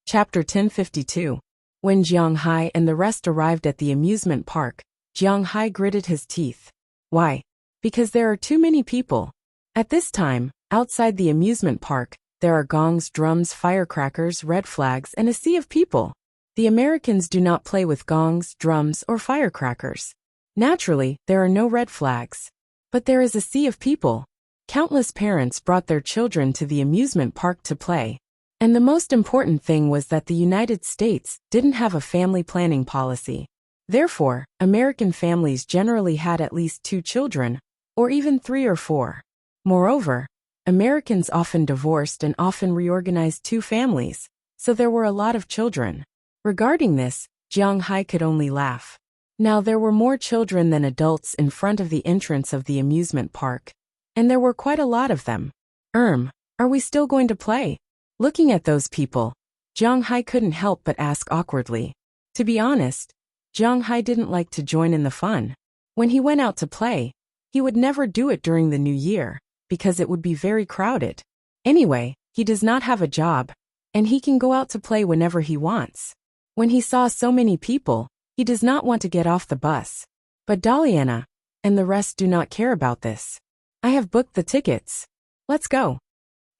Chapter 1052. When Jiang Hai and the rest arrived at the amusement park, Jiang Hai gritted his teeth. Why? Because there are too many people. At this time, outside the amusement park, there are gongs, drums, firecrackers, red flags, and a sea of people. The Americans do not play with gongs, drums, or firecrackers. Naturally, there are no red flags. But there is a sea of people. Countless parents brought their children to the amusement park to play. And the most important thing was that the United States didn't have a family planning policy. Therefore, American families generally had at least 2 children, or even 3 or 4. Moreover, Americans often divorced and often reorganized 2 families, so there were a lot of children. Regarding this, Jiang Hai could only laugh. Now there were more children than adults in front of the entrance of the amusement park, and there were quite a lot of them. Are we still going to play? Looking at those people, Jiang Hai couldn't help but ask awkwardly. To be honest, Jiang Hai didn't like to join in the fun. When he went out to play, he would never do it during the New Year, because it would be very crowded. Anyway, he does not have a job, and he can go out to play whenever he wants. When he saw so many people, he does not want to get off the bus. But Daliana and the rest do not care about this. I have booked the tickets. Let's go.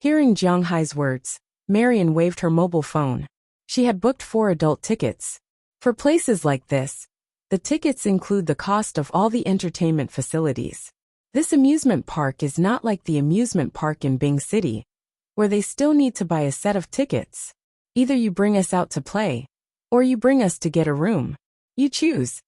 Hearing Jiang Hai's words, Marian waved her mobile phone. She had booked 4 adult tickets. For places like this, the tickets include the cost of all the entertainment facilities. This amusement park is not like the amusement park in Bing City, where they still need to buy a set of tickets. Either you bring us out to play, or you bring us to get a room. You choose.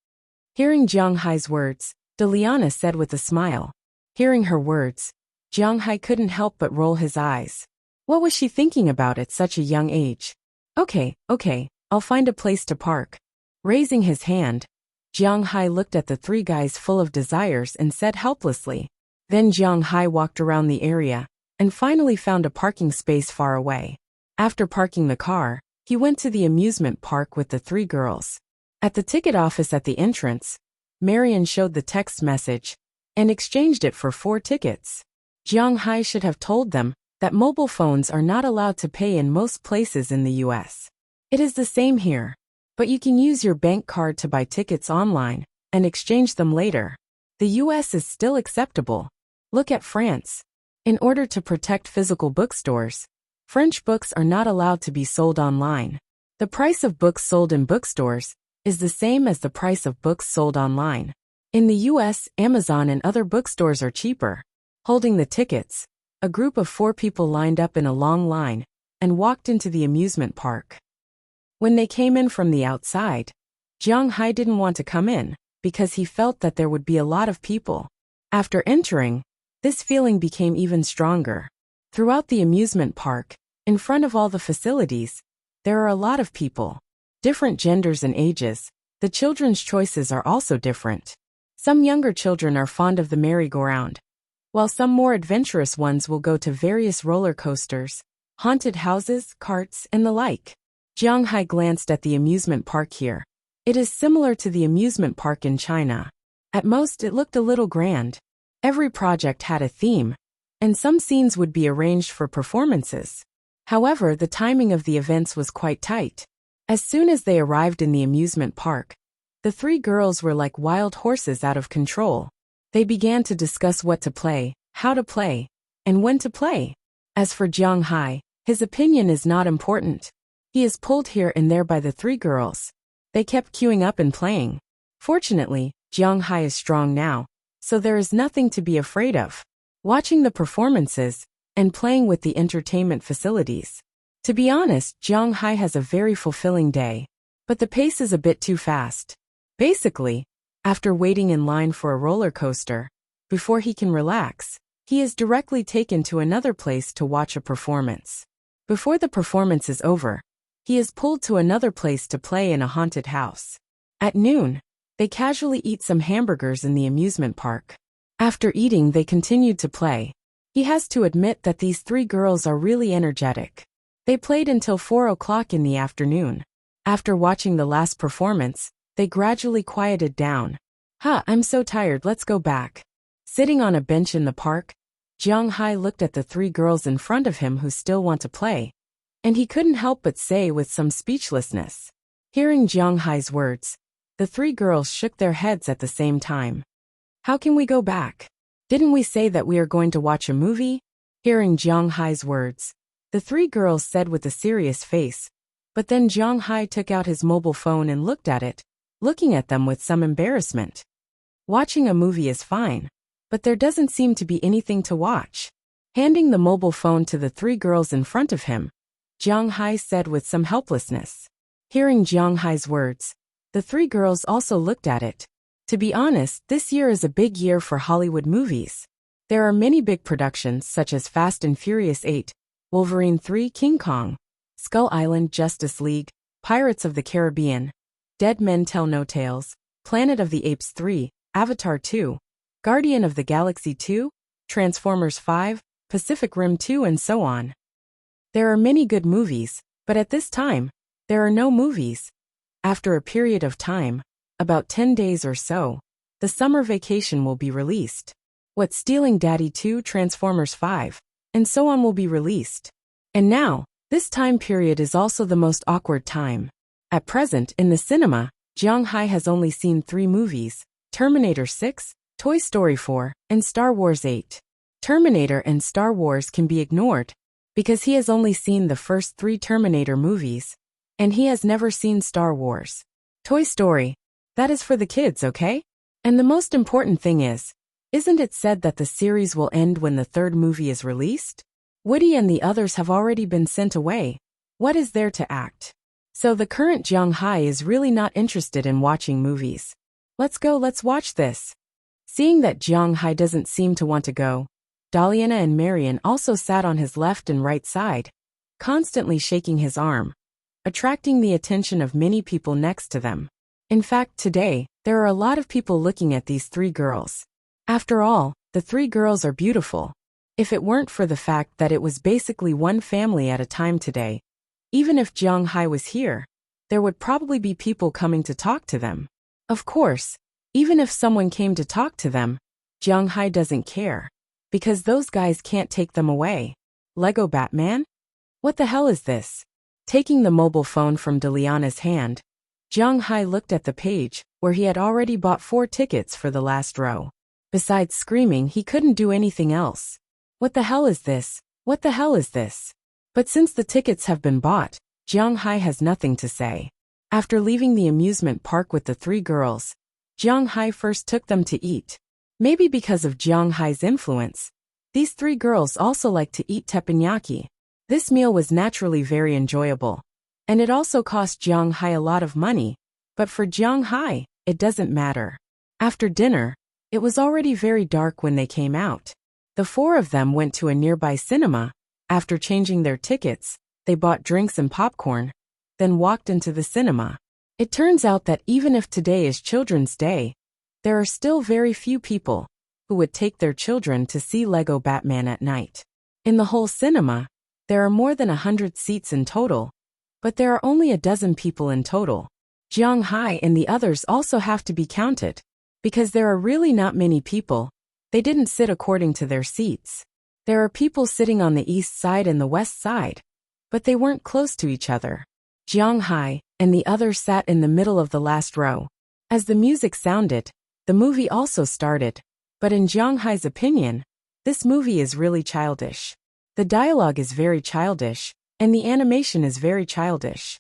Hearing Jiang Hai's words, Daliana said with a smile. Hearing her words, Jiang Hai couldn't help but roll his eyes. What was she thinking about at such a young age? Okay, I'll find a place to park. Raising his hand, Jiang Hai looked at the 3 guys full of desires and said helplessly. Then Jiang Hai walked around the area and finally found a parking space far away. After parking the car, he went to the amusement park with the 3 girls. At the ticket office at the entrance, Marian showed the text message and exchanged it for 4 tickets. Jiang Hai should have told them that mobile phones are not allowed to pay in most places in the US. It is the same here, but you can use your bank card to buy tickets online and exchange them later. The US is still acceptable. Look at France. In order to protect physical bookstores, French books are not allowed to be sold online. The price of books sold in bookstores is the same as the price of books sold online. In the US, Amazon and other bookstores are cheaper. Holding the tickets, a group of 4 people lined up in a long line and walked into the amusement park. When they came in from the outside, Jiang Hai didn't want to come in because he felt that there would be a lot of people. After entering, this feeling became even stronger. Throughout the amusement park, in front of all the facilities, there are a lot of people. Different genders and ages. The children's choices are also different. Some younger children are fond of the merry-go-round, while some more adventurous ones will go to various roller coasters, haunted houses, carts, and the like. Jiang Hai glanced at the amusement park here. It is similar to the amusement park in China. At most, it looked a little grand. Every project had a theme, and some scenes would be arranged for performances. However, the timing of the events was quite tight. As soon as they arrived in the amusement park, the 3 girls were like wild horses out of control. They began to discuss what to play, how to play, and when to play. As for Jiang Hai, his opinion is not important. He is pulled here and there by the 3 girls. They kept queuing up and playing. Fortunately, Jiang Hai is strong now, so there is nothing to be afraid of. Watching the performances and playing with the entertainment facilities. To be honest, Jiang Hai has a very fulfilling day, but the pace is a bit too fast. Basically, after waiting in line for a roller coaster, before he can relax, he is directly taken to another place to watch a performance. Before the performance is over, he is pulled to another place to play in a haunted house. At noon, they casually eat some hamburgers in the amusement park. After eating, they continued to play. He has to admit that these 3 girls are really energetic. They played until 4 o'clock in the afternoon. After watching the last performance, they gradually quieted down. I'm so tired, let's go back. Sitting on a bench in the park, Jiang Hai looked at the 3 girls in front of him who still want to play, And he couldn't help but say with some speechlessness. Hearing Jiang Hai's words, the three girls shook their heads at the same time. How can we go back? Didn't we say that we are going to watch a movie? Hearing Jiang Hai's words, the three girls said with a serious face. But then Jiang Hai took out his mobile phone and looked at it, looking at them with some embarrassment. Watching a movie is fine, but there doesn't seem to be anything to watch. Handing the mobile phone to the three girls in front of him, Jiang Hai said with some helplessness. Hearing Jiang Hai's words, the three girls also looked at it. To be honest, this year is a big year for Hollywood movies. There are many big productions such as Fast and Furious 8, Wolverine 3, King Kong, Skull Island, Justice League, Pirates of the Caribbean, Dead Men Tell No Tales, Planet of the Apes 3, Avatar 2, Guardian of the Galaxy 2, Transformers 5, Pacific Rim 2, and so on. There are many good movies, but at this time, there are no movies. After a period of time, about 10 days or so, the summer vacation will be released. What's Stealing Daddy 2, Transformers 5, and so on will be released. And now, this time period is also the most awkward time. At present, in the cinema, Jiang Hai has only seen 3 movies, Terminator 6, Toy Story 4, and Star Wars 8. Terminator and Star Wars can be ignored, because he has only seen the first 3 Terminator movies, and he has never seen Star Wars. Toy Story, that is for the kids, okay? And the most important thing is, isn't it said that the series will end when the 3rd movie is released? Woody and the others have already been sent away. What is there to act? So the current Jiang Hai is really not interested in watching movies. Let's go, let's watch this. Seeing that Jiang Hai doesn't seem to want to go, Daliana and Marian also sat on his left and right side, constantly shaking his arm, attracting the attention of many people next to them. In fact, today, there are a lot of people looking at these 3 girls. After all, the 3 girls are beautiful. If it weren't for the fact that it was basically one family at a time today, even if Jiang Hai was here, there would probably be people coming to talk to them. Of course, even if someone came to talk to them, Jiang Hai doesn't care, because those guys can't take them away. Lego Batman? What the hell is this? Taking the mobile phone from Daliana's hand, Jiang Hai looked at the page, where he had already bought 4 tickets for the last row. Besides screaming, he couldn't do anything else. What the hell is this? What the hell is this? But since the tickets have been bought, Jiang Hai has nothing to say. After leaving the amusement park with the 3 girls, Jiang Hai first took them to eat. Maybe because of Jiang Hai's influence, these 3 girls also like to eat teppanyaki. This meal was naturally very enjoyable, and it also cost Jiang Hai a lot of money, but for Jiang Hai, it doesn't matter. After dinner, it was already very dark when they came out. The 4 of them went to a nearby cinema. After changing their tickets, they bought drinks and popcorn, then walked into the cinema. It turns out that even if today is Children's Day, there are still very few people who would take their children to see Lego Batman at night. In the whole cinema, there are more than 100 seats in total, but there are only a dozen people in total. Jiang Hai and the others also have to be counted, because there are really not many people. They didn't sit according to their seats. There are people sitting on the east side and the west side, but they weren't close to each other. Jiang Hai and the others sat in the middle of the last row. As the music sounded, the movie also started, but in Jiang Hai's opinion, this movie is really childish. The dialogue is very childish, and the animation is very childish.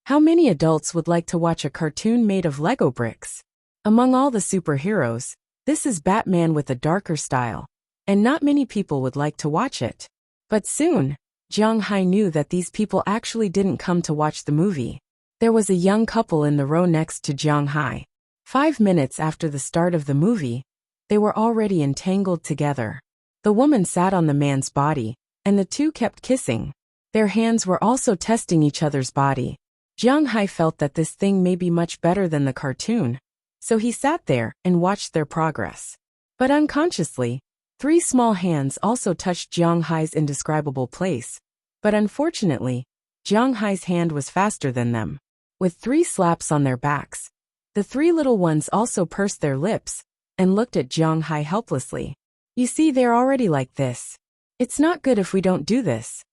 How many adults would like to watch a cartoon made of Lego bricks? Among all the superheroes, this is Batman with a darker style, and not many people would like to watch it. But soon, Jiang Hai knew that these people actually didn't come to watch the movie. There was a young couple in the row next to Jiang Hai. 5 minutes after the start of the movie, they were already entangled together. The woman sat on the man's body, and the 2 kept kissing. Their hands were also testing each other's body. Jiang Hai felt that this thing may be much better than the cartoon, so he sat there and watched their progress. But unconsciously, 3 small hands also touched Jiang Hai's indescribable place. But unfortunately, Jiang Hai's hand was faster than them. With 3 slaps on their backs, the 3 little ones also pursed their lips and looked at Jiang Hai helplessly. You see, they're already like this. It's not good if we don't do this.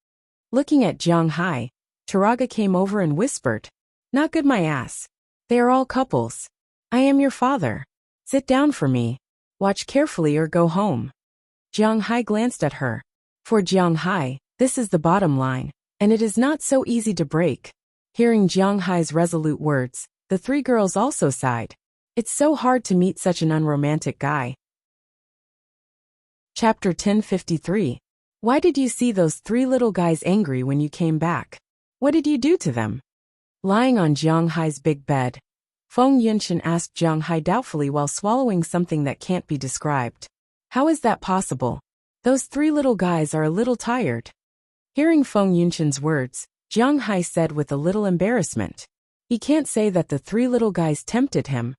Looking at Jiang Hai, Taraga came over and whispered, "Not good, my ass. They are all couples. I am your father. Sit down for me. Watch carefully or go home." Jiang Hai glanced at her. For Jiang Hai, this is the bottom line, and it is not so easy to break. Hearing Jiang Hai's resolute words, the three girls also sighed. It's so hard to meet such an unromantic guy. Chapter 1053. Why did you see those three little guys angry when you came back? What did you do to them? Lying on Jiang Hai's big bed, Feng Yunshan asked Jiang Hai doubtfully while swallowing something that can't be described. How is that possible? Those three little guys are a little tired. Hearing Feng Yunshan's words, Jiang Hai said with a little embarrassment. He can't say that the three little guys tempted him,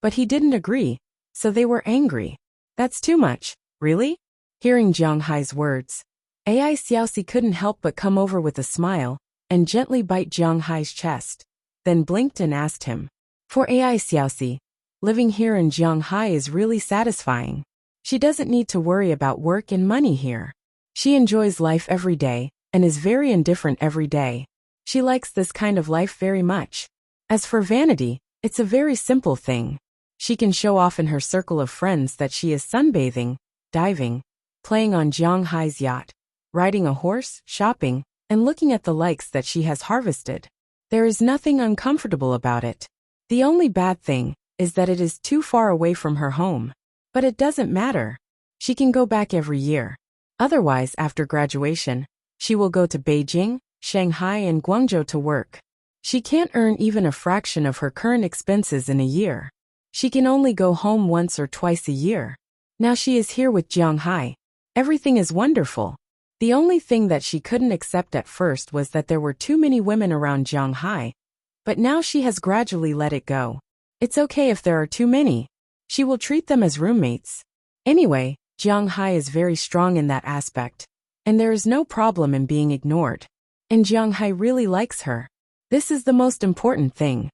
but he didn't agree, so they were angry. That's too much, really? Hearing Jiang Hai's words, Ai Xiaoxi couldn't help but come over with a smile and gently bite Jiang Hai's chest, then blinked and asked him. For Ai Xiaoxi, living here in Jiang Hai is really satisfying. She doesn't need to worry about work and money here. She enjoys life every day and is very indifferent every day. She likes this kind of life very much. As for vanity, it's a very simple thing. She can show off in her circle of friends that she is sunbathing, diving, playing on Jiang Hai's yacht, riding a horse, shopping, and looking at the likes that she has harvested. There is nothing uncomfortable about it. The only bad thing is that it is too far away from her home. But it doesn't matter. She can go back every year. Otherwise, after graduation, she will go to Beijing, Shanghai, and Guangzhou to work. She can't earn even a fraction of her current expenses in a year. She can only go home once or twice a year. Now she is here with Jiang Hai. Everything is wonderful. The only thing that she couldn't accept at first was that there were too many women around Jiang Hai. But now she has gradually let it go. It's okay if there are too many. She will treat them as roommates. Anyway, Jiang Hai is very strong in that aspect. And there is no problem in being ignored. And Jiang Hai really likes her. This is the most important thing.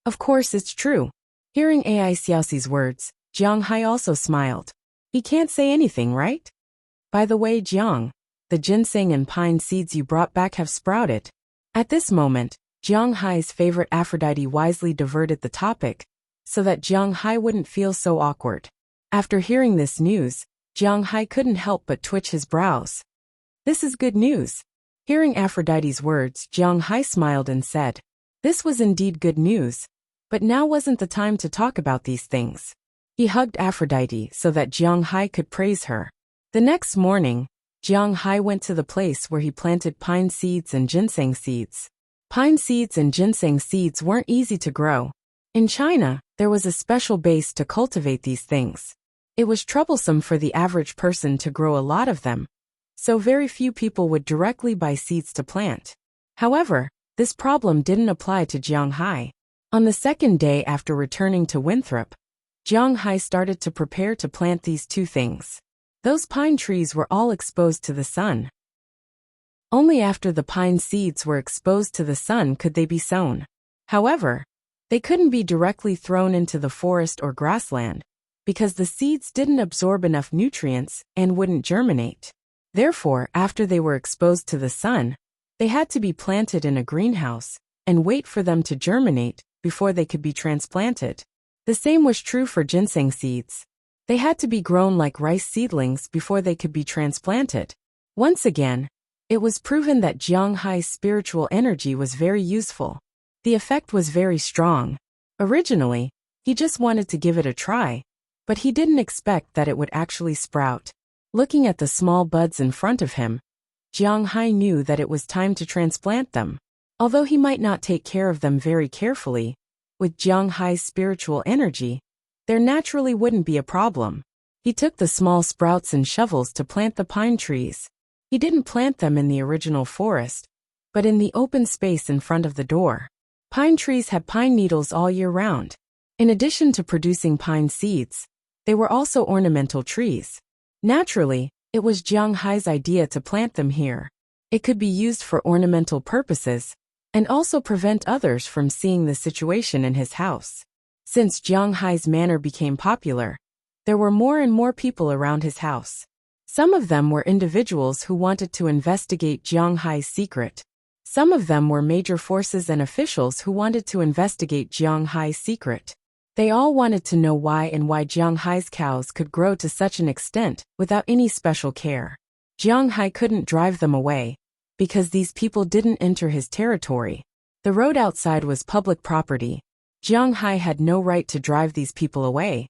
Of course it's true. Hearing Ai Xiaoxi's words, Jiang Hai also smiled. He can't say anything, right? By the way, Jiang, the ginseng and pine seeds you brought back have sprouted. At this moment, Jiang Hai's favorite Aphrodite wisely diverted the topic, so that Jiang Hai wouldn't feel so awkward. After hearing this news, Jiang Hai couldn't help but twitch his brows. This is good news. Hearing Aphrodite's words, Jiang Hai smiled and said, this was indeed good news, but now wasn't the time to talk about these things. He hugged Aphrodite so that Jiang Hai could praise her. The next morning, Jiang Hai went to the place where he planted pine seeds and ginseng seeds. Pine seeds and ginseng seeds weren't easy to grow. In China, there was a special base to cultivate these things. It was troublesome for the average person to grow a lot of them, so very few people would directly buy seeds to plant. However, this problem didn't apply to Jiang Hai. On the second day after returning to Winthrop, Jiang Hai started to prepare to plant these two things. Those pine trees were all exposed to the sun. Only after the pine seeds were exposed to the sun could they be sown. However, they couldn't be directly thrown into the forest or grassland, because the seeds didn't absorb enough nutrients and wouldn't germinate. Therefore, after they were exposed to the sun, they had to be planted in a greenhouse and wait for them to germinate before they could be transplanted. The same was true for ginseng seeds. They had to be grown like rice seedlings before they could be transplanted. Once again, it was proven that Jiang Hai's spiritual energy was very useful. The effect was very strong. Originally, he just wanted to give it a try, but he didn't expect that it would actually sprout. Looking at the small buds in front of him, Jiang Hai knew that it was time to transplant them. Although he might not take care of them very carefully, with Jiang Hai's spiritual energy, there naturally wouldn't be a problem. He took the small sprouts and shovels to plant the pine trees. He didn't plant them in the original forest, but in the open space in front of the door. Pine trees have pine needles all year round. In addition to producing pine seeds, they were also ornamental trees. Naturally, it was Jiang Hai's idea to plant them here. It could be used for ornamental purposes, and also prevent others from seeing the situation in his house. Since Jiang Hai's manor became popular, there were more and more people around his house. Some of them were individuals who wanted to investigate Jiang Hai's secret. Some of them were major forces and officials who wanted to investigate Jiang Hai's secret. They all wanted to know why Jiang Hai's cows could grow to such an extent without any special care. Jiang Hai couldn't drive them away, because these people didn't enter his territory. The road outside was public property. Jiang Hai had no right to drive these people away.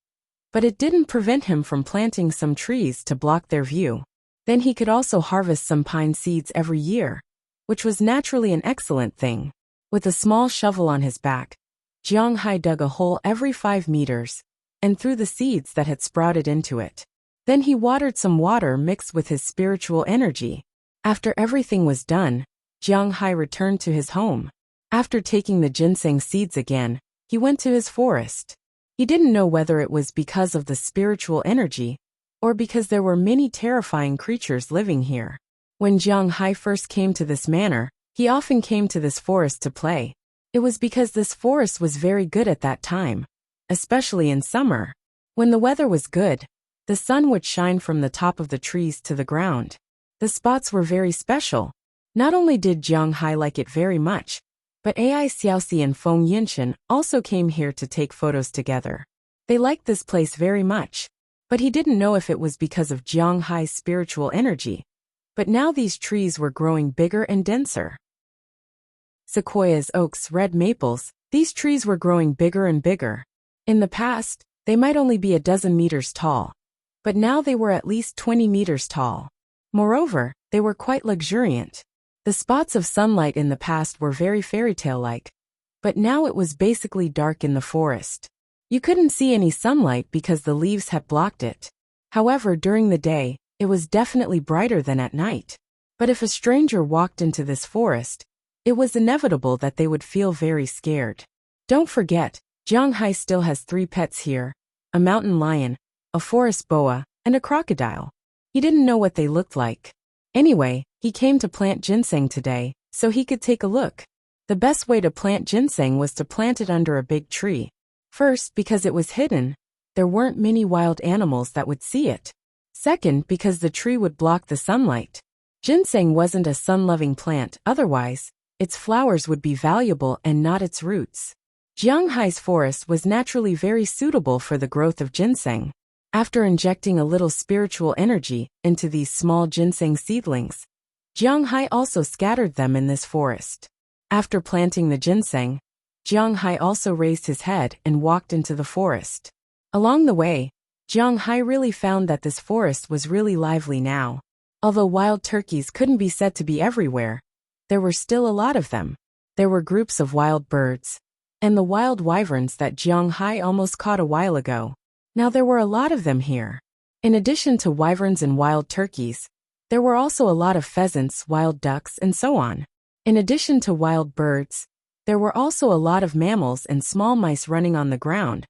But it didn't prevent him from planting some trees to block their view. Then he could also harvest some pine seeds every year, which was naturally an excellent thing. With a small shovel on his back, Jiang Hai dug a hole every 5 meters and threw the seeds that had sprouted into it. Then he watered some water mixed with his spiritual energy. After everything was done, Jiang Hai returned to his home. After taking the ginseng seeds again, he went to his forest. He didn't know whether it was because of the spiritual energy or because there were many terrifying creatures living here. When Jiang Hai first came to this manor, he often came to this forest to play. It was because this forest was very good at that time, especially in summer. When the weather was good, the sun would shine from the top of the trees to the ground. The spots were very special. Not only did Jiang Hai like it very much, but Ai Xiaoxi and Feng Yinshan also came here to take photos together. They liked this place very much, but he didn't know if it was because of Jiang Hai's spiritual energy. But now these trees were growing bigger and denser. Sequoias, oaks, red maples, these trees were growing bigger and bigger. In the past, they might only be a dozen meters tall, but now they were at least 20 meters tall. Moreover, they were quite luxuriant. The spots of sunlight in the past were very fairy-tale-like, but now it was basically dark in the forest. You couldn't see any sunlight because the leaves had blocked it. However, during the day, it was definitely brighter than at night. But if a stranger walked into this forest, it was inevitable that they would feel very scared. Don't forget, Jiang Hai still has 3 pets here: a mountain lion, a forest boa, and a crocodile. He didn't know what they looked like. Anyway, he came to plant ginseng today, so he could take a look. The best way to plant ginseng was to plant it under a big tree. First, because it was hidden, there weren't many wild animals that would see it. Second, because the tree would block the sunlight. Ginseng wasn't a sun-loving plant, otherwise, its flowers would be valuable and not its roots. Jiang Hai's forest was naturally very suitable for the growth of ginseng. After injecting a little spiritual energy into these small ginseng seedlings, Jiang Hai also scattered them in this forest. After planting the ginseng, Jiang Hai also raised his head and walked into the forest. Along the way, Jiang Hai really found that this forest was really lively now. Although wild turkeys couldn't be said to be everywhere, there were still a lot of them. There were groups of wild birds, and the wild wyverns that Jiang Hai almost caught a while ago. Now there were a lot of them here. In addition to wyverns and wild turkeys, there were also a lot of pheasants, wild ducks, and so on. In addition to wild birds, there were also a lot of mammals and small mice running on the ground.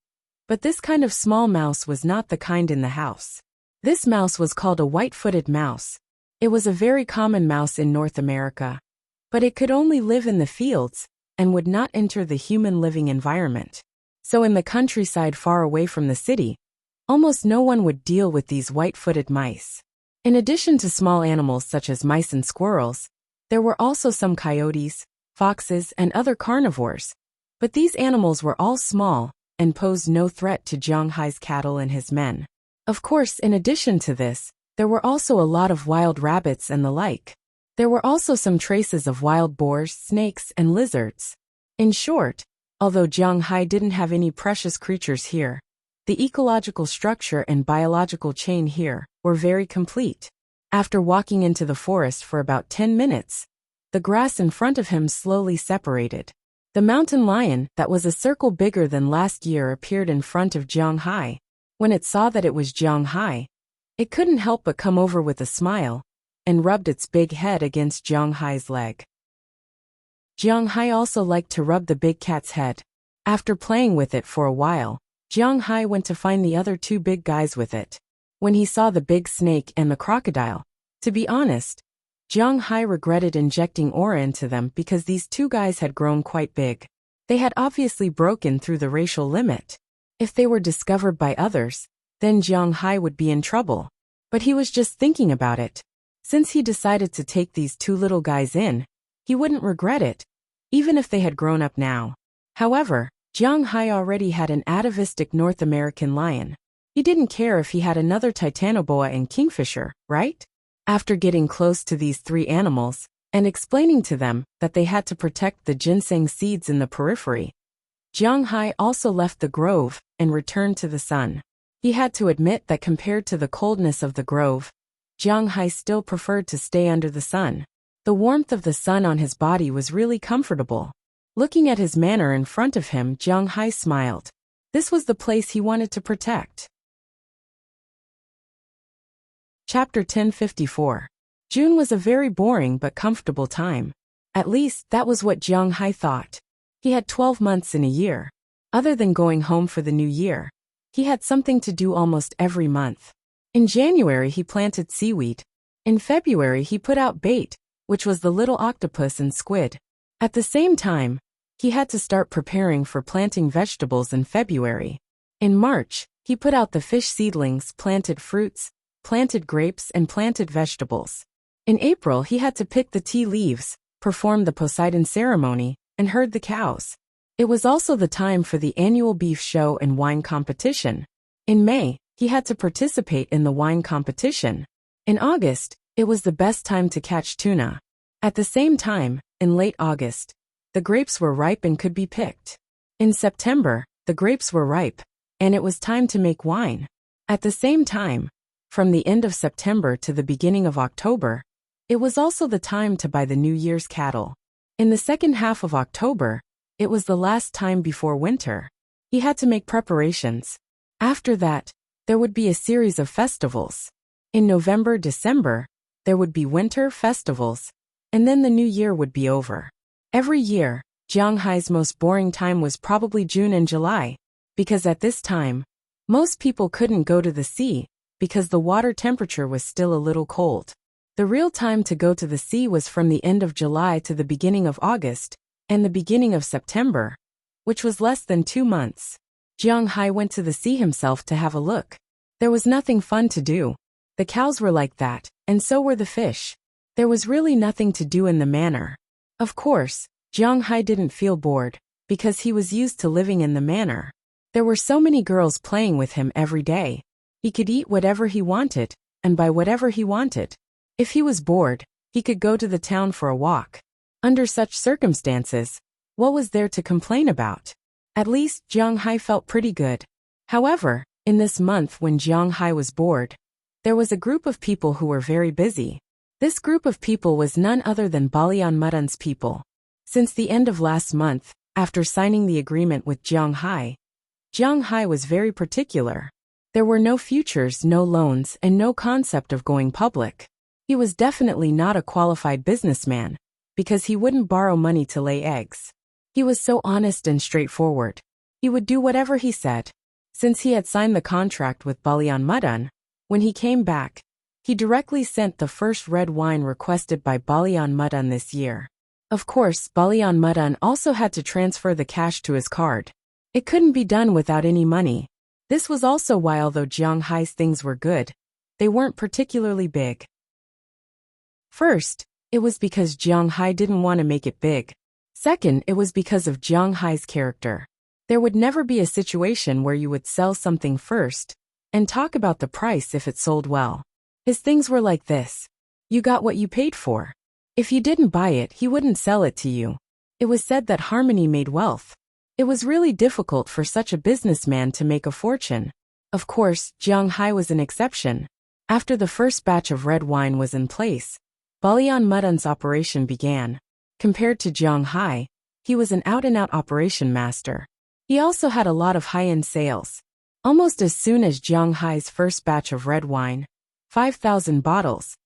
But this kind of small mouse was not the kind in the house. This mouse was called a white-footed mouse. It was a very common mouse in North America, but it could only live in the fields and would not enter the human living environment. So in the countryside far away from the city, almost no one would deal with these white-footed mice. In addition to small animals such as mice and squirrels, there were also some coyotes, foxes, and other carnivores. But these animals were all small and posed no threat to Jiang Hai's cattle and his men. Of course, in addition to this, there were also a lot of wild rabbits and the like. There were also some traces of wild boars, snakes, and lizards. In short, although Jiang Hai didn't have any precious creatures here, the ecological structure and biological chain here were very complete. After walking into the forest for about 10 minutes, the grass in front of him slowly separated. The mountain lion that was a circle bigger than last year appeared in front of Jiang Hai. When it saw that it was Jiang Hai, it couldn't help but come over with a smile and rubbed its big head against Jiang Hai's leg. Jiang Hai also liked to rub the big cat's head. After playing with it for a while, Jiang Hai went to find the other 2 big guys with it. When he saw the big snake and the crocodile, to be honest, Jiang Hai regretted injecting aura into them because these 2 guys had grown quite big. They had obviously broken through the racial limit. If they were discovered by others, then Jiang Hai would be in trouble. But he was just thinking about it. Since he decided to take these two little guys in, he wouldn't regret it, even if they had grown up now. However, Jiang Hai already had an atavistic North American lion. He didn't care if he had another titanoboa and kingfisher, right? After getting close to these three animals, and explaining to them that they had to protect the ginseng seeds in the periphery, Jiang Hai also left the grove and returned to the sun. He had to admit that compared to the coldness of the grove, Jiang Hai still preferred to stay under the sun. The warmth of the sun on his body was really comfortable. Looking at his manor in front of him, Jiang Hai smiled. This was the place he wanted to protect. Chapter 1054. June was a very boring but comfortable time. At least, that was what Jiang Hai thought. He had 12 months in a year. Other than going home for the new year, he had something to do almost every month. In January he planted seaweed. In February he put out bait, which was the little octopus and squid. At the same time, he had to start preparing for planting vegetables in February. In March, he put out the fish seedlings, planted fruits, planted grapes and planted vegetables. In April he had to pick the tea leaves, perform the Poseidon ceremony, and herd the cows. It was also the time for the annual beef show and wine competition. In May, he had to participate in the wine competition. In August, it was the best time to catch tuna. At the same time, in late August, the grapes were ripe and could be picked. In September, the grapes were ripe, and it was time to make wine. At the same time, from the end of September to the beginning of October, it was also the time to buy the New Year's cattle. In the second half of October, it was the last time before winter. He had to make preparations. After that, there would be a series of festivals. In November, December, there would be winter festivals, and then the new year would be over. Every year, Jiang Hai's most boring time was probably June and July, because at this time, most people couldn't go to the sea, because the water temperature was still a little cold. The real time to go to the sea was from the end of July to the beginning of August, and the beginning of September, which was less than 2 months. Jiang Hai went to the sea himself to have a look. There was nothing fun to do. The cows were like that, and so were the fish. There was really nothing to do in the manor. Of course, Jiang Hai didn't feel bored, because he was used to living in the manor. There were so many girls playing with him every day. He could eat whatever he wanted, and buy whatever he wanted. If he was bored, he could go to the town for a walk. Under such circumstances, what was there to complain about? At least, Jiang Hai felt pretty good. However, in this month when Jiang Hai was bored, there was a group of people who were very busy. This group of people was none other than Balian Mudan's people. Since the end of last month, after signing the agreement with Jiang Hai was very particular. There were no futures, no loans, and no concept of going public. He was definitely not a qualified businessman, because he wouldn't borrow money to lay eggs. He was so honest and straightforward. He would do whatever he said. Since he had signed the contract with Balian Mudan, when he came back, he directly sent the first red wine requested by Balian Mudan this year. Of course, Balian Mudan also had to transfer the cash to his card. It couldn't be done without any money. This was also why, although Jiang Hai's things were good, they weren't particularly big. First, it was because Jiang Hai didn't want to make it big. Second, it was because of Jiang Hai's character. There would never be a situation where you would sell something first and talk about the price if it sold well. His things were like this. You got what you paid for. If you didn't buy it, he wouldn't sell it to you. It was said that harmony made wealth. It was really difficult for such a businessman to make a fortune. Of course, Jiang Hai was an exception. After the first batch of red wine was in place, Balian Mudan's operation began. Compared to Jiang Hai, he was an out-and-out operation master. He also had a lot of high-end sales. Almost as soon as Jiang Hai's first batch of red wine, 5,000 bottles,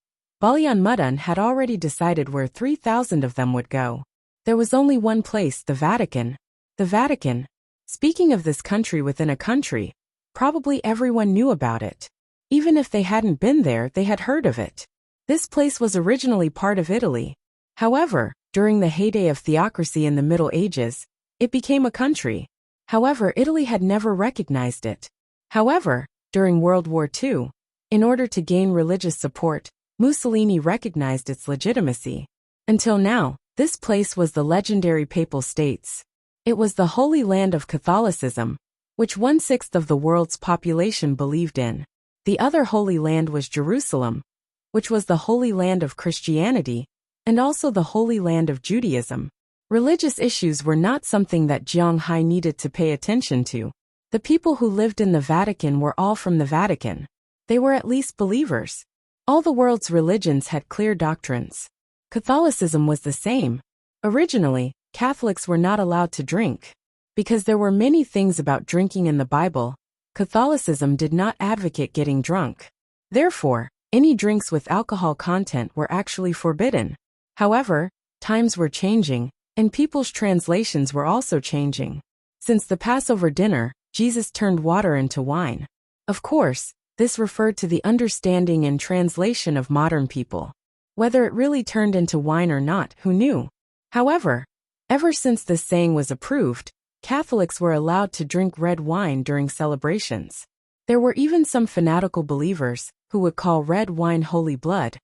Balian Mudan had already decided where 3,000 of them would go. There was only one place, the Vatican. The Vatican. Speaking of this country within a country, probably everyone knew about it. Even if they hadn't been there, they had heard of it. This place was originally part of Italy. However, during the heyday of theocracy in the Middle Ages, it became a country. However, Italy had never recognized it. However, during World War II, In order to gain religious support, Mussolini recognized its legitimacy. Until now, this place was the legendary Papal States. It was the Holy Land of Catholicism, which 1/6 of the world's population believed in. The other Holy Land was Jerusalem, which was the Holy Land of Christianity, and also the Holy Land of Judaism. Religious issues were not something that Jiang Hai needed to pay attention to. The people who lived in the Vatican were all from the Vatican. They were at least believers. All the world's religions had clear doctrines. Catholicism was the same. Originally, Catholics were not allowed to drink. Because there were many things about drinking in the Bible, Catholicism did not advocate getting drunk. Therefore, any drinks with alcohol content were actually forbidden. However, times were changing, and people's translations were also changing. Since the Passover dinner, Jesus turned water into wine. Of course, this referred to the understanding and translation of modern people. Whether it really turned into wine or not, who knew? However, ever since this saying was approved, Catholics were allowed to drink red wine during celebrations. There were even some fanatical believers who would call red wine holy blood,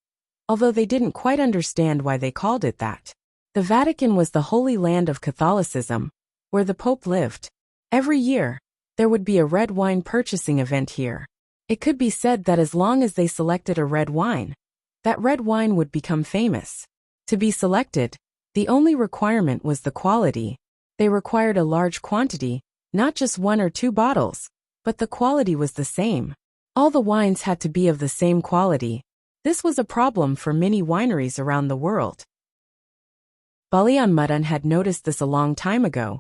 although they didn't quite understand why they called it that. The Vatican was the Holy Land of Catholicism, where the Pope lived. Every year, there would be a red wine purchasing event here. It could be said that as long as they selected a red wine, that red wine would become famous. To be selected, the only requirement was the quality. They required a large quantity, not just 1 or 2 bottles, but the quality was the same. All the wines had to be of the same quality. This was a problem for many wineries around the world. Balian Mudan had noticed this a long time ago,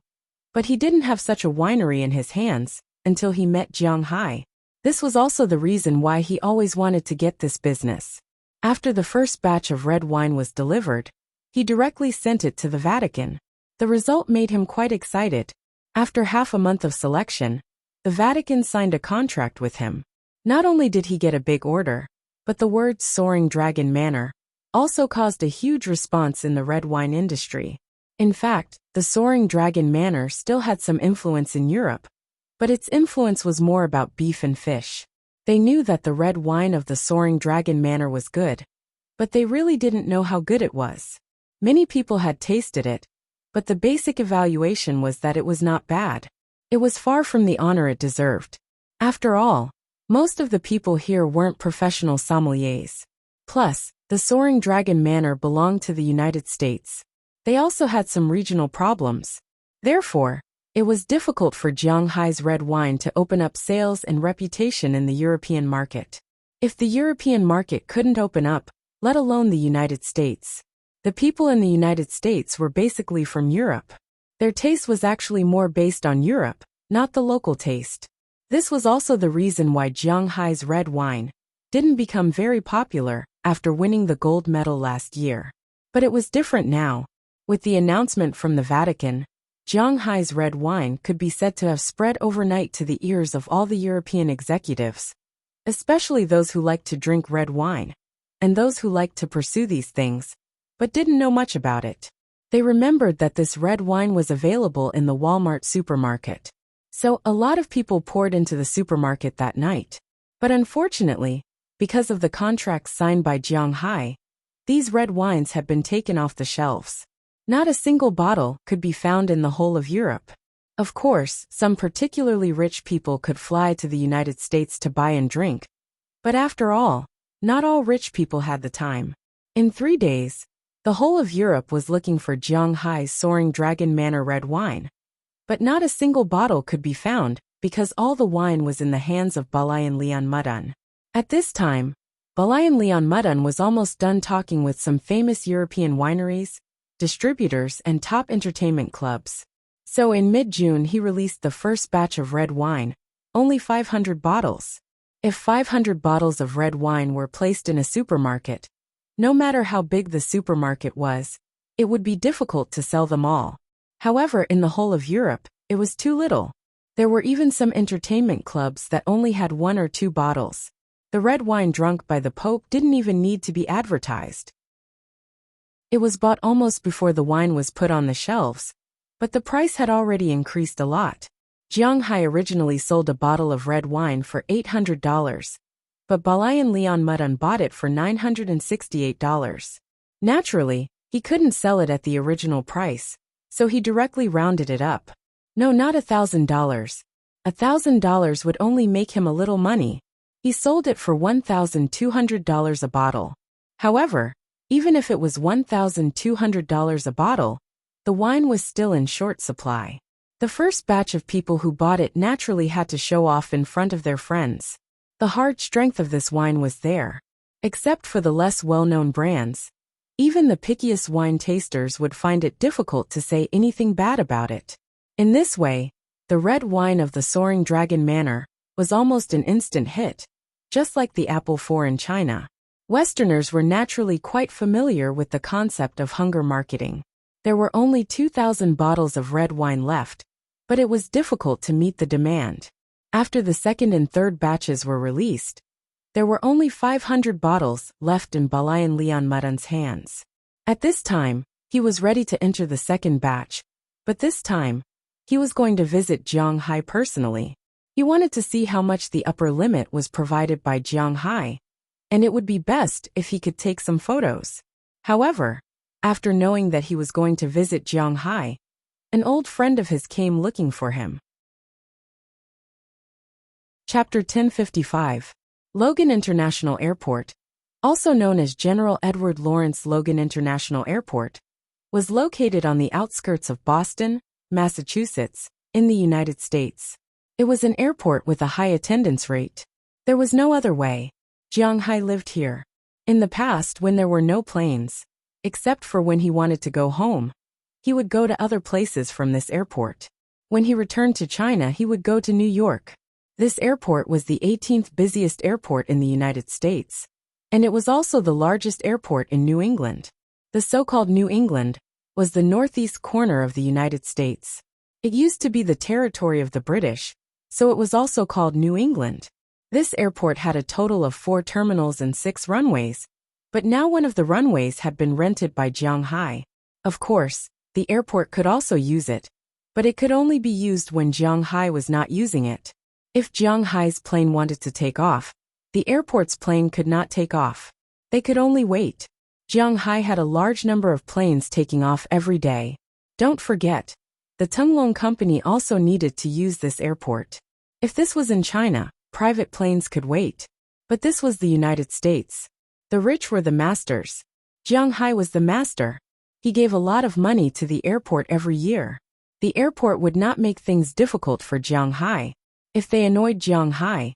but he didn't have such a winery in his hands until he met Jiang Hai. This was also the reason why he always wanted to get this business. After the first batch of red wine was delivered, he directly sent it to the Vatican. The result made him quite excited. After half a month of selection, the Vatican signed a contract with him. Not only did he get a big order, but the words Soaring Dragon Manor also caused a huge response in the red wine industry. In fact, the Soaring Dragon Manor still had some influence in Europe, but its influence was more about beef and fish. They knew that the red wine of the Soaring Dragon Manor was good, but they really didn't know how good it was. Many people had tasted it, but the basic evaluation was that it was not bad. It was far from the honor it deserved. After all, most of the people here weren't professional sommeliers. Plus, the Soaring Dragon Manor belonged to the United States. They also had some regional problems. Therefore, it was difficult for Jiang Hai's red wine to open up sales and reputation in the European market. If the European market couldn't open up, let alone the United States, the people in the United States were basically from Europe. Their taste was actually more based on Europe, not the local taste. This was also the reason why Jiang Hai's red wine didn't become very popular after winning the gold medal last year. But it was different now. With the announcement from the Vatican, Jiang Hai's red wine could be said to have spread overnight to the ears of all the European executives, especially those who liked to drink red wine, and those who liked to pursue these things, but didn't know much about it. They remembered that this red wine was available in the Walmart supermarket. So a lot of people poured into the supermarket that night. But unfortunately, because of the contracts signed by Jiang Hai, these red wines had been taken off the shelves. Not a single bottle could be found in the whole of Europe. Of course, some particularly rich people could fly to the United States to buy and drink. But after all, not all rich people had the time. In 3 days, the whole of Europe was looking for Jiang Hai's Soaring Dragon Manor red wine. But not a single bottle could be found, because all the wine was in the hands of Balayan Leon Mudan. At this time, Balayan Leon Mudan was almost done talking with some famous European wineries, distributors, and top entertainment clubs. So in mid-June he released the first batch of red wine, only 500 bottles. If 500 bottles of red wine were placed in a supermarket, no matter how big the supermarket was, it would be difficult to sell them all. However, in the whole of Europe, it was too little. There were even some entertainment clubs that only had 1 or 2 bottles. The red wine drunk by the Pope didn't even need to be advertised. It was bought almost before the wine was put on the shelves, but the price had already increased a lot. Jiang Hai originally sold a bottle of red wine for $800, but Balayan Leon Mudun bought it for $968. Naturally, he couldn't sell it at the original price, so he directly rounded it up. No, not $1,000. $1,000 would only make him a little money. He sold it for $1,200 a bottle. However, even if it was $1,200 a bottle, the wine was still in short supply. The first batch of people who bought it naturally had to show off in front of their friends. The hard strength of this wine was there. Except for the less well-known brands, even the pickiest wine tasters would find it difficult to say anything bad about it. In this way, the red wine of the Soaring Dragon Manor was almost an instant hit, just like the Apple IV in China. Westerners were naturally quite familiar with the concept of hunger marketing. There were only 2,000 bottles of red wine left, but it was difficult to meet the demand. After the second and third batches were released, there were only 500 bottles left in Balayan Leon Mudun's hands. At this time, he was ready to enter the second batch, but this time, he was going to visit Jiang Hai personally. He wanted to see how much the upper limit was provided by Jiang Hai, and it would be best if he could take some photos. However, after knowing that he was going to visit Jiang Hai, an old friend of his came looking for him. Chapter 1055. Logan International Airport, also known as General Edward Lawrence Logan International Airport, was located on the outskirts of Boston, Massachusetts, in the United States. It was an airport with a high attendance rate. There was no other way. Jiang Hai lived here. In the past, when there were no planes, except for when he wanted to go home, he would go to other places from this airport. When he returned to China, he would go to New York. This airport was the 18th busiest airport in the United States, and it was also the largest airport in New England. The so-called New England was the northeast corner of the United States. It used to be the territory of the British, so it was also called New England. This airport had a total of 4 terminals and 6 runways, but now one of the runways had been rented by Jiang Hai. Of course, the airport could also use it, but it could only be used when Jiang Hai was not using it. If Jiang Hai's plane wanted to take off, the airport's plane could not take off. They could only wait. Jiang Hai had a large number of planes taking off every day. Don't forget, the Tunglong Company also needed to use this airport. If this was in China, private planes could wait. But this was the United States. The rich were the masters. Jiang Hai was the master. He gave a lot of money to the airport every year. The airport would not make things difficult for Jiang Hai. If they annoyed Jiang Hai,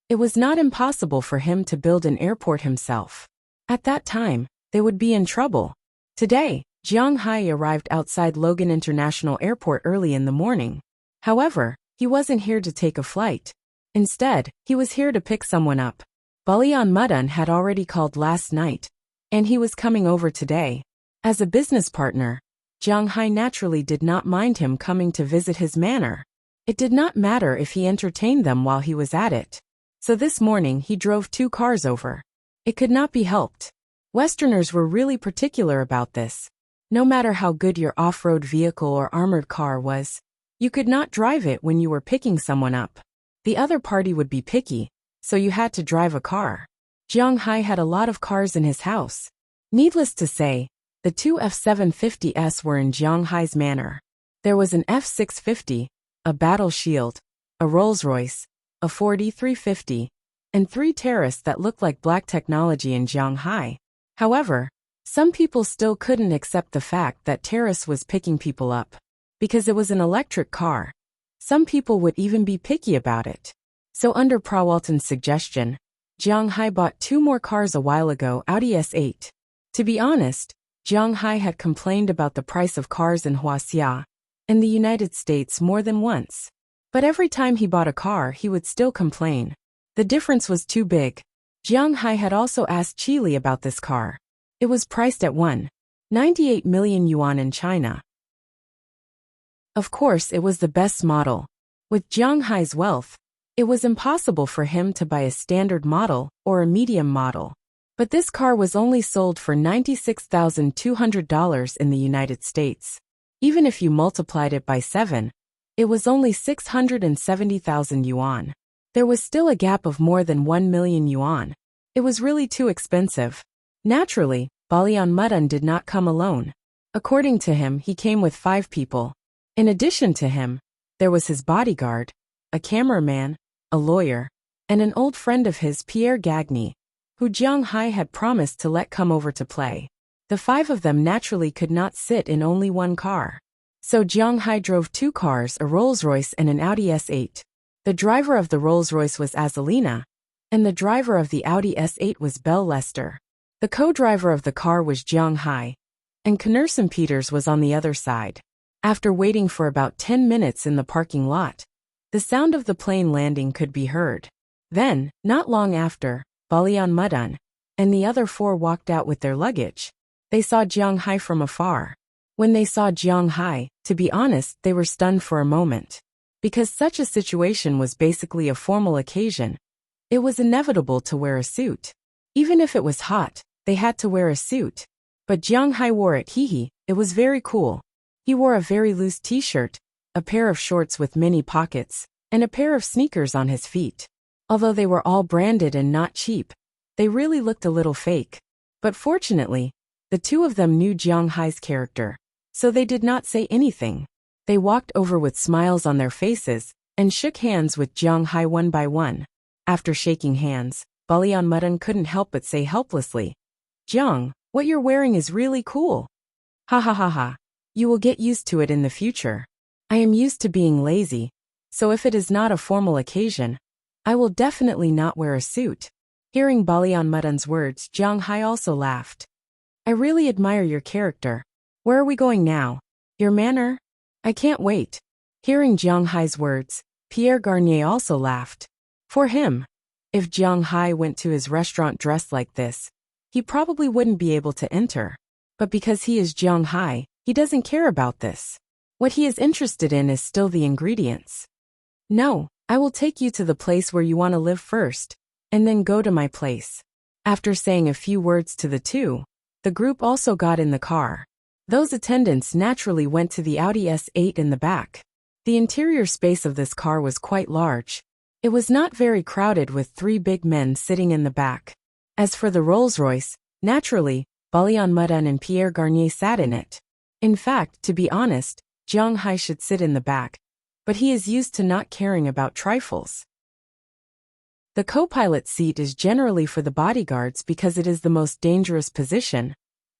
it was not impossible for him to build an airport himself. At that time, they would be in trouble. Today, Jiang Hai arrived outside Logan International Airport early in the morning. However, he wasn't here to take a flight. Instead, he was here to pick someone up. Balayan Mudun had already called last night, and he was coming over today. As a business partner, Jiang Hai naturally did not mind him coming to visit his manor. It did not matter if he entertained them while he was at it. So this morning he drove 2 cars over. It could not be helped. Westerners were really particular about this. No matter how good your off-road vehicle or armored car was, you could not drive it when you were picking someone up. The other party would be picky, so you had to drive a car. Jiang Hai had a lot of cars in his house. Needless to say, the 2 F-750s were in Jiang Hai's manor. There was an F-650, a Battle Shield, a Rolls-Royce, a Ford E350, and 3 Terrace that looked like black technology in Jiang Hai. However, some people still couldn't accept the fact that Terrace was picking people up. Because it was an electric car, some people would even be picky about it. So under Prawalton's suggestion, Jiang Hai bought 2 more cars a while ago, Audi S8. To be honest, Jiang Hai had complained about the price of cars in Huaxia, in the United States more than once. But every time he bought a car, he would still complain. The difference was too big. Jiang Hai had also asked Chile about this car. It was priced at 1.98 million yuan in China. Of course, it was the best model. With Jiang Hai's wealth, it was impossible for him to buy a standard model or a medium model. But this car was only sold for $96,200 in the United States. Even if you multiplied it by 7, it was only 670,000 yuan. There was still a gap of more than 1 million yuan. It was really too expensive. Naturally, Balian Mudan did not come alone. According to him, he came with 5 people. In addition to him, there was his bodyguard, a cameraman, a lawyer, and an old friend of his, Pierre Gagny, who Jiang Hai had promised to let come over to play. The 5 of them naturally could not sit in only one car. So Jiang Hai drove 2 cars, a Rolls-Royce and an Audi S8. The driver of the Rolls-Royce was Azalina, and the driver of the Audi S8 was Belle Lester. The co-driver of the car was Jiang Hai, and Knerson Peters was on the other side. After waiting for about 10 minutes in the parking lot, the sound of the plane landing could be heard. Then, not long after, Balian Mudan and the other 4 walked out with their luggage. They saw Jiang Hai from afar. When they saw Jiang Hai, to be honest, they were stunned for a moment. Because such a situation was basically a formal occasion, it was inevitable to wear a suit. Even if it was hot, they had to wear a suit. But Jiang Hai wore it, it was very cool. He wore a very loose t-shirt, a pair of shorts with many pockets, and a pair of sneakers on his feet. Although they were all branded and not cheap, they really looked a little fake. But fortunately, the 2 of them knew Jiang Hai's character, so they did not say anything. They walked over with smiles on their faces and shook hands with Jiang Hai one by one. After shaking hands, Balian Mudan couldn't help but say helplessly, "Jiang, what you're wearing is really cool." "Ha ha ha ha. You will get used to it in the future. I am used to being lazy, so if it is not a formal occasion, I will definitely not wear a suit." Hearing Balian Mudan's words, Jiang Hai also laughed. "I really admire your character. Where are we going now? Your manner? I can't wait." Hearing Jiang Hai's words, Pierre Garnier also laughed. For him, if Jiang Hai went to his restaurant dressed like this, he probably wouldn't be able to enter. But because he is Jiang Hai, he doesn't care about this. What he is interested in is still the ingredients. "No, I will take you to the place where you want to live first, and then go to my place." After saying a few words to the 2, the group also got in the car. Those attendants naturally went to the Audi S8 in the back. The interior space of this car was quite large. It was not very crowded with 3 big men sitting in the back. As for the Rolls-Royce, naturally, Balian Mudan and Pierre Garnier sat in it. In fact, to be honest, Jiang Hai should sit in the back, but he is used to not caring about trifles. The co-pilot seat is generally for the bodyguards because it is the most dangerous position,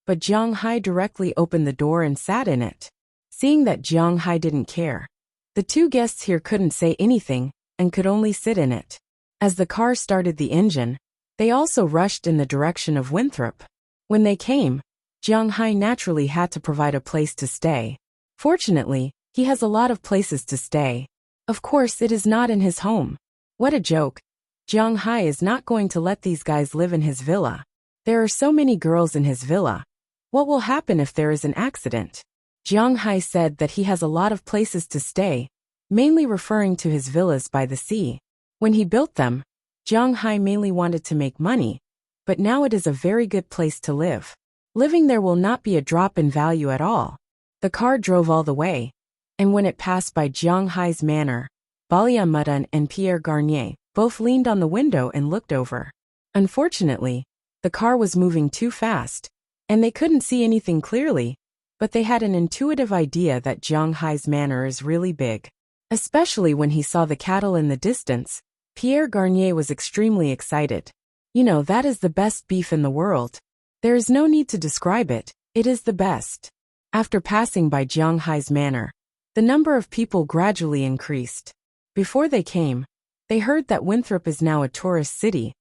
but Jiang Hai directly opened the door and sat in it. Seeing that Jiang Hai didn't care, the 2 guests here couldn't say anything and could only sit in it. As the car started the engine, they also rushed in the direction of Winthrop. When they came, Jiang Hai naturally had to provide a place to stay. Fortunately, he has a lot of places to stay. Of course, it is not in his home. What a joke. Jiang Hai is not going to let these guys live in his villa. There are so many girls in his villa. What will happen if there is an accident? Jiang Hai said that he has a lot of places to stay, mainly referring to his villas by the sea. When he built them, Jiang Hai mainly wanted to make money, but now it is a very good place to live. Living there will not be a drop in value at all. The car drove all the way, and when it passed by Jiang Hai's manor, Balian Mudan and Pierre Garnier both leaned on the window and looked over. Unfortunately, the car was moving too fast, and they couldn't see anything clearly, but they had an intuitive idea that Jiang Hai's manor is really big. Especially when he saw the cattle in the distance, Pierre Garnier was extremely excited. "You know, that is the best beef in the world. There is no need to describe it, it is the best." After passing by Jiang Hai's manor, the number of people gradually increased. Before they came, they heard that Winthrop is now a tourist city,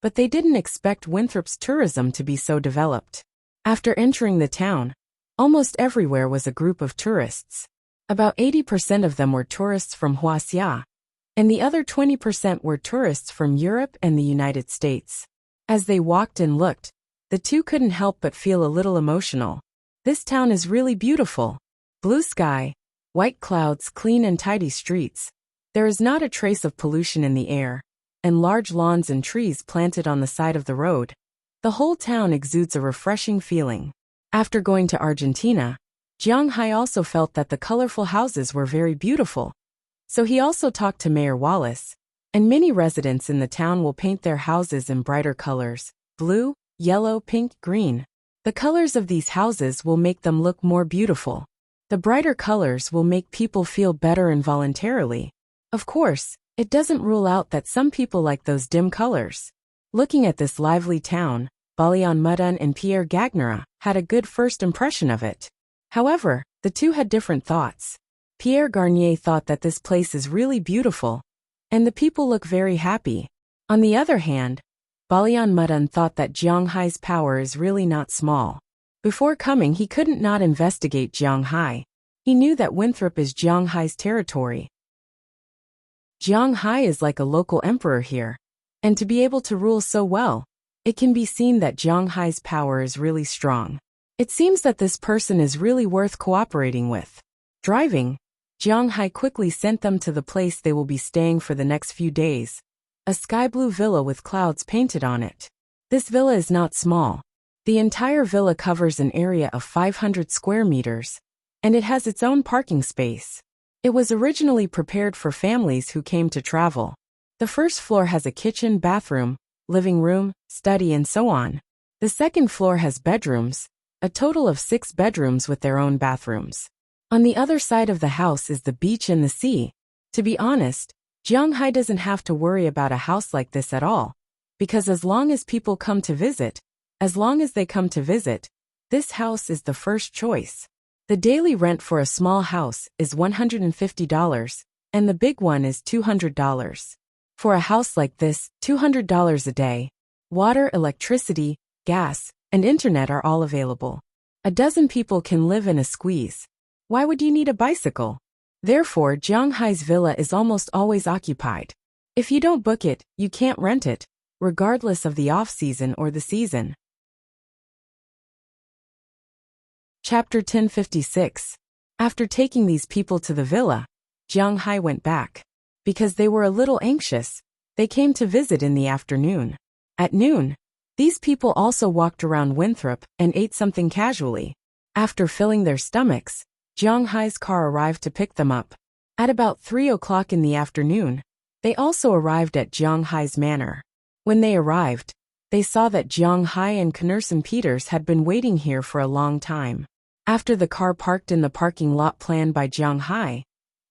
but they didn't expect Winthrop's tourism to be so developed. After entering the town, almost everywhere was a group of tourists. About 80% of them were tourists from Huaxia, and the other 20% were tourists from Europe and the United States. As they walked and looked, the 2 couldn't help but feel a little emotional. This town is really beautiful. Blue sky, white clouds, clean and tidy streets. There is not a trace of pollution in the air, and large lawns and trees planted on the side of the road. The whole town exudes a refreshing feeling. After going to Argentina, Jiang Hai also felt that the colorful houses were very beautiful. So he also talked to Mayor Wallace, and many residents in the town will paint their houses in brighter colors: blue, yellow, pink, green. The colors of these houses will make them look more beautiful. The brighter colors will make people feel better involuntarily. Of course, it doesn't rule out that some people like those dim colors. Looking at this lively town, Balian Mudun and Pierre Gagner had a good first impression of it. However, the two had different thoughts. Pierre Garnier thought that this place is really beautiful, and the people look very happy. On the other hand, Balian Mudun thought that Jiang Hai's power is really not small. Before coming, he couldn't not investigate Jiang Hai. He knew that Winthrop is Jiang Hai's territory. Jiang Hai is like a local emperor here, and to be able to rule so well, it can be seen that Jiang Hai's power is really strong. It seems that this person is really worth cooperating with. Driving, Jiang Hai quickly sent them to the place they will be staying for the next few days, a sky blue villa with clouds painted on it. This villa is not small. The entire villa covers an area of 500 square meters, and it has its own parking space. It was originally prepared for families who came to travel. The first floor has a kitchen, bathroom, living room, study, and so on. The second floor has bedrooms, a total of 6 bedrooms with their own bathrooms. On the other side of the house is the beach and the sea. To be honest, Jiang Hai doesn't have to worry about a house like this at all, because as long as they come to visit, this house is the first choice. The daily rent for a small house is $150, and the big one is $200. For a house like this, $200 a day. Water, electricity, gas, and internet are all available. A dozen people can live in a squeeze. Why would you need a bicycle? Therefore, Jiang Hai's villa is almost always occupied. If you don't book it, you can't rent it, regardless of the off-season or the season. Chapter 1056. After taking these people to the villa, Jiang Hai went back. Because they were a little anxious, they came to visit in the afternoon. At noon, these people also walked around Winthrop and ate something casually. After filling their stomachs, Jiang Hai's car arrived to pick them up. At about 3 o'clock in the afternoon, they also arrived at Jiang Hai's manor. When they arrived, they saw that Jiang Hai and Knerson Peters had been waiting here for a long time. After the car parked in the parking lot planned by Jiang Hai,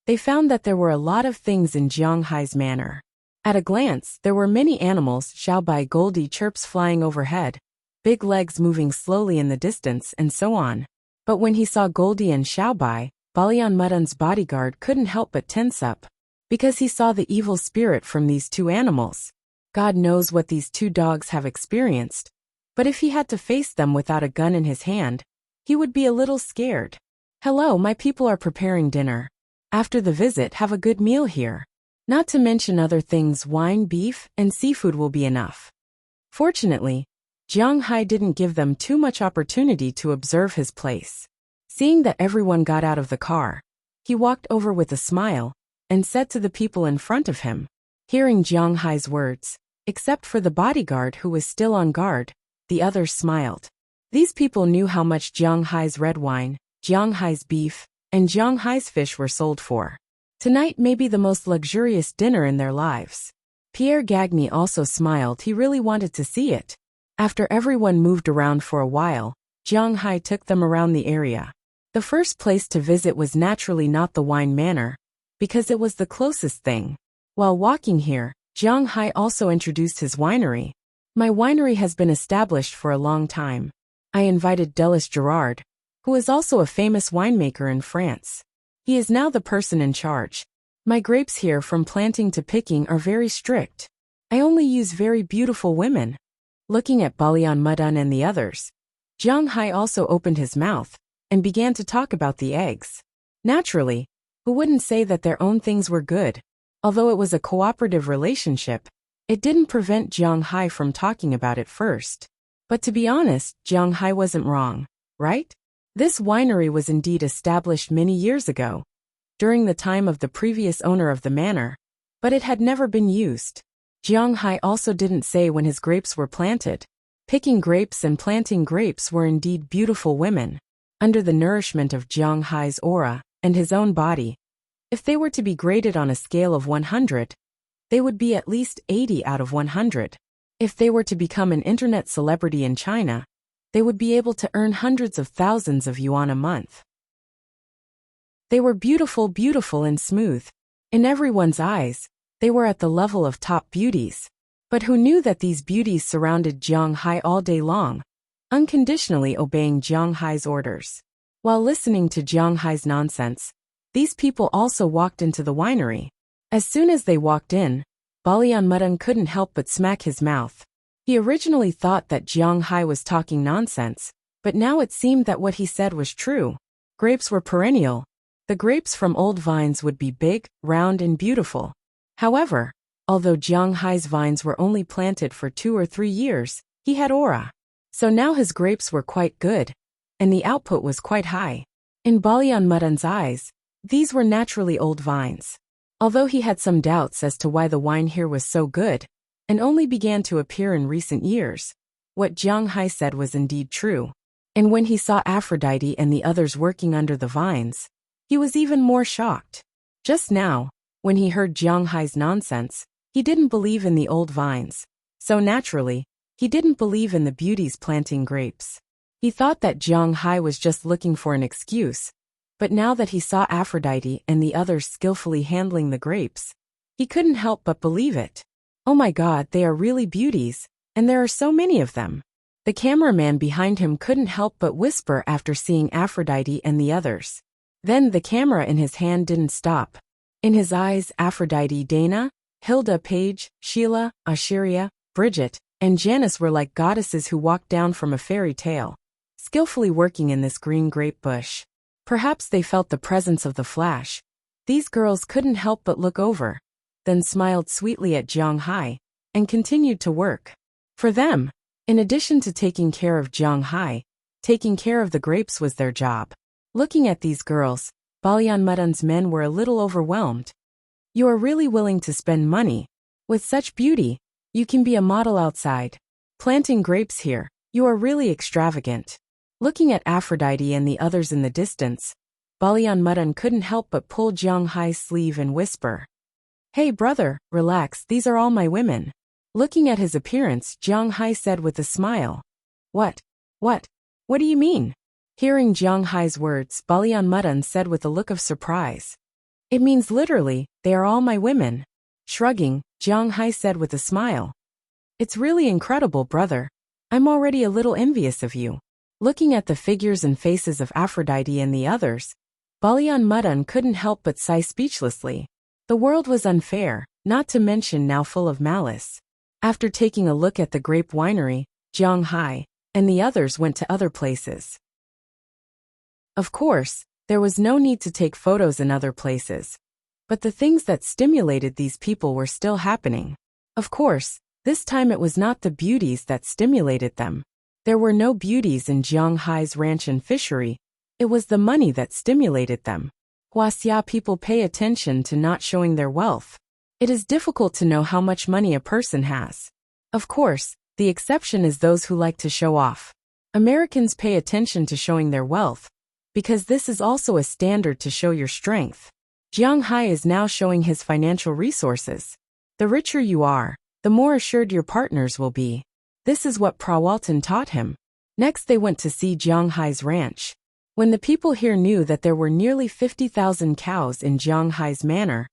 they found that there were a lot of things in Jiang Hai's manor. At a glance, there were many animals: Xiaobai, Goldie, chirps flying overhead, big legs moving slowly in the distance, and so on. But when he saw Goldie and Xiaobai, Balian Mudun's bodyguard couldn't help but tense up, because he saw the evil spirit from these two animals. God knows what these two dogs have experienced, but if he had to face them without a gun in his hand, he would be a little scared. Hello, my people are preparing dinner. After the visit, have a good meal here. Not to mention other things: wine, beef, and seafood will be enough. Fortunately, Jiang Hai didn't give them too much opportunity to observe his place. Seeing that everyone got out of the car, he walked over with a smile and said to the people in front of him. Hearing Jiang Hai's words, except for the bodyguard who was still on guard, the others smiled. These people knew how much Jiang Hai's red wine, Jiang Hai's beef, and Jiang Hai's fish were sold for. Tonight may be the most luxurious dinner in their lives. Pierre Gagny also smiled. He really wanted to see it. After everyone moved around for a while, Jiang Hai took them around the area. The first place to visit was naturally not the wine manor, because it was the closest thing. While walking here, Jiang Hai also introduced his winery. My winery has been established for a long time. I invited Delis Gerard, who is also a famous winemaker in France. He is now the person in charge. My grapes here, from planting to picking, are very strict. I only use very beautiful women. Looking at Balian Mudun and the others, Jiang Hai also opened his mouth and began to talk about the eggs. Naturally, who wouldn't say that their own things were good? Although it was a cooperative relationship, it didn't prevent Jiang Hai from talking about it first. But to be honest, Jiang Hai wasn't wrong, right? This winery was indeed established many years ago, during the time of the previous owner of the manor, but it had never been used. Jiang Hai also didn't say when his grapes were planted. Picking grapes and planting grapes were indeed beautiful women. Under the nourishment of Jiang Hai's aura and his own body, if they were to be graded on a scale of 100, they would be at least 80 out of 100. If they were to become an internet celebrity in China, they would be able to earn hundreds of thousands of yuan a month. They were beautiful, beautiful and smooth. In everyone's eyes, they were at the level of top beauties. But who knew that these beauties surrounded Jiang Hai all day long, unconditionally obeying Jiang Hai's orders? While listening to Jiang Hai's nonsense, these people also walked into the winery. As soon as they walked in, Balian Mudan couldn't help but smack his mouth. He originally thought that Jiang Hai was talking nonsense, but now it seemed that what he said was true. Grapes were perennial. The grapes from old vines would be big, round and beautiful. However, although Jiang Hai's vines were only planted for 2 or 3 years, he had aura. So now his grapes were quite good, and the output was quite high. In Balian Mudan's eyes, these were naturally old vines. Although he had some doubts as to why the wine here was so good, and only began to appear in recent years, what Jiang Hai said was indeed true. And when he saw Aphrodite and the others working under the vines, he was even more shocked. Just now, when he heard Jiang Hai's nonsense, he didn't believe in the old vines. So naturally, he didn't believe in the beauties planting grapes. He thought that Jiang Hai was just looking for an excuse. But now that he saw Aphrodite and the others skillfully handling the grapes, he couldn't help but believe it. Oh my God, they are really beauties, and there are so many of them. The cameraman behind him couldn't help but whisper after seeing Aphrodite and the others. Then the camera in his hand didn't stop. In his eyes, Aphrodite, Dana, Hilda, Paige, Sheila, Asheria, Bridget, and Janice were like goddesses who walked down from a fairy tale, skillfully working in this green grape bush. Perhaps they felt the presence of the flash. These girls couldn't help but look over, then smiled sweetly at Jiang Hai, and continued to work. For them, in addition to taking care of Jiang Hai, taking care of the grapes was their job. Looking at these girls, Balian Mudan's men were a little overwhelmed. You are really willing to spend money. With such beauty, you can be a model outside. Planting grapes here, you are really extravagant. Looking at Aphrodite and the others in the distance, Balian Mudan couldn't help but pull Jiang Hai's sleeve and whisper, "Hey brother, relax, these are all my women." Looking at his appearance, Jiang Hai said with a smile, What do you mean?" Hearing Jiang Hai's words, Balian Mudan said with a look of surprise, "It means literally, they are all my women." Shrugging, Jiang Hai said with a smile, "It's really incredible, brother. I'm already a little envious of you." Looking at the figures and faces of Aphrodite and the others, Balian Mudan couldn't help but sigh speechlessly. The world was unfair, not to mention now full of malice. After taking a look at the grape winery, Jiang Hai and the others went to other places. Of course, there was no need to take photos in other places. But the things that stimulated these people were still happening. Of course, this time it was not the beauties that stimulated them. There were no beauties in Jiang Hai's ranch and fishery. It was the money that stimulated them. Huaxia people pay attention to not showing their wealth. It is difficult to know how much money a person has. Of course, the exception is those who like to show off. Americans pay attention to showing their wealth, because this is also a standard to show your strength. Jiang Hai is now showing his financial resources. The richer you are, the more assured your partners will be. This is what Prawalton taught him. Next they went to see Jiang Hai's ranch. When the people here knew that there were nearly 50,000 cows in Jiang Hai's manor,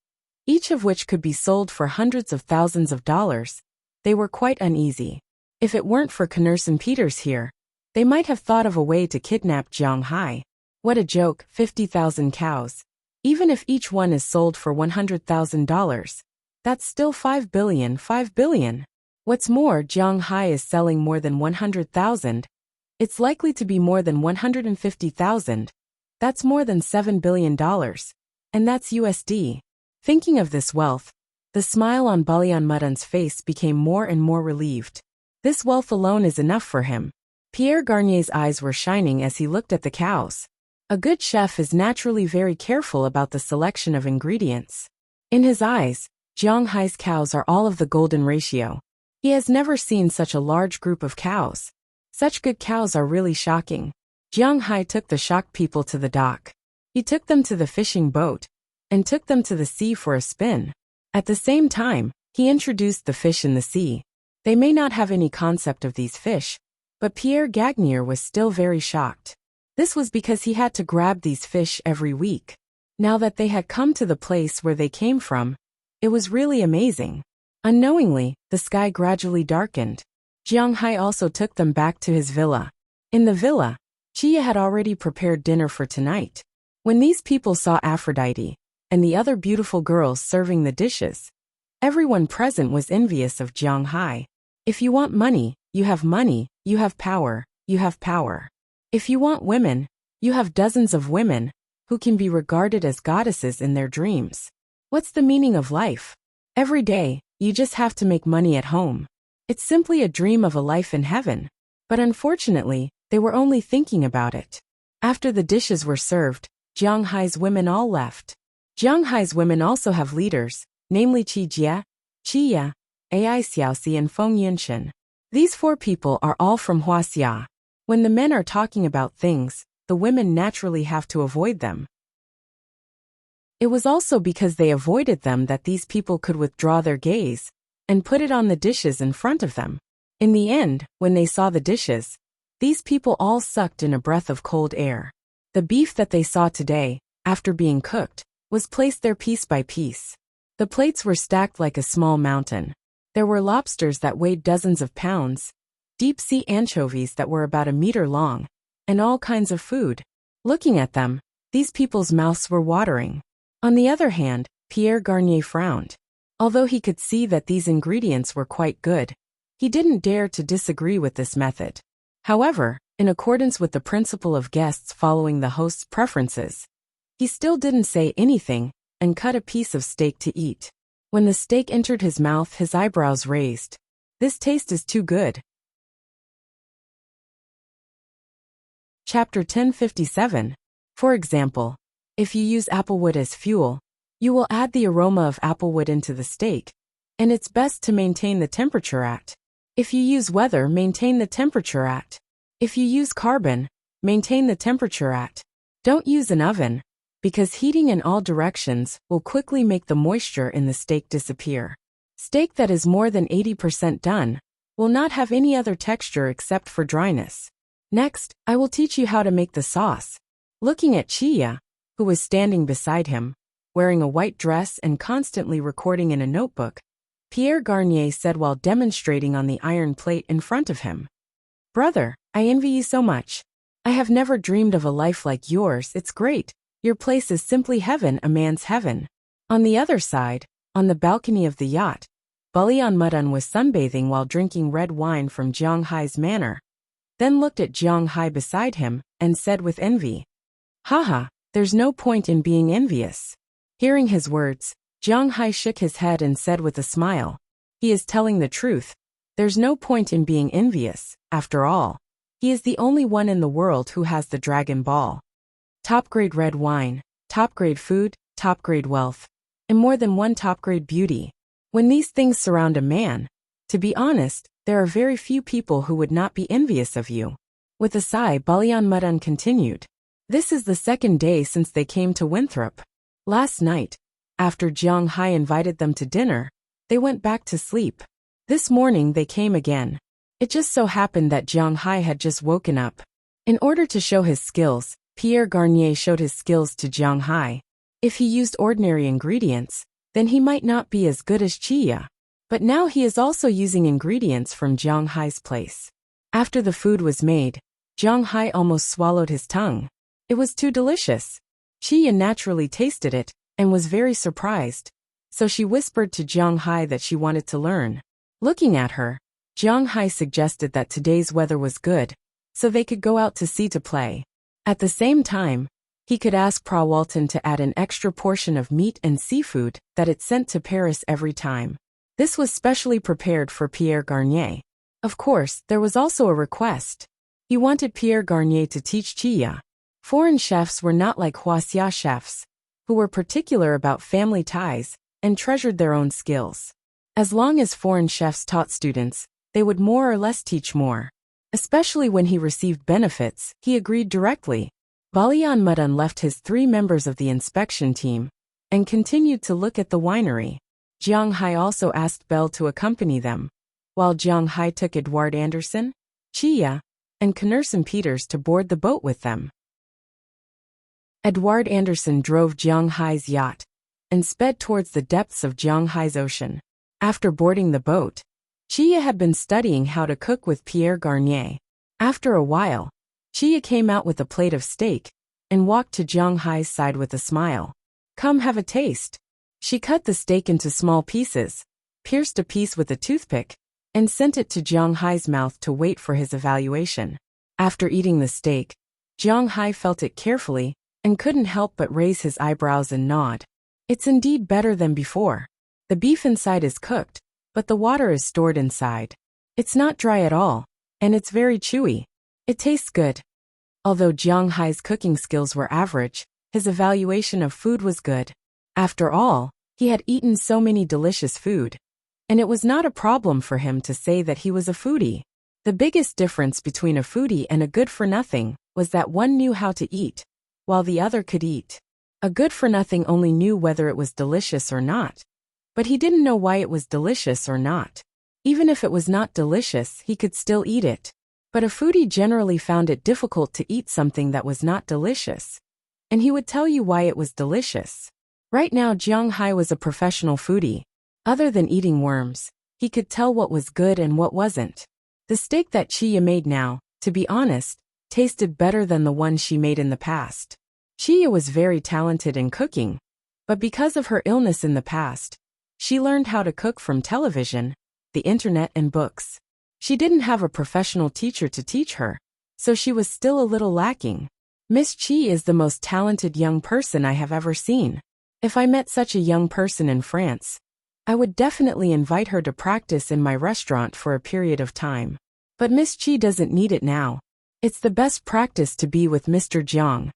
each of which could be sold for hundreds of thousands of dollars, they were quite uneasy. If it weren't for Knurson Peters here, they might have thought of a way to kidnap Jiang Hai. What a joke, 50,000 cows. Even if each one is sold for $100,000, that's still 5 billion, 5 billion. What's more, Jiang Hai is selling more than 100,000. It's likely to be more than 150,000. That's more than $7 billion. And that's USD. Thinking of this wealth, the smile on Balian Mudan's face became more and more relieved. This wealth alone is enough for him. Pierre Garnier's eyes were shining as he looked at the cows. A good chef is naturally very careful about the selection of ingredients. In his eyes, Jiang Hai's cows are all of the golden ratio. He has never seen such a large group of cows. Such good cows are really shocking. Jiang Hai took the shocked people to the dock. He took them to the fishing boat, and took them to the sea for a spin. At the same time, He introduced the fish in the sea. They may not have any concept of these fish, but Pierre Gagnier was still very shocked. This was because he had to grab these fish every week. Now that they had come to the place where they came from, it was really amazing. Unknowingly, the sky gradually darkened. Jiang Hai also took them back to his villa. In the villa, Chia had already prepared dinner for tonight. When these people saw Aphrodite and the other beautiful girls serving the dishes, everyone present was envious of Jiang Hai. If you want money, you have money, you have power, you have power. If you want women, you have dozens of women who can be regarded as goddesses in their dreams. What's the meaning of life? Every day, you just have to make money at home. It's simply a dream of a life in heaven. But unfortunately, they were only thinking about it. After the dishes were served, Jiang Hai's women all left. Jiang Hai's women also have leaders, namely Qi Jie, Qi Ya, Ai Xiaoxi and Feng Yunshan. These 4 people are all from Huaxia. When the men are talking about things, the women naturally have to avoid them. It was also because they avoided them that these people could withdraw their gaze and put it on the dishes in front of them. In the end, when they saw the dishes, these people all sucked in a breath of cold air. The beef that they saw today, after being cooked, was placed there piece by piece. The plates were stacked like a small mountain. There were lobsters that weighed dozens of pounds, deep-sea anchovies that were about a meter long, and all kinds of food. Looking at them, these people's mouths were watering. On the other hand, Pierre Garnier frowned. Although he could see that these ingredients were quite good, he didn't dare to disagree with this method. However, in accordance with the principle of guests following the host's preferences, he still didn't say anything and cut a piece of steak to eat. When the steak entered his mouth, his eyebrows raised. This taste is too good. Chapter 1057. For example, if you use applewood as fuel, you will add the aroma of applewood into the steak, and it's best to maintain the temperature at. If you use weather, maintain the temperature at. If you use carbon, maintain the temperature at. Don't use an oven, because heating in all directions will quickly make the moisture in the steak disappear. Steak that is more than 80% done will not have any other texture except for dryness. Next, I will teach you how to make the sauce. Looking at Chia, who was standing beside him, wearing a white dress and constantly recording in a notebook, Pierre Garnier said while demonstrating on the iron plate in front of him, "Brother, I envy you so much. I have never dreamed of a life like yours. It's great. Your place is simply heaven, a man's heaven." On the other side, on the balcony of the yacht, Balian Mudan was sunbathing while drinking red wine from Jiang Hai's manor, then looked at Jiang Hai beside him and said with envy, "Haha, there's no point in being envious." Hearing his words, Jiang Hai shook his head and said with a smile, "He is telling the truth. There's no point in being envious. After all, he is the only one in the world who has the Dragon Ball. Top-grade red wine, top-grade food, top-grade wealth, and more than one top-grade beauty. When these things surround a man, to be honest, there are very few people who would not be envious of you." With a sigh, Balian Mudan continued, "This is the 2nd day since they came to Winthrop. Last night, after Jiang Hai invited them to dinner, they went back to sleep. This morning they came again. It just so happened that Jiang Hai had just woken up. In order to show his skills, Pierre Garnier showed his skills to Jiang Hai. If he used ordinary ingredients, then he might not be as good as Chia. But now he is also using ingredients from Jiang Hai's place. After the food was made, Jiang Hai almost swallowed his tongue. It was too delicious. Chia naturally tasted it and was very surprised, so she whispered to Jiang Hai that she wanted to learn. Looking at her, Jiang Hai suggested that today's weather was good, so they could go out to sea to play. At the same time, he could ask Pra Walton to add an extra portion of meat and seafood that it sent to Paris every time. This was specially prepared for Pierre Garnier. Of course, there was also a request. He wanted Pierre Garnier to teach Chia. Foreign chefs were not like Huaxia chefs, who were particular about family ties and treasured their own skills. As long as foreign chefs taught students, they would more or less teach more. Especially when he received benefits, he agreed directly. Balian Mudan left his 3 members of the inspection team and continued to look at the winery. Jiang Hai also asked Belle to accompany them, while Jiang Hai took Edouard Anderson, Chia, and Knerson Peters to board the boat with them. Edouard Anderson drove Jiang Hai's yacht and sped towards the depths of Jiang Hai's ocean. After boarding the boat, Chia had been studying how to cook with Pierre Garnier. After a while, Chia came out with a plate of steak and walked to Jiang Hai's side with a smile. "Come have a taste." She cut the steak into small pieces, pierced a piece with a toothpick, and sent it to Jiang Hai's mouth to wait for his evaluation. After eating the steak, Jiang Hai felt it carefully and couldn't help but raise his eyebrows and nod. "It's indeed better than before. The beef inside is cooked, but the water is stored inside. It's not dry at all, and it's very chewy. It tastes good." Although Jiang Hai's cooking skills were average, his evaluation of food was good. After all, he had eaten so many delicious food, and it was not a problem for him to say that he was a foodie. The biggest difference between a foodie and a good-for-nothing was that one knew how to eat, while the other could eat. A good-for-nothing only knew whether it was delicious or not, but he didn't know why it was delicious or not. Even if it was not delicious, he could still eat it. But a foodie generally found it difficult to eat something that was not delicious, and he would tell you why it was delicious. Right now Jiang Hai was a professional foodie. Other than eating worms, he could tell what was good and what wasn't. The steak that Chia made now, to be honest, tasted better than the one she made in the past. Chia was very talented in cooking, but because of her illness in the past, she learned how to cook from television, the internet and books. She didn't have a professional teacher to teach her, so she was still a little lacking. Miss Chi is the most talented young person I have ever seen. If I met such a young person in France, I would definitely invite her to practice in my restaurant for a period of time. But Miss Chi doesn't need it now. It's the best practice to be with Mr. Jiang.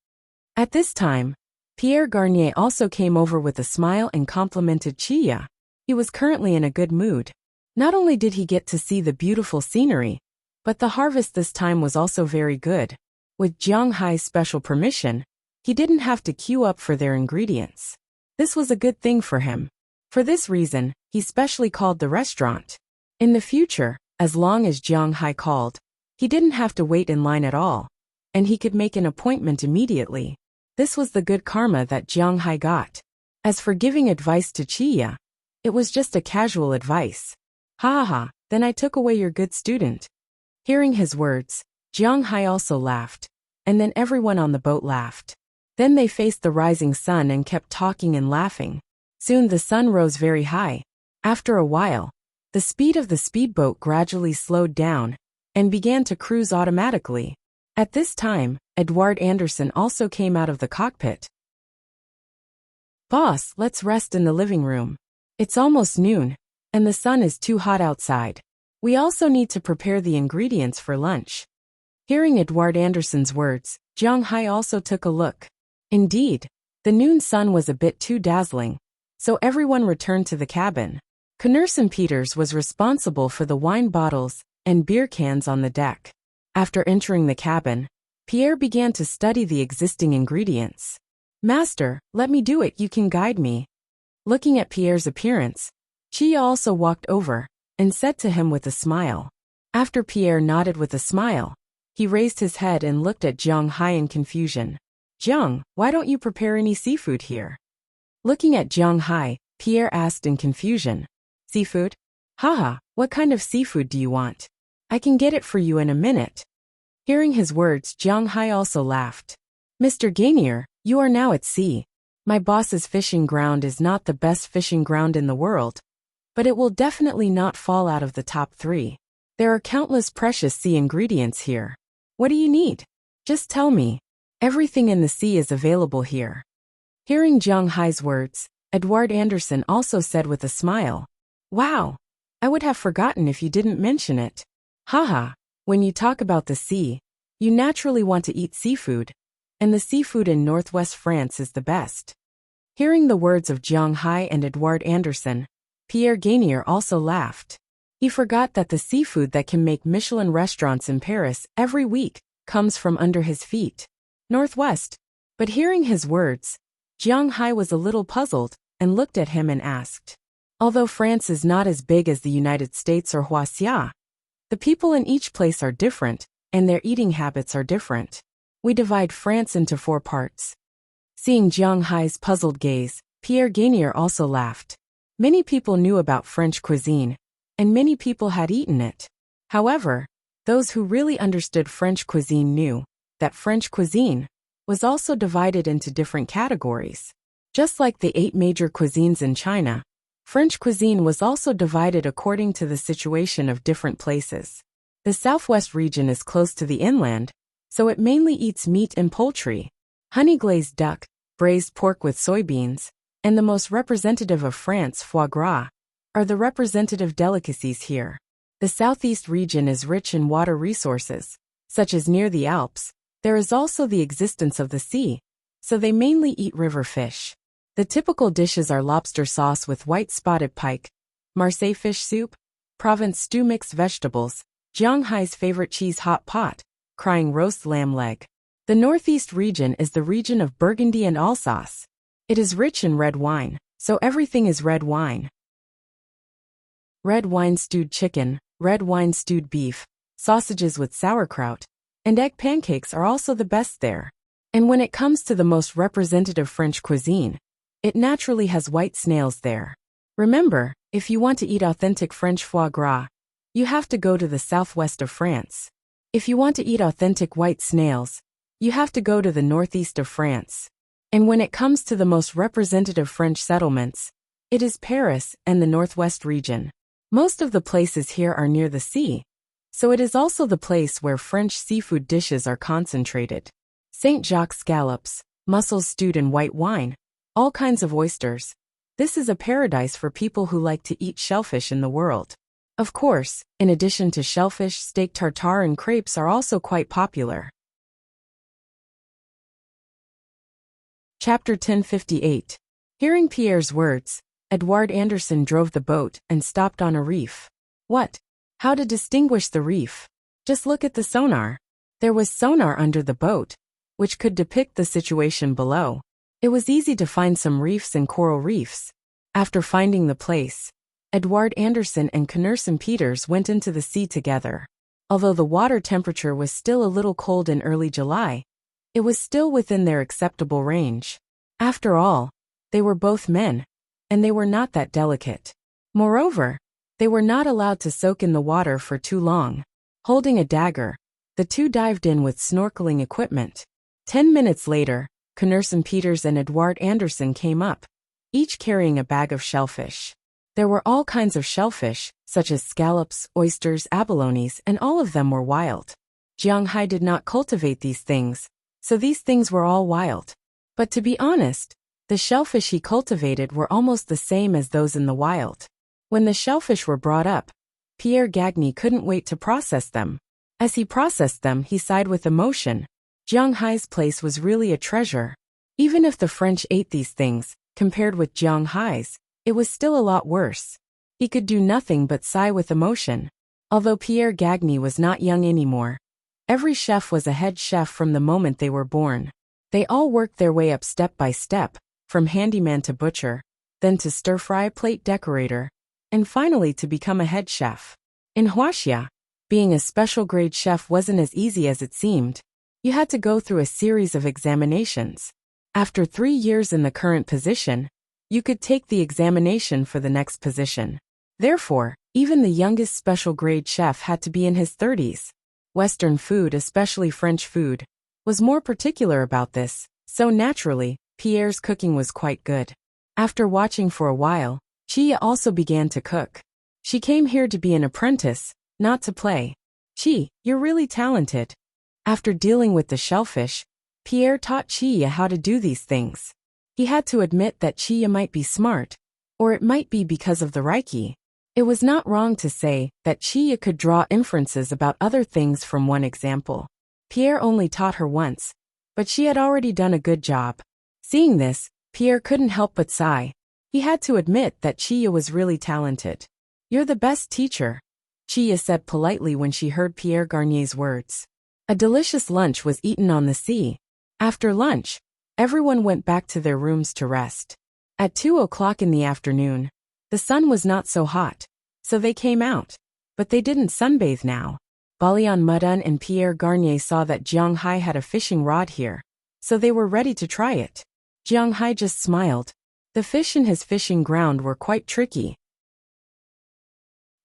At this time, Pierre Garnier also came over with a smile and complimented Chia. He was currently in a good mood. Not only did he get to see the beautiful scenery, but the harvest this time was also very good. With Jiang Hai's special permission, he didn't have to queue up for their ingredients. This was a good thing for him. For this reason, he specially called the restaurant. In the future, as long as Jiang Hai called, he didn't have to wait in line at all, and he could make an appointment immediately. This was the good karma that Jiang Hai got. As for giving advice to Chia, it was just a casual advice. "Ha ha, then I took away your good student." Hearing his words, Jiang Hai also laughed, and then everyone on the boat laughed. Then they faced the rising sun and kept talking and laughing. Soon the sun rose very high. After a while, the speed of the speedboat gradually slowed down and began to cruise automatically. At this time, Edouard Anderson also came out of the cockpit. "Boss, let's rest in the living room. It's almost noon, and the sun is too hot outside. We also need to prepare the ingredients for lunch." Hearing Edouard Anderson's words, Jiang Hai also took a look. Indeed, the noon sun was a bit too dazzling, so everyone returned to the cabin. Knerson Peters was responsible for the wine bottles and beer cans on the deck. After entering the cabin, Pierre began to study the existing ingredients. "Master, let me do it, you can guide me." Looking at Pierre's appearance, Chia also walked over and said to him with a smile. After Pierre nodded with a smile, he raised his head and looked at Jiang Hai in confusion. "Jiang, why don't you prepare any seafood here?" Looking at Jiang Hai, Pierre asked in confusion. "Seafood? Haha, what kind of seafood do you want? I can get it for you in a minute." Hearing his words, Jiang Hai also laughed. "Mr. Gainier, you are now at sea. My boss's fishing ground is not the best fishing ground in the world, but it will definitely not fall out of the top 3. There are countless precious sea ingredients here. What do you need? Just tell me. Everything in the sea is available here." Hearing Jiang Hai's words, Edouard Anderson also said with a smile, "Wow, I would have forgotten if you didn't mention it. Haha, when you talk about the sea, you naturally want to eat seafood, and the seafood in northwest France is the best." Hearing the words of Jiang Hai and Edouard Anderson, Pierre Gainier also laughed. He forgot that the seafood that can make Michelin restaurants in Paris every week comes from under his feet. Northwest. But hearing his words, Jiang Hai was a little puzzled and looked at him and asked, Although France is not as big as the United States or Huaxia, the people in each place are different, and their eating habits are different. We divide France into 4 parts. Seeing Jiang Hai's puzzled gaze, Pierre Gainier also laughed. Many people knew about French cuisine, and many people had eaten it. However, those who really understood French cuisine knew that French cuisine was also divided into different categories. Just like the 8 major cuisines in China, French cuisine was also divided according to the situation of different places. The southwest region is close to the inland, so it mainly eats meat and poultry, honey-glazed duck, braised pork with soybeans, and the most representative of France, foie gras, are the representative delicacies here. The southeast region is rich in water resources, such as near the Alps. There is also the existence of the sea, so they mainly eat river fish. The typical dishes are lobster sauce with white spotted pike, Marseille fish soup, Provence stew mixed vegetables, Jiang Hai's favorite cheese hot pot, crying roast lamb leg. The northeast region is the region of Burgundy and Alsace. It is rich in red wine, so everything is red wine. Red wine stewed chicken, red wine stewed beef, sausages with sauerkraut, and egg pancakes are also the best there. And when it comes to the most representative French cuisine, it naturally has white snails there. Remember, if you want to eat authentic French foie gras, you have to go to the southwest of France. If you want to eat authentic white snails, you have to go to the northeast of France. And when it comes to the most representative French settlements, it is Paris and the northwest region. Most of the places here are near the sea, so it is also the place where French seafood dishes are concentrated. Saint Jacques scallops, mussels stewed in white wine, all kinds of oysters. This is a paradise for people who like to eat shellfish in the world. Of course, in addition to shellfish, steak tartare and crepes are also quite popular. Chapter 1058. Hearing Pierre's words, Edouard Anderson drove the boat and stopped on a reef. What? How to distinguish the reef? Just look at the sonar. There was sonar under the boat, which could depict the situation below. It was easy to find some reefs and coral reefs. After finding the place, Edouard Anderson and Knerson Peters went into the sea together. Although the water temperature was still a little cold in early July, it was still within their acceptable range. After all, they were both men, and they were not that delicate. Moreover, they were not allowed to soak in the water for too long. Holding a dagger, the two dived in with snorkeling equipment. 10 minutes later, Knerson Peters and Edouard Anderson came up, each carrying a bag of shellfish. There were all kinds of shellfish, such as scallops, oysters, abalones, and all of them were wild. Jiang Hai did not cultivate these things, so these things were all wild. But to be honest, the shellfish he cultivated were almost the same as those in the wild. When the shellfish were brought up, Pierre Gagny couldn't wait to process them. As he processed them, he sighed with emotion. Jiang Hai's place was really a treasure. Even if the French ate these things, compared with Jiang Hai's, it was still a lot worse. He could do nothing but sigh with emotion. Although Pierre Gagny was not young anymore, every chef was a head chef from the moment they were born. They all worked their way up step by step, from handyman to butcher, then to stir-fry plate decorator, and finally to become a head chef. In Huaxia, being a special grade chef wasn't as easy as it seemed. You had to go through a series of examinations. After 3 years in the current position, you could take the examination for the next position. Therefore, even the youngest special grade chef had to be in his 30s. Western food, especially French food, was more particular about this, so naturally, Pierre's cooking was quite good. After watching for a while, Chia also began to cook. She came here to be an apprentice, not to play. Chi, you're really talented. After dealing with the shellfish, Pierre taught Chia how to do these things. He had to admit that Chia might be smart, or it might be because of the Reiki. It was not wrong to say that Chia could draw inferences about other things from one example. Pierre only taught her once, but she had already done a good job. Seeing this, Pierre couldn't help but sigh. He had to admit that Chia was really talented. You're the best teacher, Chia said politely when she heard Pierre Garnier's words. A delicious lunch was eaten on the sea. After lunch, everyone went back to their rooms to rest. At 2 o'clock in the afternoon, The sun was not so hot, so they came out. But they didn't sunbathe now. Balian Mudun and Pierre Garnier saw that Jiang Hai had a fishing rod here, so they were ready to try it. Jiang Hai just smiled. The fish in his fishing ground were quite tricky.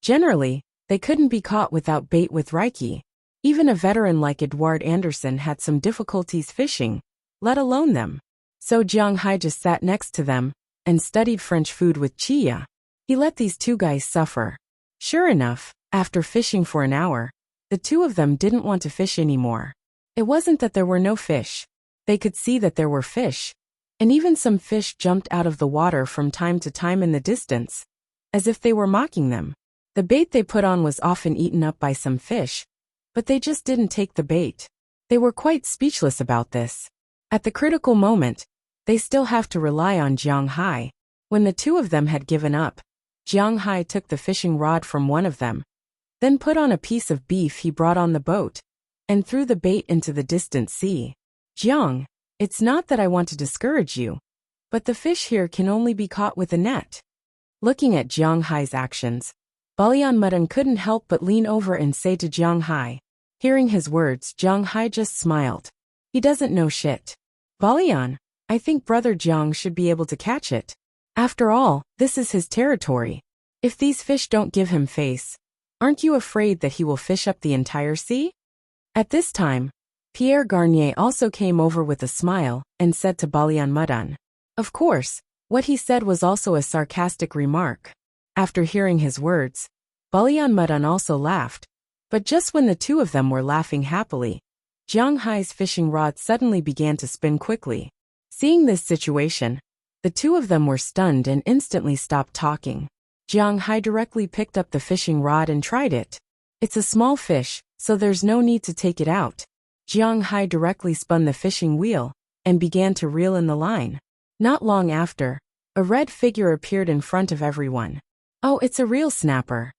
Generally, they couldn't be caught without bait with Reiki. Even a veteran like Edouard Anderson had some difficulties fishing, let alone them. So Jiang Hai just sat next to them and studied French food with Chia. He let these two guys suffer. Sure enough, after fishing for an hour, the two of them didn't want to fish anymore. It wasn't that there were no fish. They could see that there were fish. And even some fish jumped out of the water from time to time in the distance, as if they were mocking them. The bait they put on was often eaten up by some fish, but they just didn't take the bait. They were quite speechless about this. At the critical moment, they still have to rely on Jiang Hai. When the two of them had given up, Jiang Hai took the fishing rod from one of them, then put on a piece of beef he brought on the boat, and threw the bait into the distant sea. Jiang, it's not that I want to discourage you, but the fish here can only be caught with a net. Looking at Jiang Hai's actions, Balian Mudun couldn't help but lean over and say to Jiang Hai. Hearing his words, Jiang Hai just smiled. He doesn't know shit. Balian, I think brother Jiang should be able to catch it. After all, this is his territory. If these fish don't give him face, aren't you afraid that he will fish up the entire sea? At this time, Pierre Garnier also came over with a smile and said to Balian Mudun. Of course, what he said was also a sarcastic remark. After hearing his words, Balian Mudun also laughed. But just when the two of them were laughing happily, Jiang Hai's fishing rod suddenly began to spin quickly. Seeing this situation, the two of them were stunned and instantly stopped talking. Jiang Hai directly picked up the fishing rod and tried it. It's a small fish, so there's no need to take it out. Jiang Hai directly spun the fishing wheel and began to reel in the line. Not long after, a red figure appeared in front of everyone. Oh, it's a real snapper.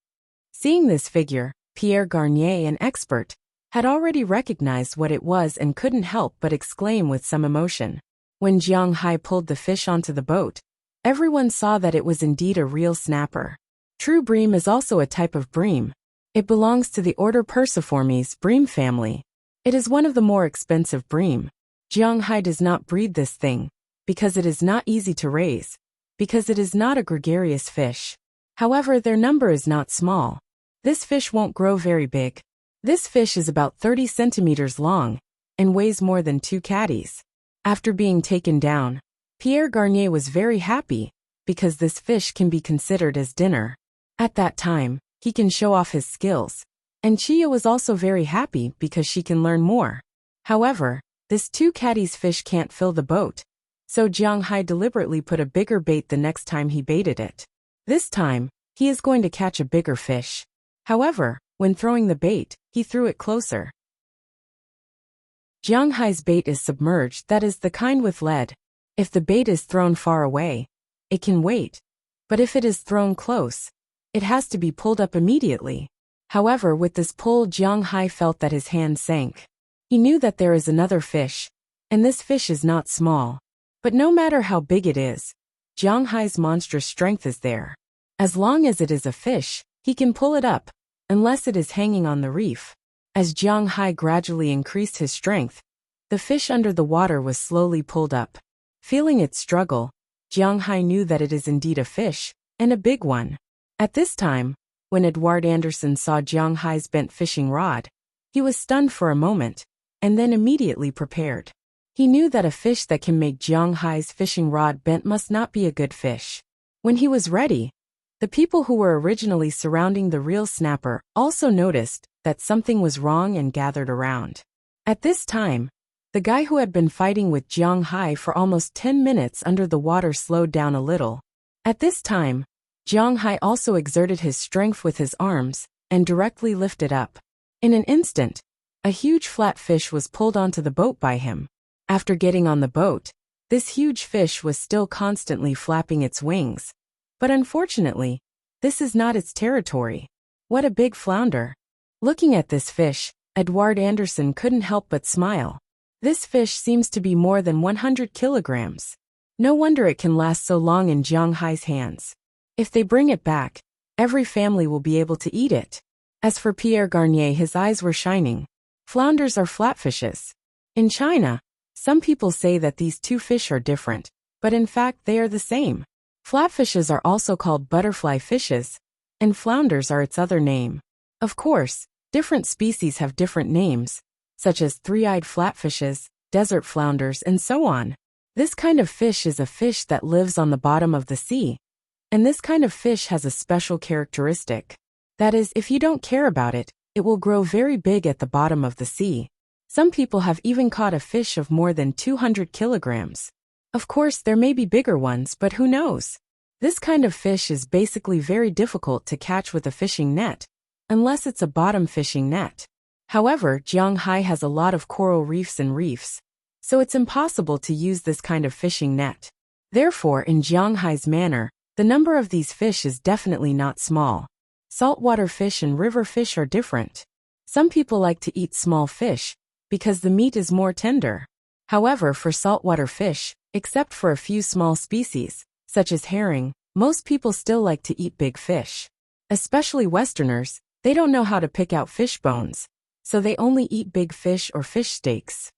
Seeing this figure, Pierre Garnier, an expert, had already recognized what it was and couldn't help but exclaim with some emotion. When Jiang Hai pulled the fish onto the boat, everyone saw that it was indeed a real snapper. True bream is also a type of bream. It belongs to the order Perciformes bream family. It is one of the more expensive bream. Jiang Hai does not breed this thing, because it is not easy to raise, because it is not a gregarious fish. However, their number is not small. This fish won't grow very big. This fish is about 30 centimeters long and weighs more than 2 caddies. After being taken down, Pierre Garnier was very happy because this fish can be considered as dinner. At that time, he can show off his skills. And Chia was also very happy because she can learn more. However, this 2 caddies fish can't fill the boat, so Jiang Hai deliberately put a bigger bait the next time he baited it. This time, he is going to catch a bigger fish. However, when throwing the bait, he threw it closer. Jiang Hai's bait is submerged, that is the kind with lead. If the bait is thrown far away, it can wait. But if it is thrown close, it has to be pulled up immediately. However, with this pull, Jiang Hai felt that his hand sank. He knew that there is another fish, and this fish is not small. But no matter how big it is, Jiang Hai's monstrous strength is there. As long as it is a fish, he can pull it up, unless it is hanging on the reef. As Jiang Hai gradually increased his strength, the fish under the water was slowly pulled up. Feeling its struggle, Jiang Hai knew that it is indeed a fish, and a big one. At this time, when Edouard Anderson saw Jiang Hai's bent fishing rod, he was stunned for a moment, and then immediately prepared. He knew that a fish that can make Jiang Hai's fishing rod bent must not be a good fish. When he was ready, the people who were originally surrounding the real snapper also noticed that something was wrong and gathered around. At this time, the guy who had been fighting with Jiang Hai for almost 10 minutes under the water slowed down a little. At this time, Jiang Hai also exerted his strength with his arms and directly lifted up. In an instant, a huge flat fish was pulled onto the boat by him. After getting on the boat, this huge fish was still constantly flapping its wings. But unfortunately, this is not its territory. What a big flounder. Looking at this fish, Edouard Anderson couldn't help but smile. This fish seems to be more than 100 kilograms. No wonder it can last so long in Jiang Hai's hands. If they bring it back, every family will be able to eat it. As for Pierre Garnier, his eyes were shining. Flounders are flatfishes. In China, some people say that these two fish are different, but in fact they are the same. Flatfishes are also called butterfly fishes, and flounders are its other name. Of course, different species have different names, such as three-eyed flatfishes, desert flounders, and so on. This kind of fish is a fish that lives on the bottom of the sea, and this kind of fish has a special characteristic. That is, if you don't care about it, it will grow very big at the bottom of the sea. Some people have even caught a fish of more than 200 kilograms. Of course, there may be bigger ones, but who knows? This kind of fish is basically very difficult to catch with a fishing net, unless it's a bottom fishing net. However, Jianghai has a lot of coral reefs and reefs, so it's impossible to use this kind of fishing net. Therefore, in Jianghai's manner, the number of these fish is definitely not small. Saltwater fish and river fish are different. Some people like to eat small fish, because the meat is more tender. However, for saltwater fish, except for a few small species, such as herring, most people still like to eat big fish. Especially Westerners, they don't know how to pick out fish bones, so they only eat big fish or fish steaks.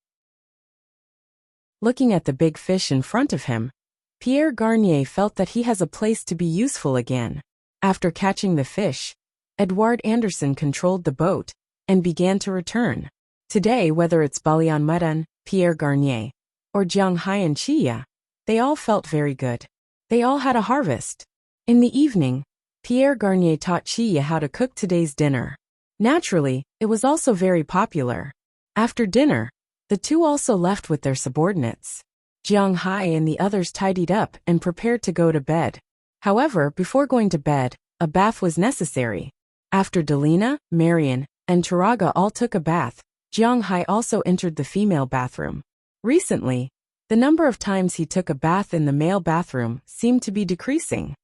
Looking at the big fish in front of him, Pierre Garnier felt that he has a place to be useful again. After catching the fish, Edouard Anderson controlled the boat and began to return. Today, whether it's Balian Mudan, Pierre Garnier, or Jianghai and Chia, they all felt very good. They all had a harvest. In the evening, Pierre Garnier taught Chia how to cook today's dinner. Naturally, it was also very popular. After dinner, the two also left with their subordinates. Jianghai and the others tidied up and prepared to go to bed. However, before going to bed, a bath was necessary. After Delina, Marian, and Taraga all took a bath, Jianghai also entered the female bathroom. Recently, the number of times he took a bath in the male bathroom seemed to be decreasing.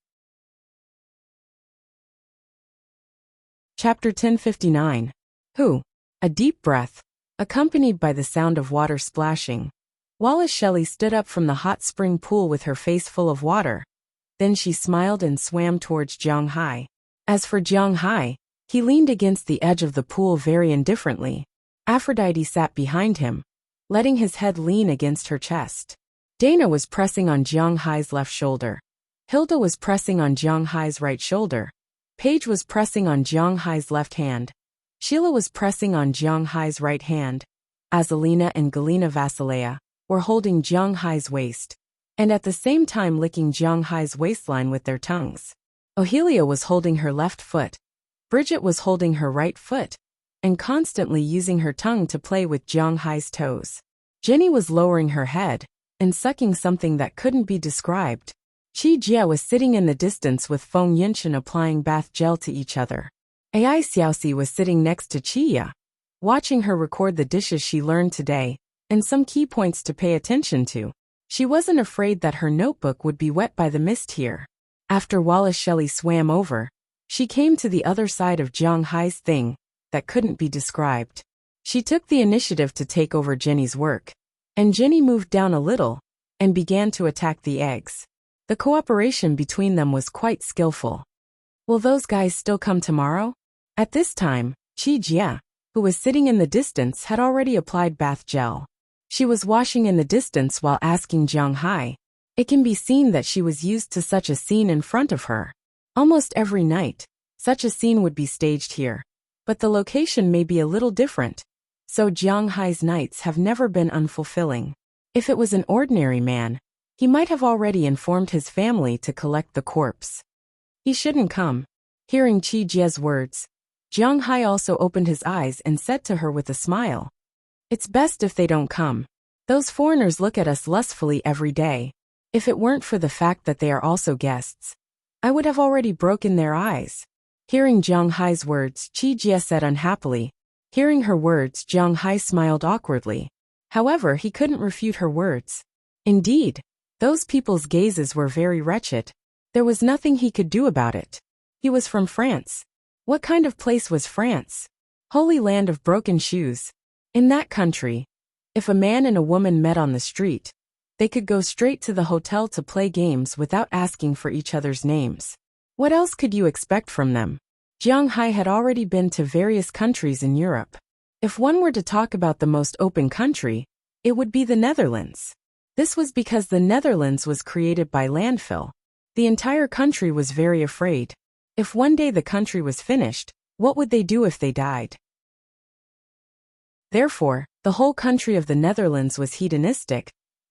Chapter 1059. Who? A deep breath, accompanied by the sound of water splashing. Wallace Shelley stood up from the hot spring pool with her face full of water. Then she smiled and swam towards Jianghai. As for Jianghai, he leaned against the edge of the pool very indifferently. Aphrodite sat behind him, letting his head lean against her chest. Dana was pressing on Jianghai's left shoulder. Hilda was pressing on Jianghai's right shoulder. Paige was pressing on Jianghai's left hand. Sheila was pressing on Jianghai's right hand. Azalina and Galina Vasilea were holding Jianghai's waist, and at the same time licking Jianghai's waistline with their tongues. Ohelia was holding her left foot. Bridget was holding her right foot, and constantly using her tongue to play with Jianghai's toes. Jenny was lowering her head and sucking something that couldn't be described. Chi Jia was sitting in the distance with Feng Yinshan applying bath gel to each other. Ai Xiaoxi was sitting next to Chia, watching her record the dishes she learned today and some key points to pay attention to. She wasn't afraid that her notebook would be wet by the mist here. After Wallace Shelley swam over, she came to the other side of Jianghai's thing that couldn't be described. She took the initiative to take over Jenny's work, and Jenny moved down a little and began to attack the eggs. The cooperation between them was quite skillful. Will those guys still come tomorrow? At this time, Chi Jia, who was sitting in the distance, had already applied bath gel. She was washing in the distance while asking Jianghai. It can be seen that she was used to such a scene in front of her. Almost every night, such a scene would be staged here. But the location may be a little different, so Jianghai's nights have never been unfulfilling. If it was an ordinary man, he might have already informed his family to collect the corpse. He shouldn't come. Hearing Chi Jia's words, Jianghai also opened his eyes and said to her with a smile, "It's best if they don't come. Those foreigners look at us lustfully every day. If it weren't for the fact that they are also guests, I would have already broken their eyes." Hearing Jianghai's words, Chi Jia said unhappily. Hearing her words, Jianghai smiled awkwardly. However, he couldn't refute her words. Indeed, those people's gazes were very wretched. There was nothing he could do about it. He was from France. What kind of place was France? Holy land of broken shoes. In that country, if a man and a woman met on the street, they could go straight to the hotel to play games without asking for each other's names. What else could you expect from them? Jiang Hai had already been to various countries in Europe. If one were to talk about the most open country, it would be the Netherlands. This was because the Netherlands was created by landfill. The entire country was very afraid. If one day the country was finished, what would they do if they died? Therefore, the whole country of the Netherlands was hedonistic,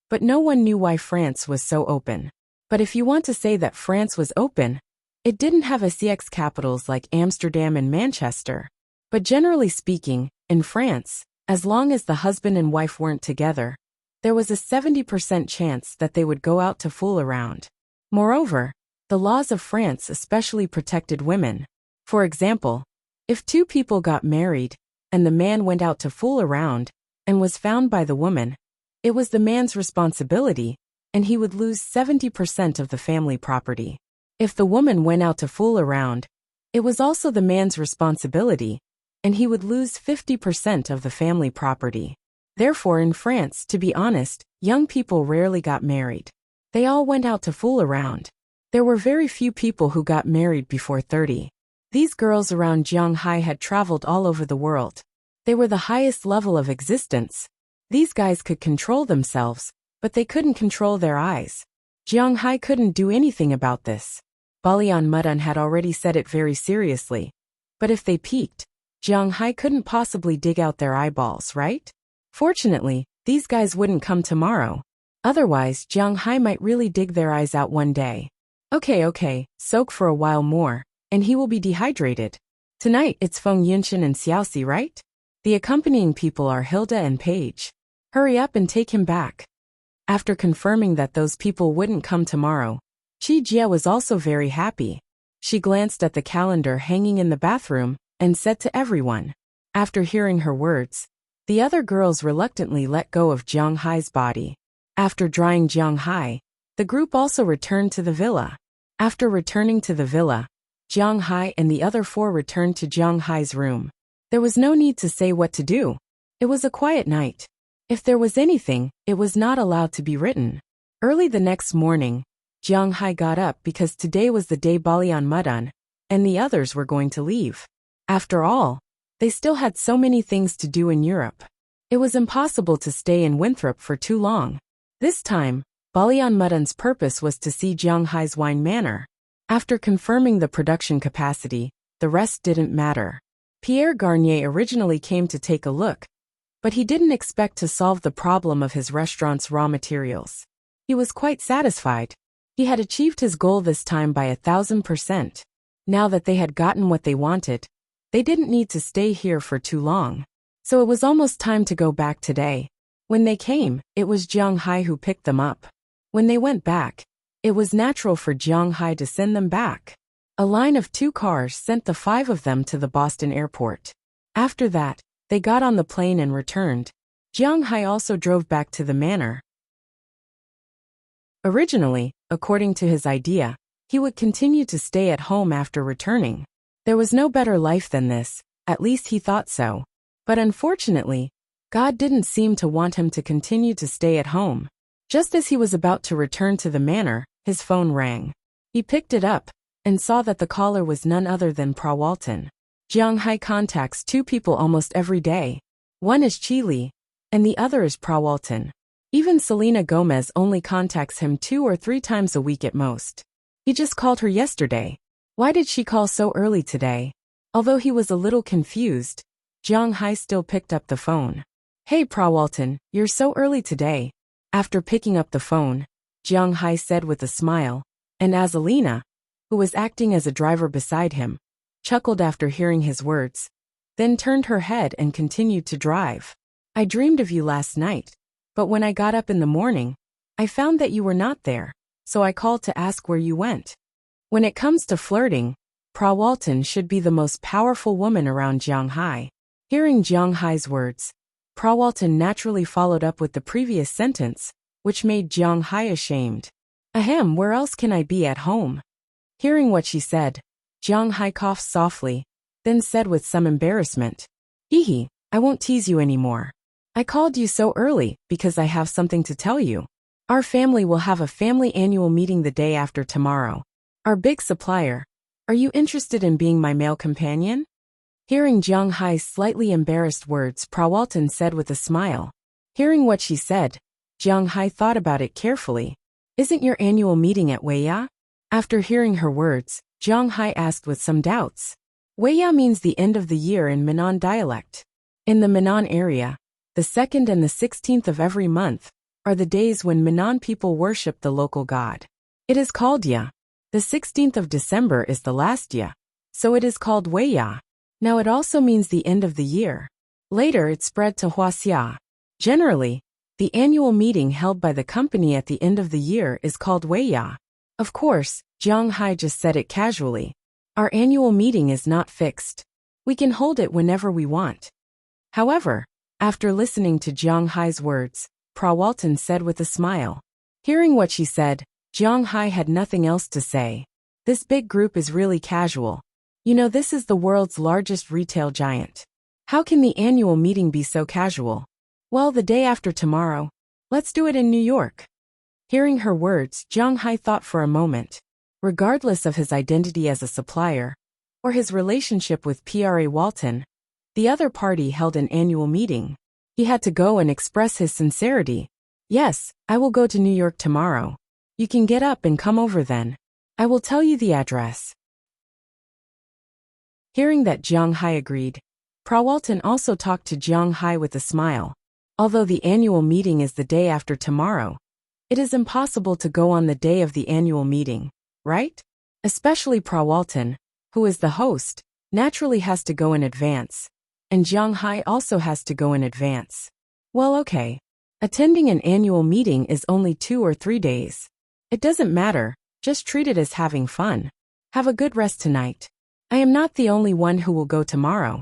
but no one knew why France was so open. But if you want to say that France was open, it didn't have SEX capitals like Amsterdam and Manchester. But generally speaking, in France, as long as the husband and wife weren't together, there was a 70% chance that they would go out to fool around. Moreover, the laws of France especially protected women. For example, if two people got married, and the man went out to fool around, and was found by the woman, it was the man's responsibility, and he would lose 70% of the family property. If the woman went out to fool around, it was also the man's responsibility, and he would lose 50% of the family property. Therefore, in France, to be honest, young people rarely got married. They all went out to fool around. There were very few people who got married before 30. These girls around Jiang Hai had traveled all over the world. They were the highest level of existence. These guys could control themselves, but they couldn't control their eyes. Jiang Hai couldn't do anything about this. Balian Mudan had already said it very seriously. But if they peeked, Jiang Hai couldn't possibly dig out their eyeballs, right? Fortunately, these guys wouldn't come tomorrow. Otherwise, Jiang Hai might really dig their eyes out one day. Okay, soak for a while more, and he will be dehydrated. Tonight it's Feng Yunshan and Xiaoxi, right? The accompanying people are Hilda and Paige. Hurry up and take him back. After confirming that those people wouldn't come tomorrow, Qi Jie was also very happy. She glanced at the calendar hanging in the bathroom, and said to everyone. After hearing her words, the other girls reluctantly let go of Jiang Hai's body. After drying Jiang Hai, the group also returned to the villa. After returning to the villa, Jiang Hai and the other four returned to Jiang Hai's room. There was no need to say what to do. It was a quiet night. If there was anything, it was not allowed to be written. Early the next morning, Jiang Hai got up because today was the day Balian Mudan, and the others were going to leave. After all, they still had so many things to do in Europe. It was impossible to stay in Winthrop for too long. This time, Balian Mudan's purpose was to see Jiang Hai's wine manor. After confirming the production capacity, the rest didn't matter. Pierre Garnier originally came to take a look, but he didn't expect to solve the problem of his restaurant's raw materials. He was quite satisfied. He had achieved his goal this time by 1,000%. Now that they had gotten what they wanted, they didn't need to stay here for too long. So it was almost time to go back today. When they came, it was Jiang Hai who picked them up. When they went back, it was natural for Jiang Hai to send them back. A line of 2 cars sent the 5 of them to the Boston airport. After that, they got on the plane and returned. Jiang Hai also drove back to the manor. Originally, according to his idea, he would continue to stay at home after returning. There was no better life than this, at least he thought so. But unfortunately, God didn't seem to want him to continue to stay at home. Just as he was about to return to the manor, his phone rang. He picked it up, and saw that the caller was none other than Prawalton. Jiang Hai contacts 2 people almost every day. One is Chi Li, and the other is Prawalton. Even Selena Gomez only contacts him 2 or 3 times a week at most. He just called her yesterday. Why did she call so early today? Although he was a little confused, Jiang Hai still picked up the phone. Hey Prawalton, you're so early today. After picking up the phone, Jiang Hai said with a smile, and Azalina, who was acting as a driver beside him, chuckled after hearing his words, then turned her head and continued to drive. I dreamed of you last night, but when I got up in the morning, I found that you were not there, so I called to ask where you went. When it comes to flirting, Prawalton should be the most powerful woman around Jiang Hai. Hearing Jiang Hai's words, Prawalton naturally followed up with the previous sentence, which made Jiang Hai ashamed. Ahem, where else can I be at home? Hearing what she said, Jiang Hai coughed softly, then said with some embarrassment, Hee, I won't tease you anymore. I called you so early because I have something to tell you. Our family will have a family annual meeting the day after tomorrow. Our big supplier, Are you interested in being my male companion? Hearing Jiang Hai's slightly embarrassed words, Prawalton said with a smile. Hearing what she said, Jiang Hai thought about it carefully. Isn't your annual meeting at Weiya? After hearing her words, Jiang Hai asked with some doubts. Weiya means the end of the year in Minnan dialect. In the Minnan area, the 2nd and the 16th of every month are the days when Minnan people worship the local god. It is called Ya. The 16th of December is the last Ya, so it is called Weiya. Now it also means the end of the year. Later it spread to Huaxia. Generally, the annual meeting held by the company at the end of the year is called Weiya. Of course, Jiang Hai just said it casually. Our annual meeting is not fixed. We can hold it whenever we want. However, after listening to Jiang Hai's words, Prawalton said with a smile. Hearing what she said, Jiang Hai had nothing else to say. This big group is really casual. You know, this is the world's largest retail giant. How can the annual meeting be so casual? Well, the day after tomorrow. Let's do it in New York. Hearing her words, Jiang Hai thought for a moment. Regardless of his identity as a supplier, or his relationship with Prawalton, the other party held an annual meeting. He had to go and express his sincerity. Yes, I will go to New York tomorrow. You can get up and come over then. I will tell you the address. Hearing that Jiang Hai agreed, Prawalton also talked to Jiang Hai with a smile. Although the annual meeting is the day after tomorrow, it is impossible to go on the day of the annual meeting, right? Especially Prawalton, who is the host, naturally has to go in advance. And Jiang Hai also has to go in advance. Well, okay. Attending an annual meeting is only 2 or 3 days. It doesn't matter, just treat it as having fun. Have a good rest tonight. I am not the only one who will go tomorrow.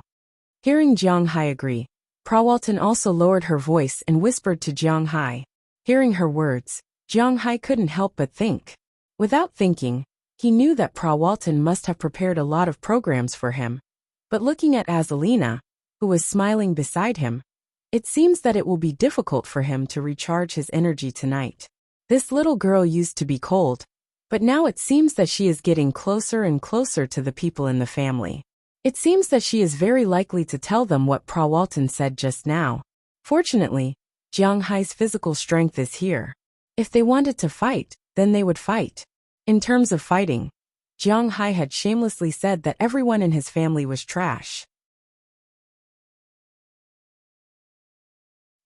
Hearing Jiang Hai agree, Prawalton also lowered her voice and whispered to Jiang Hai. Hearing her words, Jiang Hai couldn't help but think. Without thinking, he knew that Prawalton must have prepared a lot of programs for him. But looking at Azalina, who was smiling beside him, it seems that it will be difficult for him to recharge his energy tonight. This little girl used to be cold, but now it seems that she is getting closer and closer to the people in the family. It seems that she is very likely to tell them what Prawalton said just now. Fortunately, Jiang Hai's physical strength is here. If they wanted to fight, then they would fight. In terms of fighting, Jiang Hai had shamelessly said that everyone in his family was trash.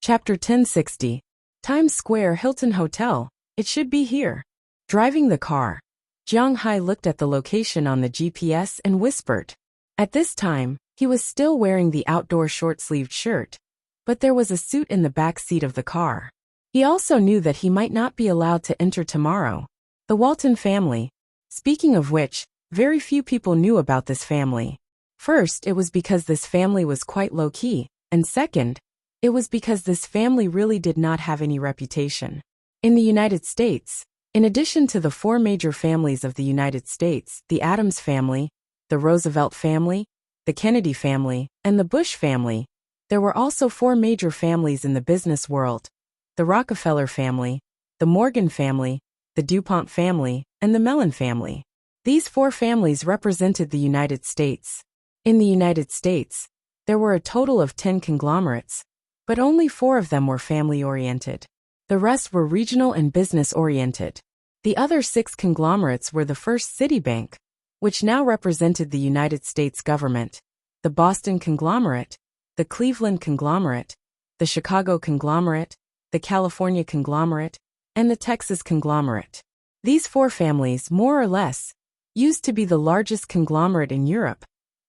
Chapter 1060. Times Square Hilton Hotel. It should be here. Driving the car, Jiang Hai looked at the location on the GPS and whispered. At this time, he was still wearing the outdoor short-sleeved shirt, but there was a suit in the back seat of the car. He also knew that he might not be allowed to enter tomorrow. The Walton family. Speaking of which, very few people knew about this family. First, it was because this family was quite low-key, and second, it was because this family really did not have any reputation. In the United States, in addition to the 4 major families of the United States, the Adams family, the Roosevelt family, the Kennedy family, and the Bush family, there were also 4 major families in the business world: the Rockefeller family, the Morgan family, the DuPont family, and the Mellon family. These 4 families represented the United States. In the United States, there were a total of 10 conglomerates, but only 4 of them were family-oriented. The rest were regional and business-oriented. The other 6 conglomerates were the First Citibank, which now represented the United States government, the Boston conglomerate, the Cleveland conglomerate, the Chicago conglomerate, the California conglomerate, and the Texas conglomerate. These 4 families, more or less, used to be the largest conglomerate in Europe,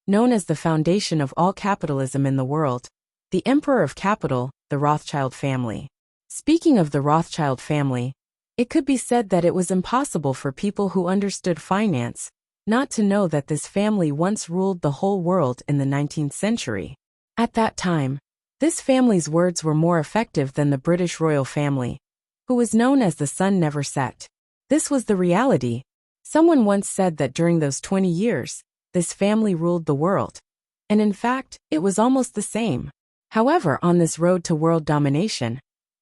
known as the foundation of all capitalism in the world, the Emperor of Capital, the Rothschild family. Speaking of the Rothschild family, it could be said that it was impossible for people who understood finance not to know that this family once ruled the whole world in the 19th century. At that time, this family's words were more effective than the British royal family, who was known as the sun never set. This was the reality. Someone once said that during those 20 years, this family ruled the world. And in fact, it was almost the same. However, on this road to world domination,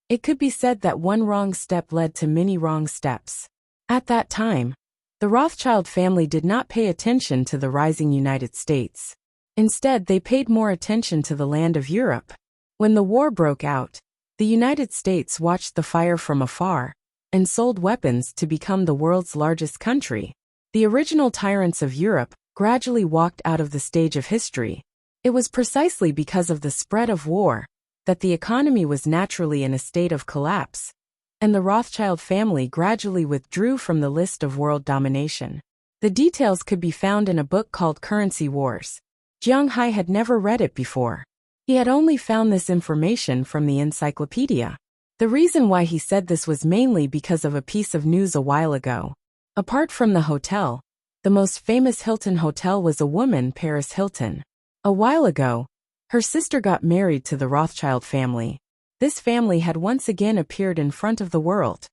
it could be said that one wrong step led to many wrong steps. At that time, The Rothschild family did not pay attention to the rising United States. Instead, they paid more attention to the land of Europe. When the war broke out, the United States watched the fire from afar and sold weapons to become the world's largest country. The original tyrants of Europe gradually walked out of the stage of history. It was precisely because of the spread of war that the economy was naturally in a state of collapse, and the Rothschild family gradually withdrew from the list of world domination. The details could be found in a book called Currency Wars. Jiang Hai had never read it before. He had only found this information from the encyclopedia. The reason why he said this was mainly because of a piece of news a while ago. Apart from the hotel, the most famous Hilton hotel was a woman, Paris Hilton. A while ago, her sister got married to the Rothschild family. This family had once again appeared in front of the world.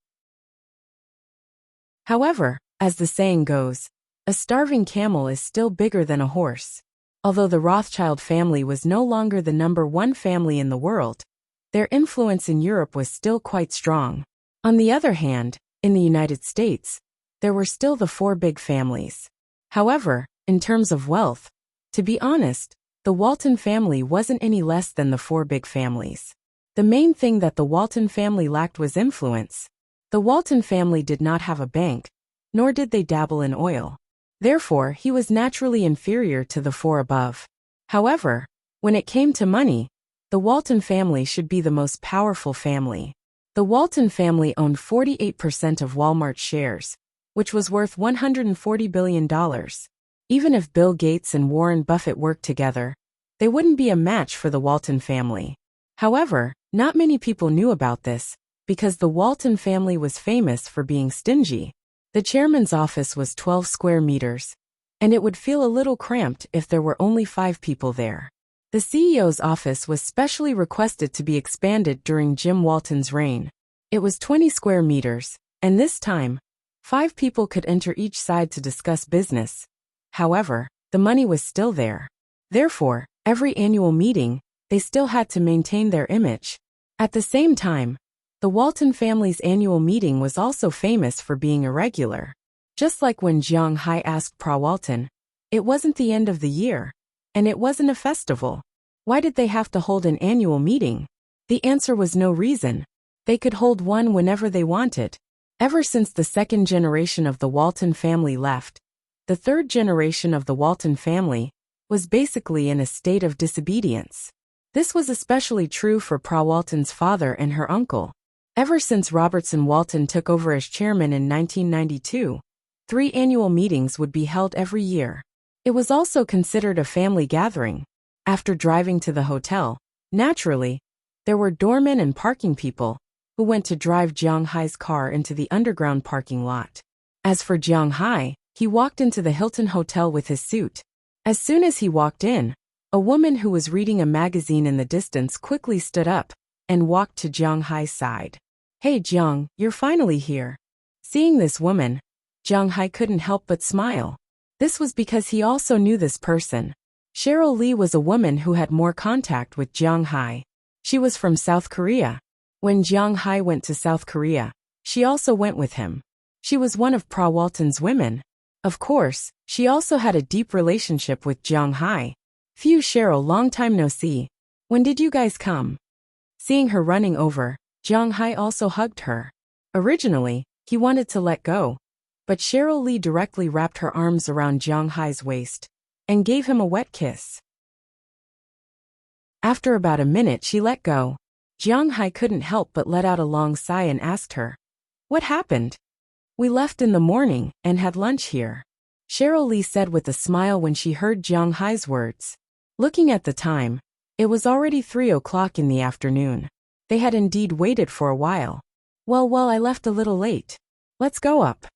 However, as the saying goes, a starving camel is still bigger than a horse. Although the Rothschild family was no longer the #1 family in the world, their influence in Europe was still quite strong. On the other hand, in the United States, there were still the 4 big families. However, in terms of wealth, to be honest, the Walton family wasn't any less than the 4 big families. The main thing that the Walton family lacked was influence. The Walton family did not have a bank, nor did they dabble in oil. Therefore, he was naturally inferior to the 4 above. However, when it came to money, the Walton family should be the most powerful family. The Walton family owned 48% of Walmart shares, which was worth $140 billion. Even if Bill Gates and Warren Buffett worked together, they wouldn't be a match for the Walton family. However, not many people knew about this, because the Walton family was famous for being stingy. The chairman's office was 12 square meters, and it would feel a little cramped if there were only 5 people there. The CEO's office was specially requested to be expanded during Jim Walton's reign. It was 20 square meters, and this time, 5 people could enter each side to discuss business. However, the money was still there. Therefore, every annual meeting, they still had to maintain their image. At the same time, the Walton family's annual meeting was also famous for being irregular. Just like when Jiang Hai asked Pra Walton, it wasn't the end of the year, and it wasn't a festival. Why did they have to hold an annual meeting? The answer was no reason. They could hold one whenever they wanted. Ever since the 2nd generation of the Walton family left, the 3rd generation of the Walton family was basically in a state of disobedience. This was especially true for Pra Walton's father and her uncle. Ever since Robertson Walton took over as chairman in 1992, 3 annual meetings would be held every year. It was also considered a family gathering. After driving to the hotel, naturally, there were doormen and parking people who went to drive Jiang Hai's car into the underground parking lot. As for Jiang Hai, he walked into the Hilton Hotel with his suit. As soon as he walked in, a woman who was reading a magazine in the distance quickly stood up and walked to Jiang Hai's side. "Hey Jiang, you're finally here." Seeing this woman, Jiang Hai couldn't help but smile. This was because he also knew this person. Cheryl Lee was a woman who had more contact with Jiang Hai. She was from South Korea. When Jiang Hai went to South Korea, she also went with him. She was one of Pra Walton's women. Of course, she also had a deep relationship with Jiang Hai. "Phew Cheryl, long time no see. When did you guys come?" Seeing her running over, Jiang Hai also hugged her. Originally, he wanted to let go, but Cheryl Lee directly wrapped her arms around Jiang Hai's waist and gave him a wet kiss. After about a minute she let go. Jiang Hai couldn't help but let out a long sigh and asked her, "What happened?" "We left in the morning and had lunch here," Cheryl Lee said with a smile when she heard Jiang Hai's words. Looking at the time, it was already 3 o'clock in the afternoon. They had indeed waited for a while. Well, I left a little late. Let's go up."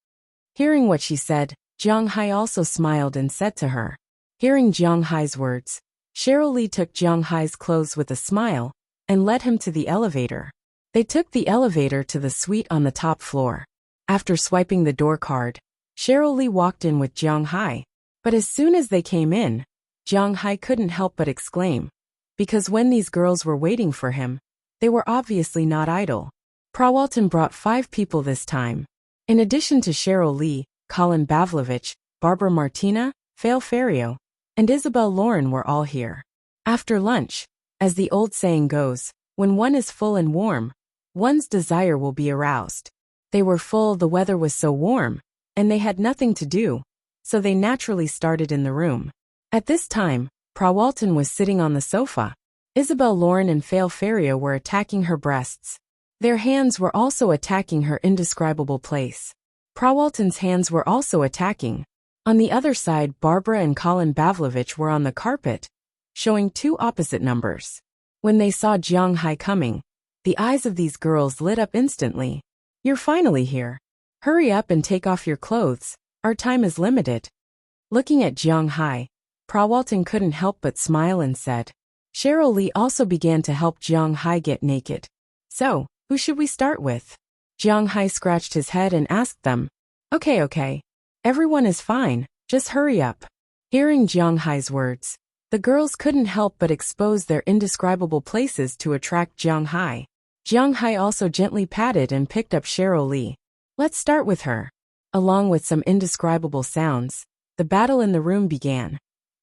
Hearing what she said, Jiang Hai also smiled and said to her. Hearing Jiang Hai's words, Cheryl Lee took Jiang Hai's clothes with a smile and led him to the elevator. They took the elevator to the suite on the top floor. After swiping the door card, Cheryl Lee walked in with Jiang Hai. But as soon as they came in, Jiang Hai couldn't help but exclaim, because when these girls were waiting for him, they were obviously not idle. Pra Walton brought 5 people this time. In addition to Cheryl Lee, Colin Pavlovich, Barbara Martina, Fail Ferrio, and Isabel Lauren were all here. After lunch, as the old saying goes, when one is full and warm, one's desire will be aroused. They were full, the weather was so warm, and they had nothing to do, so they naturally started in the room. At this time, Pra Walton was sitting on the sofa. Isabel Lauren and Fail Ferrio were attacking her breasts. Their hands were also attacking her indescribable place. Pra Walton's hands were also attacking. On the other side, Barbara and Colin Pavlovich were on the carpet, showing two opposite numbers. When they saw Jiang Hai coming, the eyes of these girls lit up instantly. "You're finally here. Hurry up and take off your clothes, our time is limited." Looking at Jiang Hai, Pra Walton couldn't help but smile and said. Cheryl Lee also began to help Jiang Hai get naked. "So, who should we start with?" Jiang Hai scratched his head and asked them. Okay. Everyone is fine, just hurry up." Hearing Jiang Hai's words, the girls couldn't help but expose their indescribable places to attract Jiang Hai. Jiang Hai also gently patted and picked up Cheryl Lee. "Let's start with her." Along with some indescribable sounds, the battle in the room began.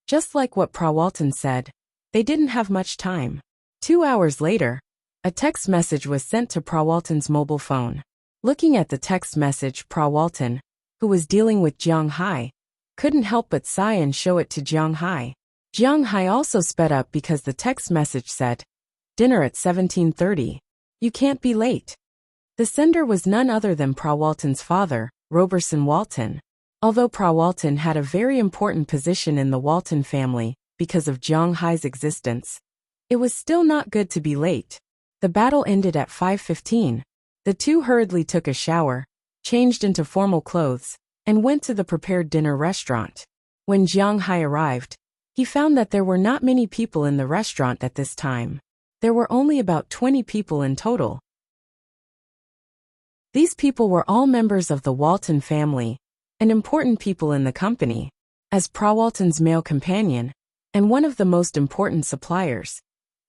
Just like what Pra Walton said, they didn't have much time. 2 hours later, a text message was sent to Pra Walton's mobile phone. Looking at the text message, Pra Walton, who was dealing with Jiang Hai, couldn't help but sigh and show it to Jiang Hai. Jiang Hai also sped up because the text message said, "Dinner at 17:30. You can't be late." The sender was none other than Pra Walton's father, Roberson Walton. Although Pra Walton had a very important position in the Walton family because of Jiang Hai's existence, it was still not good to be late. The battle ended at 5:15. The two hurriedly took a shower, changed into formal clothes, and went to the prepared dinner restaurant. When Jiang Hai arrived, he found that there were not many people in the restaurant at this time. There were only about 20 people in total. These people were all members of the Walton family, and important people in the company. As Pra Walton's male companion, and one of the most important suppliers,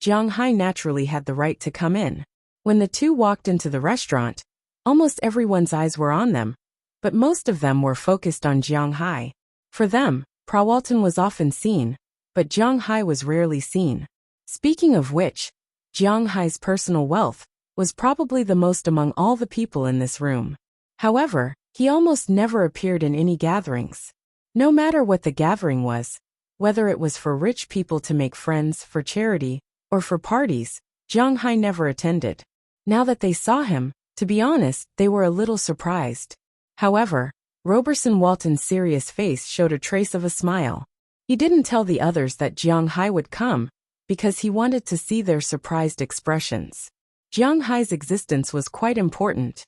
Jiang Hai naturally had the right to come in. When the two walked into the restaurant, almost everyone's eyes were on them, but most of them were focused on Jiang Hai. For them, Pra Walton was often seen, but Jiang Hai was rarely seen. Speaking of which, Jiang Hai's personal wealth was probably the most among all the people in this room. However, he almost never appeared in any gatherings. No matter what the gathering was, whether it was for rich people to make friends, for charity, or for parties, Jiang Hai never attended. Now that they saw him, to be honest, they were a little surprised. However, Roberson Walton's serious face showed a trace of a smile. He didn't tell the others that Jiang Hai would come, because he wanted to see their surprised expressions. Jiang Hai's existence was quite important.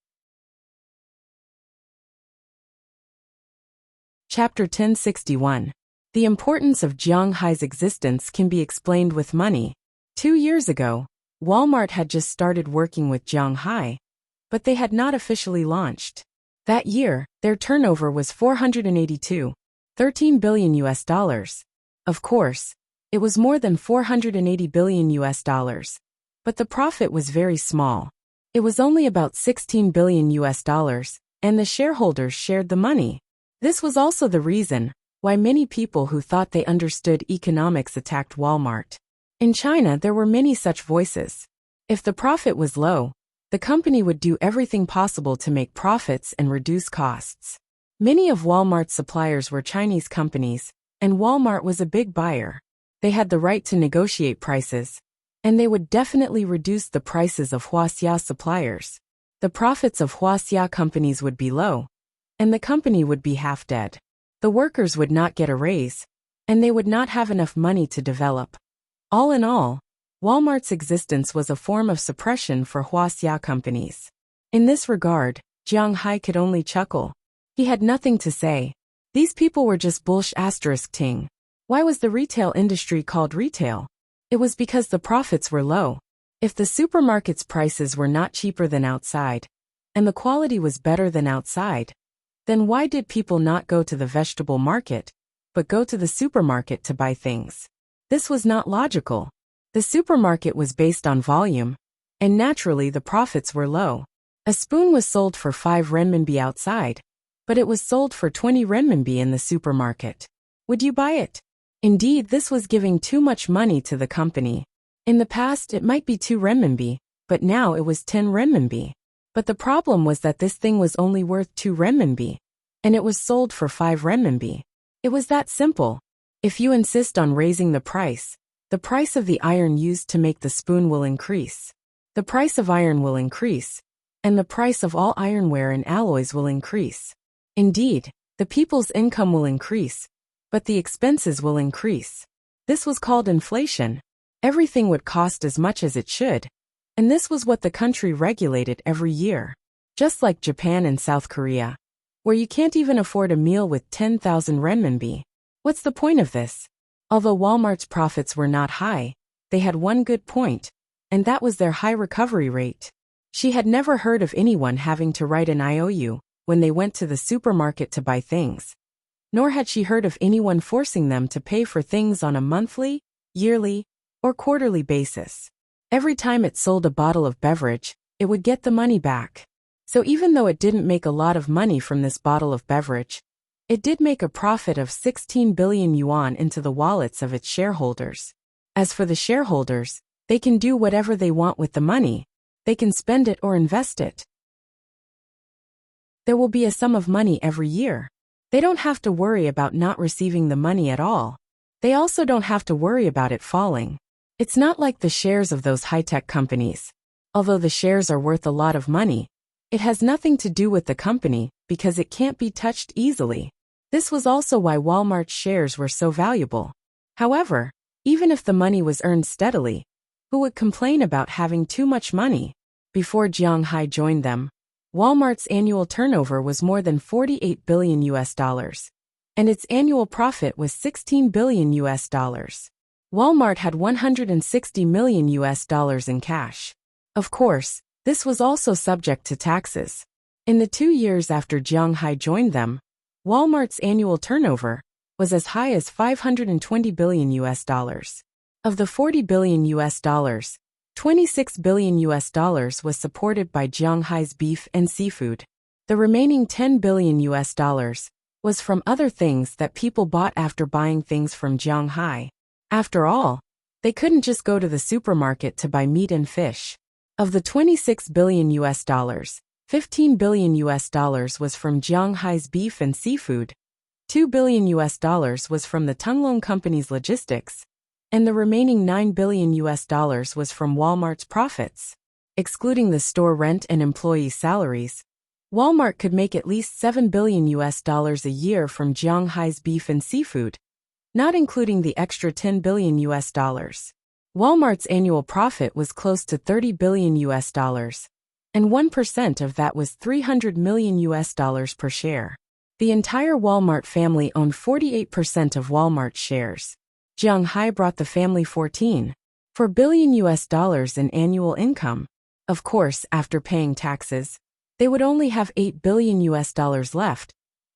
Chapter 1061. The importance of Jiang Hai's existence can be explained with money. 2 years ago, Walmart had just started working with Jiang Hai, but they had not officially launched. That year, their turnover was $413 billion US. Of course, it was more than $480 billion US, but the profit was very small. It was only about $16 billion US, and the shareholders shared the money. This was also the reason why many people who thought they understood economics attacked Walmart. In China, there were many such voices. If the profit was low, the company would do everything possible to make profits and reduce costs. Many of Walmart's suppliers were Chinese companies, and Walmart was a big buyer. They had the right to negotiate prices, and they would definitely reduce the prices of Huaxia suppliers. The profits of Huaxia companies would be low, and the company would be half dead. The workers would not get a raise, and they would not have enough money to develop. All in all, Walmart's existence was a form of suppression for Huaxia companies. In this regard, Jiang Hai could only chuckle. He had nothing to say. These people were just ting. Why was the retail industry called retail? It was because the profits were low. If the supermarket's prices were not cheaper than outside, and the quality was better than outside, then why did people not go to the vegetable market, but go to the supermarket to buy things? This was not logical. The supermarket was based on volume, and naturally the profits were low. A spoon was sold for 5 renminbi outside, but it was sold for 20 renminbi in the supermarket. Would you buy it? Indeed, this was giving too much money to the company. In the past, it might be 2 renminbi, but now it was 10 renminbi. But the problem was that this thing was only worth 2 renminbi, and it was sold for 5 renminbi. It was that simple. If you insist on raising the price of the iron used to make the spoon will increase. The price of iron will increase, and the price of all ironware and alloys will increase. Indeed, the people's income will increase, but the expenses will increase. This was called inflation. Everything would cost as much as it should, and this was what the country regulated every year. Just like Japan and South Korea, where you can't even afford a meal with 10,000 renminbi. What's the point of this? Although Walmart's profits were not high, they had one good point, and that was their high recovery rate. She had never heard of anyone having to write an IOU when they went to the supermarket to buy things. Nor had she heard of anyone forcing them to pay for things on a monthly, yearly, or quarterly basis. Every time it sold a bottle of beverage, it would get the money back. So even though it didn't make a lot of money from this bottle of beverage, it did make a profit of 16 billion yuan into the wallets of its shareholders. As for the shareholders, they can do whatever they want with the money. They can spend it or invest it. There will be a sum of money every year. They don't have to worry about not receiving the money at all. They also don't have to worry about it falling. It's not like the shares of those high-tech companies. Although the shares are worth a lot of money, it has nothing to do with the company because it can't be touched easily. This was also why Walmart's shares were so valuable. However, even if the money was earned steadily, who would complain about having too much money? Before Jiang Hai joined them, Walmart's annual turnover was more than 48 billion US dollars, and its annual profit was 16 billion US dollars. Walmart had 160 million US dollars in cash. Of course, this was also subject to taxes. In the 2 years after Jiang Hai joined them, Walmart's annual turnover was as high as 520 billion US dollars. Of the 40 billion US dollars, 26 billion US dollars was supported by Jiang Hai's beef and seafood. The remaining 10 billion US dollars was from other things that people bought after buying things from Jiang Hai. After all, they couldn't just go to the supermarket to buy meat and fish. Of the 26 billion US dollars, 15 billion US dollars was from Jiang Hai's beef and seafood, 2 billion US dollars was from the Tunglong Company's logistics, and the remaining 9 billion US dollars was from Walmart's profits. Excluding the store rent and employee salaries, Walmart could make at least 7 billion US dollars a year from Jiang Hai's beef and seafood, not including the extra 10 billion US dollars. Walmart's annual profit was close to 30 billion US dollars, and 1% of that was 300 million US dollars per share. The entire Walmart family owned 48% of Walmart's shares. Jiang Hai brought the family 14.4 billion US dollars in annual income. Of course, after paying taxes, they would only have 8 billion US dollars left,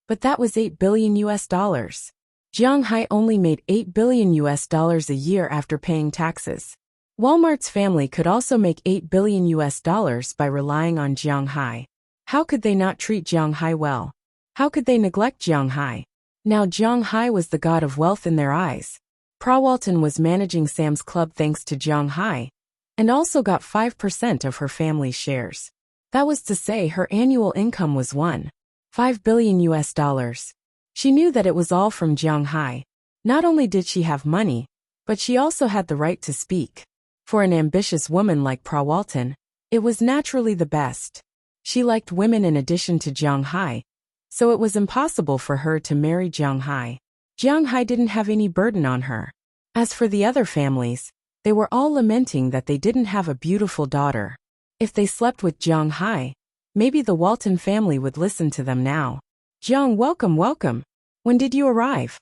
but that was 8 billion US dollars. Jiang Hai only made 8 billion US dollars a year after paying taxes. Walmart's family could also make 8 billion US dollars by relying on Jiang Hai. How could they not treat Jiang Hai well? How could they neglect Jiang Hai? Now Jiang Hai was the god of wealth in their eyes. Walton was managing Sam's Club thanks to Jiang Hai, and also got 5% of her family's shares. That was to say her annual income was 1.5 billion US dollars. She knew that it was all from Jiang Hai. Not only did she have money, but she also had the right to speak. For an ambitious woman like Walton, it was naturally the best. She liked women in addition to Jiang Hai, so it was impossible for her to marry Jiang Hai. Jiang Hai didn't have any burden on her. As for the other families, they were all lamenting that they didn't have a beautiful daughter. If they slept with Jiang Hai, maybe the Walton family would listen to them now. Jiang, welcome, welcome. When did you arrive?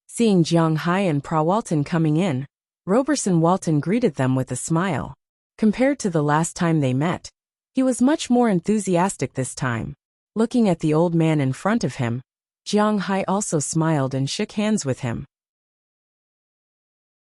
Seeing Jiang Hai and Walton coming in, Roberson Walton greeted them with a smile. Compared to the last time they met, he was much more enthusiastic this time. Looking at the old man in front of him, Jiang Hai also smiled and shook hands with him.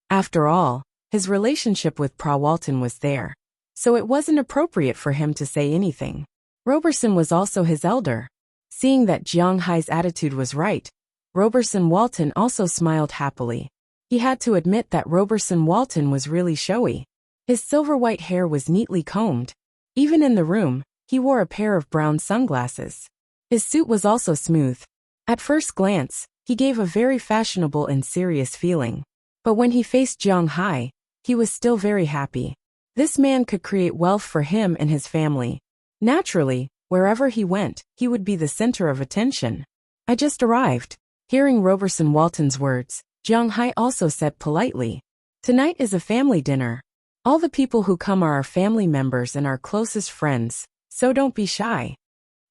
After all, his relationship with Walton was there, so it wasn't appropriate for him to say anything. Roberson was also his elder, Seeing that Jiang Hai's attitude was right, Roberson Walton also smiled happily. He had to admit that Roberson Walton was really showy. His silver-white hair was neatly combed. Even in the room, he wore a pair of brown sunglasses. His suit was also smooth. At first glance, he gave a very fashionable and serious feeling. But when he faced Jiang Hai, he was still very happy. This man could create wealth for him and his family. Naturally, wherever he went, he would be the center of attention. I just arrived. Hearing Roberson Walton's words, Jiang Hai also said politely, "Tonight is a family dinner. All the people who come are our family members and our closest friends, so don't be shy."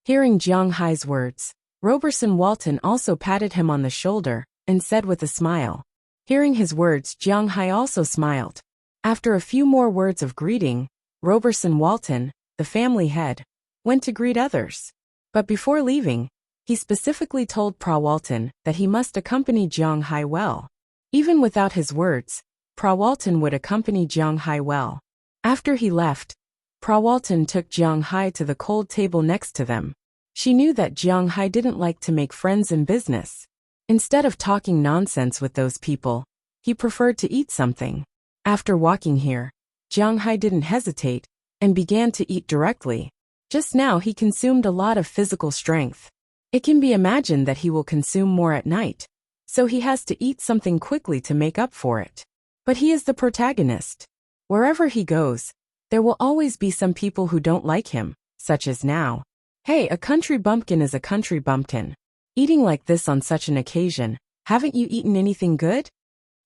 Hearing Jiang Hai's words, Roberson Walton also patted him on the shoulder and said with a smile. Hearing his words, Jiang Hai also smiled. After a few more words of greeting, Roberson Walton, the family head, went to greet others. But before leaving, he specifically told Pra Walton that he must accompany Jiang Hai well. Even without his words, Pra Walton would accompany Jiang Hai well. After he left, Pra Walton took Jiang Hai to the cold table next to them. She knew that Jiang Hai didn't like to make friends in business. Instead of talking nonsense with those people, he preferred to eat something. After walking here, Jiang Hai didn't hesitate and began to eat directly. Just now he consumed a lot of physical strength. It can be imagined that he will consume more at night, so he has to eat something quickly to make up for it. But he is the protagonist. Wherever he goes, there will always be some people who don't like him, such as now. Hey, a country bumpkin is a country bumpkin. Eating like this on such an occasion, haven't you eaten anything good?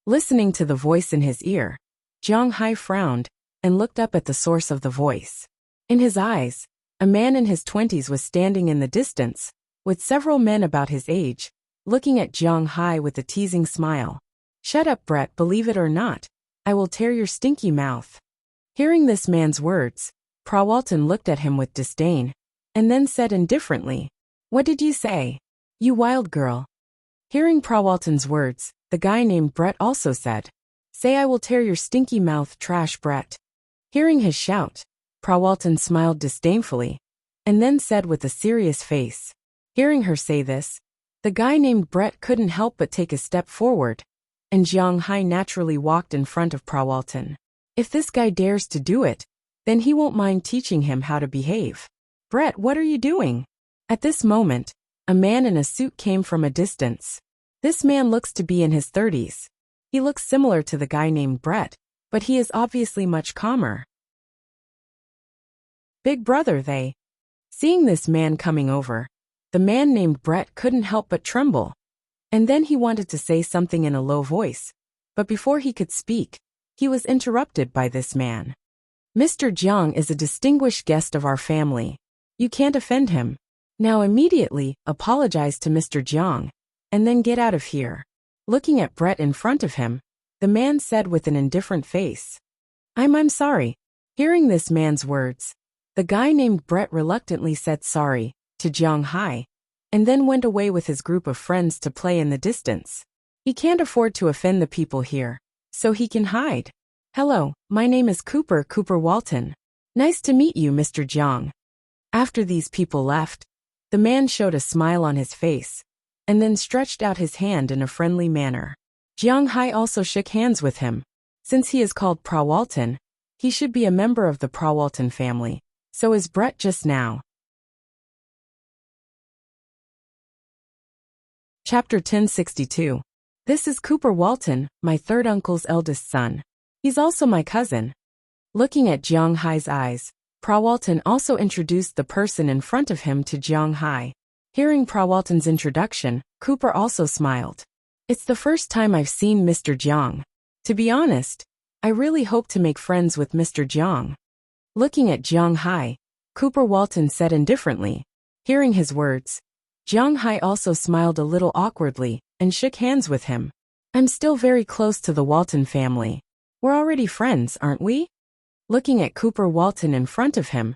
Listening to the voice in his ear, Jiang Hai frowned and looked up at the source of the voice. In his eyes, a man in his 20s was standing in the distance, with several men about his age, looking at Jiang Hai with a teasing smile. "Shut up, Brett, believe it or not, I will tear your stinky mouth." Hearing this man's words, Pra Walton looked at him with disdain, and then said indifferently, "What did you say? You wild girl." Hearing Pra Walton's words, the guy named Brett also said, "Say I will tear your stinky mouth, trash Brett." Hearing his shout, Pra Walton smiled disdainfully, and then said with a serious face. Hearing her say this, the guy named Brett couldn't help but take a step forward, and Jiang Hai naturally walked in front of Pra Walton. If this guy dares to do it, then he won't mind teaching him how to behave. "Brett, what are you doing?" At this moment, a man in a suit came from a distance. This man looks to be in his 30s. He looks similar to the guy named Brett, but he is obviously much calmer. "Big brother, they." Seeing this man coming over, the man named Brett couldn't help but tremble. And then he wanted to say something in a low voice, but before he could speak, he was interrupted by this man. "Mr. Jiang is a distinguished guest of our family. You can't offend him. Now immediately apologize to Mr. Jiang, and then get out of here." Looking at Brett in front of him, the man said with an indifferent face, I'm sorry." Hearing this man's words, the guy named Brett reluctantly said sorry to Jiang Hai, and then went away with his group of friends to play in the distance. He can't afford to offend the people here, so he can hide. "Hello, my name is Cooper Walton. Nice to meet you, Mr. Jiang." After these people left, the man showed a smile on his face, and then stretched out his hand in a friendly manner. Jiang Hai also shook hands with him. Since he is called Pra Walton, he should be a member of the Pra Walton family, so is Brett just now. Chapter 1062. This is Cooper Walton, my third uncle's eldest son. He's also my cousin. Looking at Jiang Hai's eyes, Pra Walton also introduced the person in front of him to Jiang Hai. Hearing Pra Walton's introduction, Cooper also smiled. "It's the first time I've seen Mr. Jiang. To be honest, I really hope to make friends with Mr. Jiang." Looking at Jiang Hai, Cooper Walton said indifferently. Hearing his words, Jiang Hai also smiled a little awkwardly and shook hands with him. "I'm still very close to the Walton family. We're already friends, aren't we?" Looking at Cooper Walton in front of him,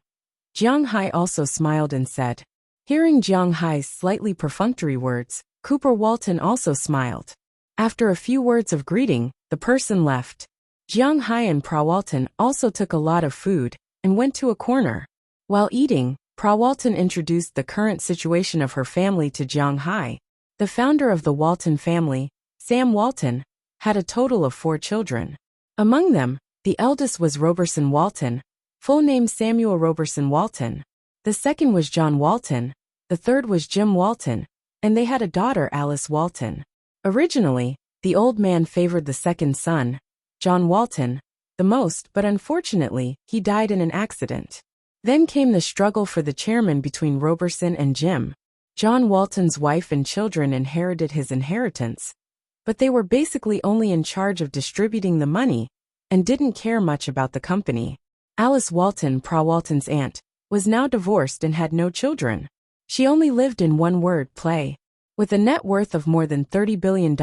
Jiang Hai also smiled and said. Hearing Jiang Hai's slightly perfunctory words, Cooper Walton also smiled. After a few words of greeting, the person left. Jiang Hai and Pra Walton also took a lot of food and went to a corner. While eating, Walton introduced the current situation of her family to Jiang Hai. The founder of the Walton family, Sam Walton, had a total of 4 children. Among them, the eldest was Roberson Walton, full name Samuel Roberson Walton. The second was John Walton, the third was Jim Walton, and they had a daughter, Alice Walton. Originally, the old man favored the second son, John Walton, the most, but unfortunately, he died in an accident. Then came the struggle for the chairman between Roberson and Jim. John Walton's wife and children inherited his inheritance, but they were basically only in charge of distributing the money and didn't care much about the company. Alice Walton, Walton's aunt, was now divorced and had no children. She only lived in one word, play. With a net worth of more than $30 billion,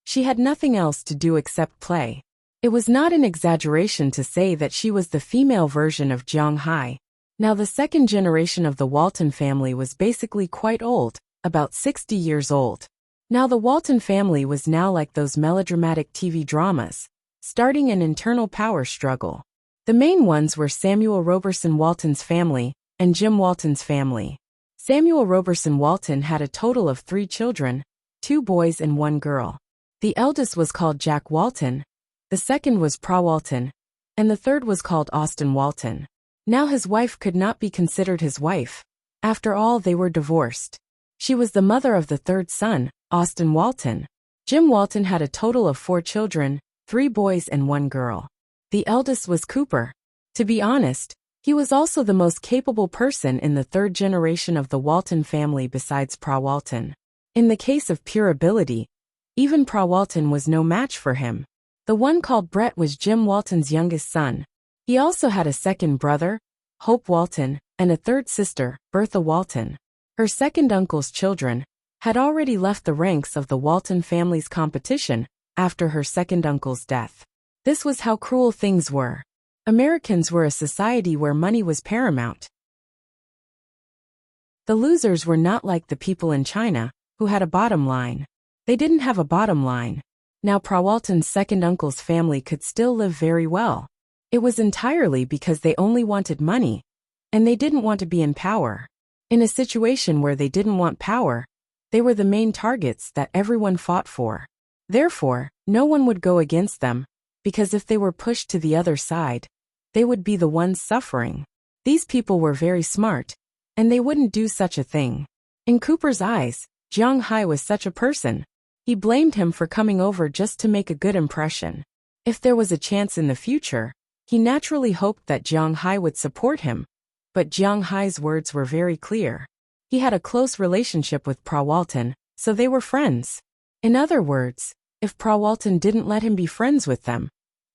she had nothing else to do except play. It was not an exaggeration to say that she was the female version of Jiang Hai. Now the second generation of the Walton family was basically quite old, about 60 years old. Now the Walton family was now like those melodramatic TV dramas, starting an internal power struggle. The main ones were Samuel Roberson Walton's family and Jim Walton's family. Samuel Roberson Walton had a total of 3 children, 2 boys and 1 girl. The eldest was called Jack Walton, the second was Walton, and the third was called Austin Walton. Now his wife could not be considered his wife. After all, they were divorced. She was the mother of the third son, Austin Walton. Jim Walton had a total of 4 children, 3 boys and 1 girl. The eldest was Cooper. To be honest, he was also the most capable person in the third generation of the Walton family besides Walton. In the case of pure ability, even Walton was no match for him. The one called Brett was Jim Walton's youngest son. He also had a second brother, Hope Walton, and a third sister, Bertha Walton. Her second uncle's children had already left the ranks of the Walton family's competition after her second uncle's death. This was how cruel things were. Americans were a society where money was paramount. The losers were not like the people in China, who had a bottom line. They didn't have a bottom line. Now Walton's second uncle's family could still live very well. It was entirely because they only wanted money, and they didn't want to be in power. In a situation where they didn't want power, they were the main targets that everyone fought for. Therefore, no one would go against them, because if they were pushed to the other side, they would be the ones suffering. These people were very smart, and they wouldn't do such a thing. In Cooper's eyes, Jiang Hai was such a person. He blamed him for coming over just to make a good impression. If there was a chance in the future, he naturally hoped that Jiang Hai would support him, but Jiang Hai's words were very clear. He had a close relationship with Walton, so they were friends. In other words, if Walton didn't let him be friends with them,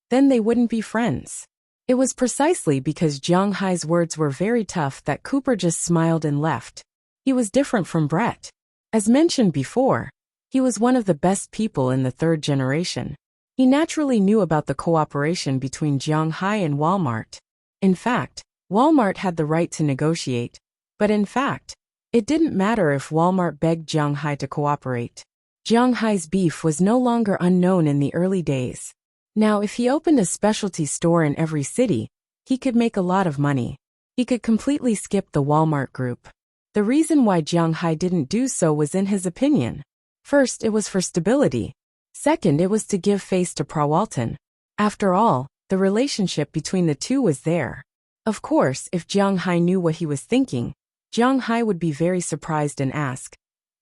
then they wouldn't be friends. It was precisely because Jiang Hai's words were very tough that Cooper just smiled and left. He was different from Brett. As mentioned before, he was one of the best people in the third generation. He naturally knew about the cooperation between Jiang Hai and Walmart. In fact, Walmart had the right to negotiate, but in fact, it didn't matter if Walmart begged Jiang Hai to cooperate. Jiang Hai's beef was no longer unknown in the early days. Now, if he opened a specialty store in every city, he could make a lot of money. He could completely skip the Walmart group. The reason why Jiang Hai didn't do so was in his opinion. First, it was for stability. Second, it was to give face to Walton. After all, the relationship between the two was there. Of course, if Jiang Hai knew what he was thinking, Jiang Hai would be very surprised and ask,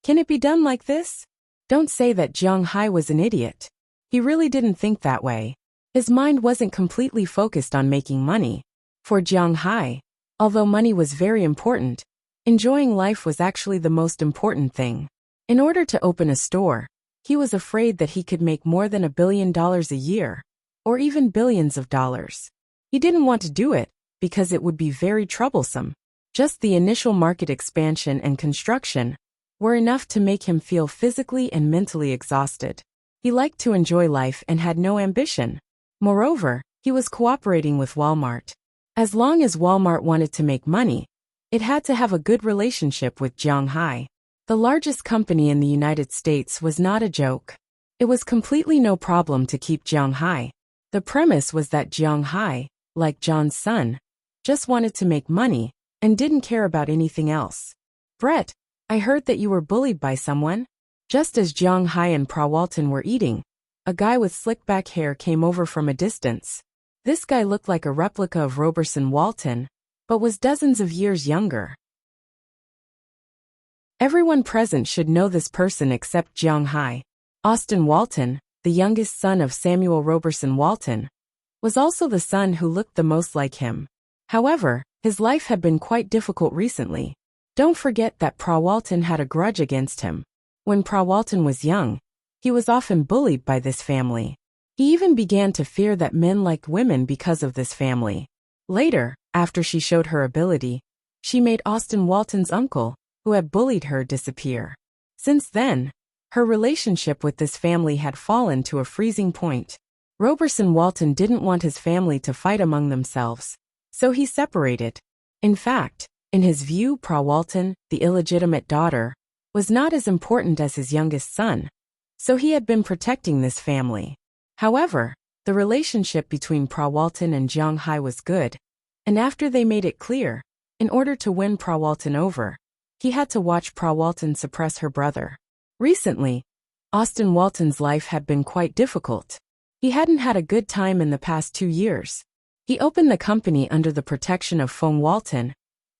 "Can it be done like this?" Don't say that Jiang Hai was an idiot. He really didn't think that way. His mind wasn't completely focused on making money. For Jiang Hai, although money was very important, enjoying life was actually the most important thing. In order to open a store, he was afraid that he could make more than $1 billion a year, or even billions of dollars. He didn't want to do it, because it would be very troublesome. Just the initial market expansion and construction were enough to make him feel physically and mentally exhausted. He liked to enjoy life and had no ambition. Moreover, he was cooperating with Walmart. As long as Walmart wanted to make money, it had to have a good relationship with Jiang Hai. The largest company in the United States was not a joke. It was completely no problem to keep Jiang Hai. The premise was that Jiang Hai, like John's son, just wanted to make money, and didn't care about anything else. Brett, I heard that you were bullied by someone? Just as Jiang Hai and Pra Walton were eating, a guy with slick back hair came over from a distance. This guy looked like a replica of Roberson Walton, but was dozens of years younger. Everyone present should know this person except Jiang Hai. Austin Walton, the youngest son of Samuel Roberson Walton, was also the son who looked the most like him. However, his life had been quite difficult recently. Don't forget that Pra Walton had a grudge against him. When Pra Walton was young, he was often bullied by this family. He even began to fear that men liked women because of this family. Later, after she showed her ability, she made Austin Walton's uncle, who had bullied her, disappear. Since then, her relationship with this family had fallen to a freezing point. Roberson Walton didn't want his family to fight among themselves, so he separated. In fact, in his view, Pra Walton, the illegitimate daughter, was not as important as his youngest son, so he had been protecting this family. However, the relationship between Pra Walton and Jiang Hai was good, and after they made it clear, in order to win Pra Walton over, he had to watch Pra Walton suppress her brother. Recently, Austin Walton's life had been quite difficult. He hadn't had a good time in the past 2 years. He opened the company under the protection of Feng Walton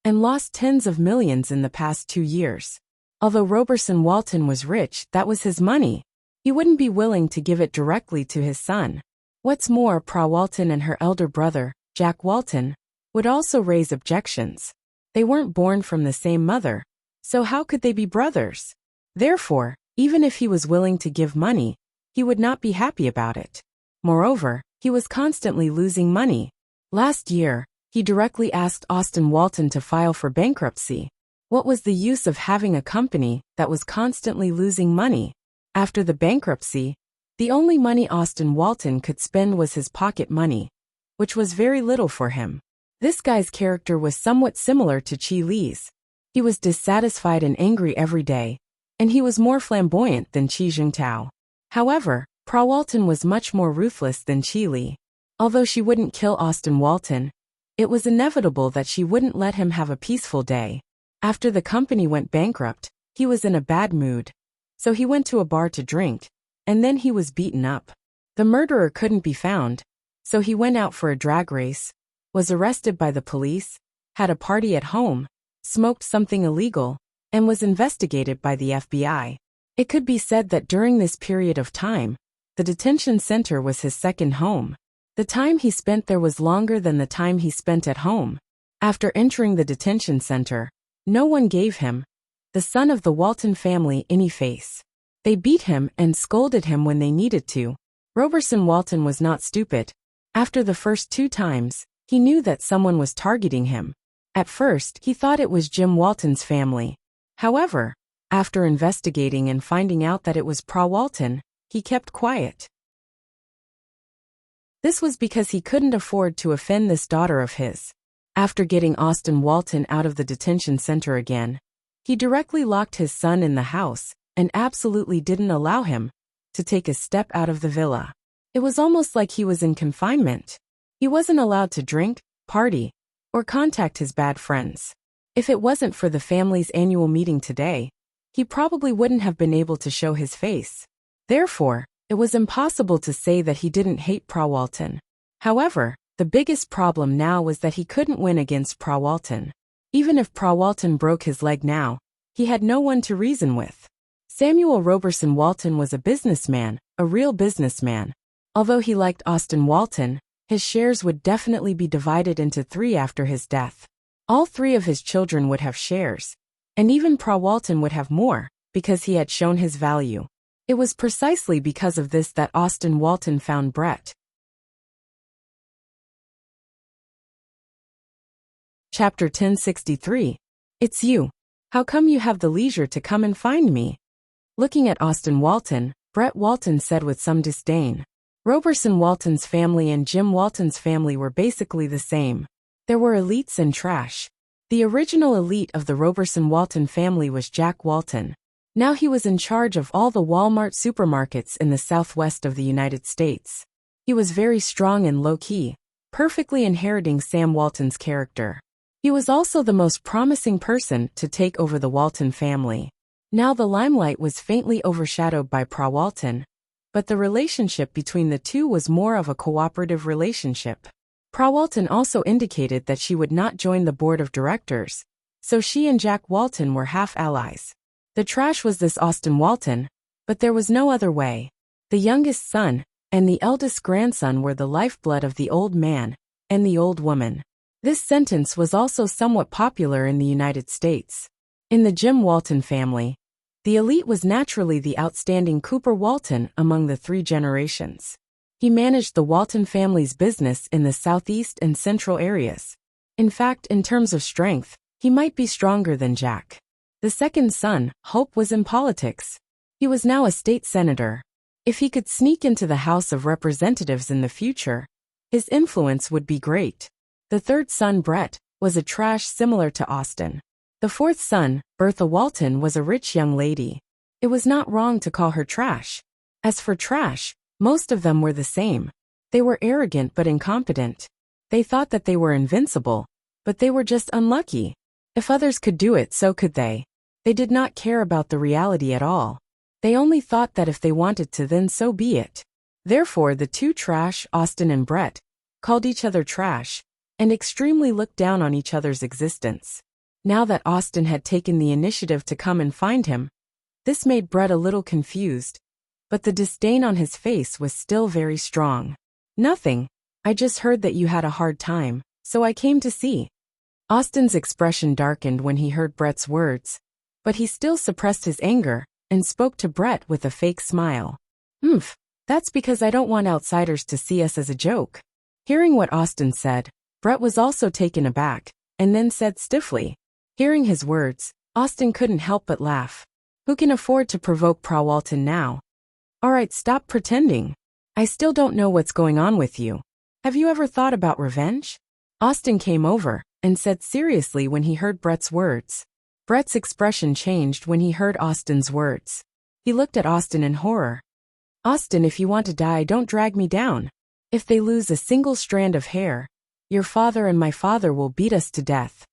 and lost tens of millions in the past 2 years. Although Roberson Walton was rich, that was his money. He wouldn't be willing to give it directly to his son. What's more, Pra Walton and her elder brother, Jack Walton, would also raise objections. They weren't born from the same mother, so how could they be brothers? Therefore, even if he was willing to give money, he would not be happy about it. Moreover, he was constantly losing money. Last year, he directly asked Austin Walton to file for bankruptcy. What was the use of having a company that was constantly losing money? After the bankruptcy, the only money Austin Walton could spend was his pocket money, which was very little for him. This guy's character was somewhat similar to Chi Li's. He was dissatisfied and angry every day, and he was more flamboyant than Chi Jingtao. However, Pra Walton was much more ruthless than Chi Li. Although she wouldn't kill Austin Walton, it was inevitable that she wouldn't let him have a peaceful day. After the company went bankrupt, he was in a bad mood. So he went to a bar to drink, and then he was beaten up. The murderer couldn't be found, so he went out for a drag race, was arrested by the police, had a party at home, smoked something illegal, and was investigated by the FBI. It could be said that during this period of time, the detention center was his second home. The time he spent there was longer than the time he spent at home. After entering the detention center, no one gave him, the son of the Walton family, any face. They beat him and scolded him when they needed to. Roberson Walton was not stupid. After the first 2 times, he knew that someone was targeting him. At first, he thought it was Jim Walton's family. However, after investigating and finding out that it was Pra Walton, he kept quiet. This was because he couldn't afford to offend this daughter of his. After getting Austin Walton out of the detention center again, he directly locked his son in the house and absolutely didn't allow him to take a step out of the villa. It was almost like he was in confinement. He wasn't allowed to drink, party, or contact his bad friends. If it wasn't for the family's annual meeting today, he probably wouldn't have been able to show his face. Therefore, it was impossible to say that he didn't hate Pra Walton. However, the biggest problem now was that he couldn't win against Pra Walton. Even if Pra Walton broke his leg now, he had no one to reason with. Samuel Roberson Walton was a businessman, a real businessman. Although he liked Austin Walton, his shares would definitely be divided into 3 after his death. All 3 of his children would have shares, and even Pra Walton would have more, because he had shown his value. It was precisely because of this that Austin Walton found Brett. Chapter 1063. It's you. How come you have the leisure to come and find me? Looking at Austin Walton, Brett Walton said with some disdain. Roberson Walton's family and Jim Walton's family were basically the same. There were elites and trash. The original elite of the Roberson Walton family was Jack Walton. Now he was in charge of all the Walmart supermarkets in the southwest of the United States. He was very strong and low-key, perfectly inheriting Sam Walton's character. He was also the most promising person to take over the Walton family. Now the limelight was faintly overshadowed by Pra Walton, but the relationship between the two was more of a cooperative relationship. Pra Walton also indicated that she would not join the board of directors, so she and Jack Walton were half allies. The trash was this Austin Walton, but there was no other way. The youngest son and the eldest grandson were the lifeblood of the old man and the old woman. This sentence was also somewhat popular in the United States. In the Jim Walton family, the elite was naturally the outstanding Cooper Walton among the three generations. He managed the Walton family's business in the southeast and central areas. In fact, in terms of strength, he might be stronger than Jack. The second son, Hope, was in politics. He was now a state senator. If he could sneak into the House of Representatives in the future, his influence would be great. The third son, Brett, was a trash similar to Austin. The fourth son, Bertha Walton, was a rich young lady. It was not wrong to call her trash. As for trash, most of them were the same. They were arrogant but incompetent. They thought that they were invincible, but they were just unlucky. If others could do it, so could they. They did not care about the reality at all. They only thought that if they wanted to, then so be it. Therefore, the two trash, Austin and Brett, called each other trash, and extremely looked down on each other's existence. Now that Austin had taken the initiative to come and find him, this made Brett a little confused, but the disdain on his face was still very strong. "Nothing. I just heard that you had a hard time, so I came to see." Austin's expression darkened when he heard Brett's words, but he still suppressed his anger and spoke to Brett with a fake smile. That's because I don't want outsiders to see us as a joke." Hearing what Austin said, Brett was also taken aback, and then said stiffly. Hearing his words, Austin couldn't help but laugh. Who can afford to provoke Pra Walton now? "Alright, stop pretending. I still don't know what's going on with you. Have you ever thought about revenge?" Austin came over and said seriously when he heard Brett's words. Brett's expression changed when he heard Austin's words. He looked at Austin in horror. "Austin, if you want to die, don't drag me down. If they lose a single strand of hair, your father and my father will beat us to death."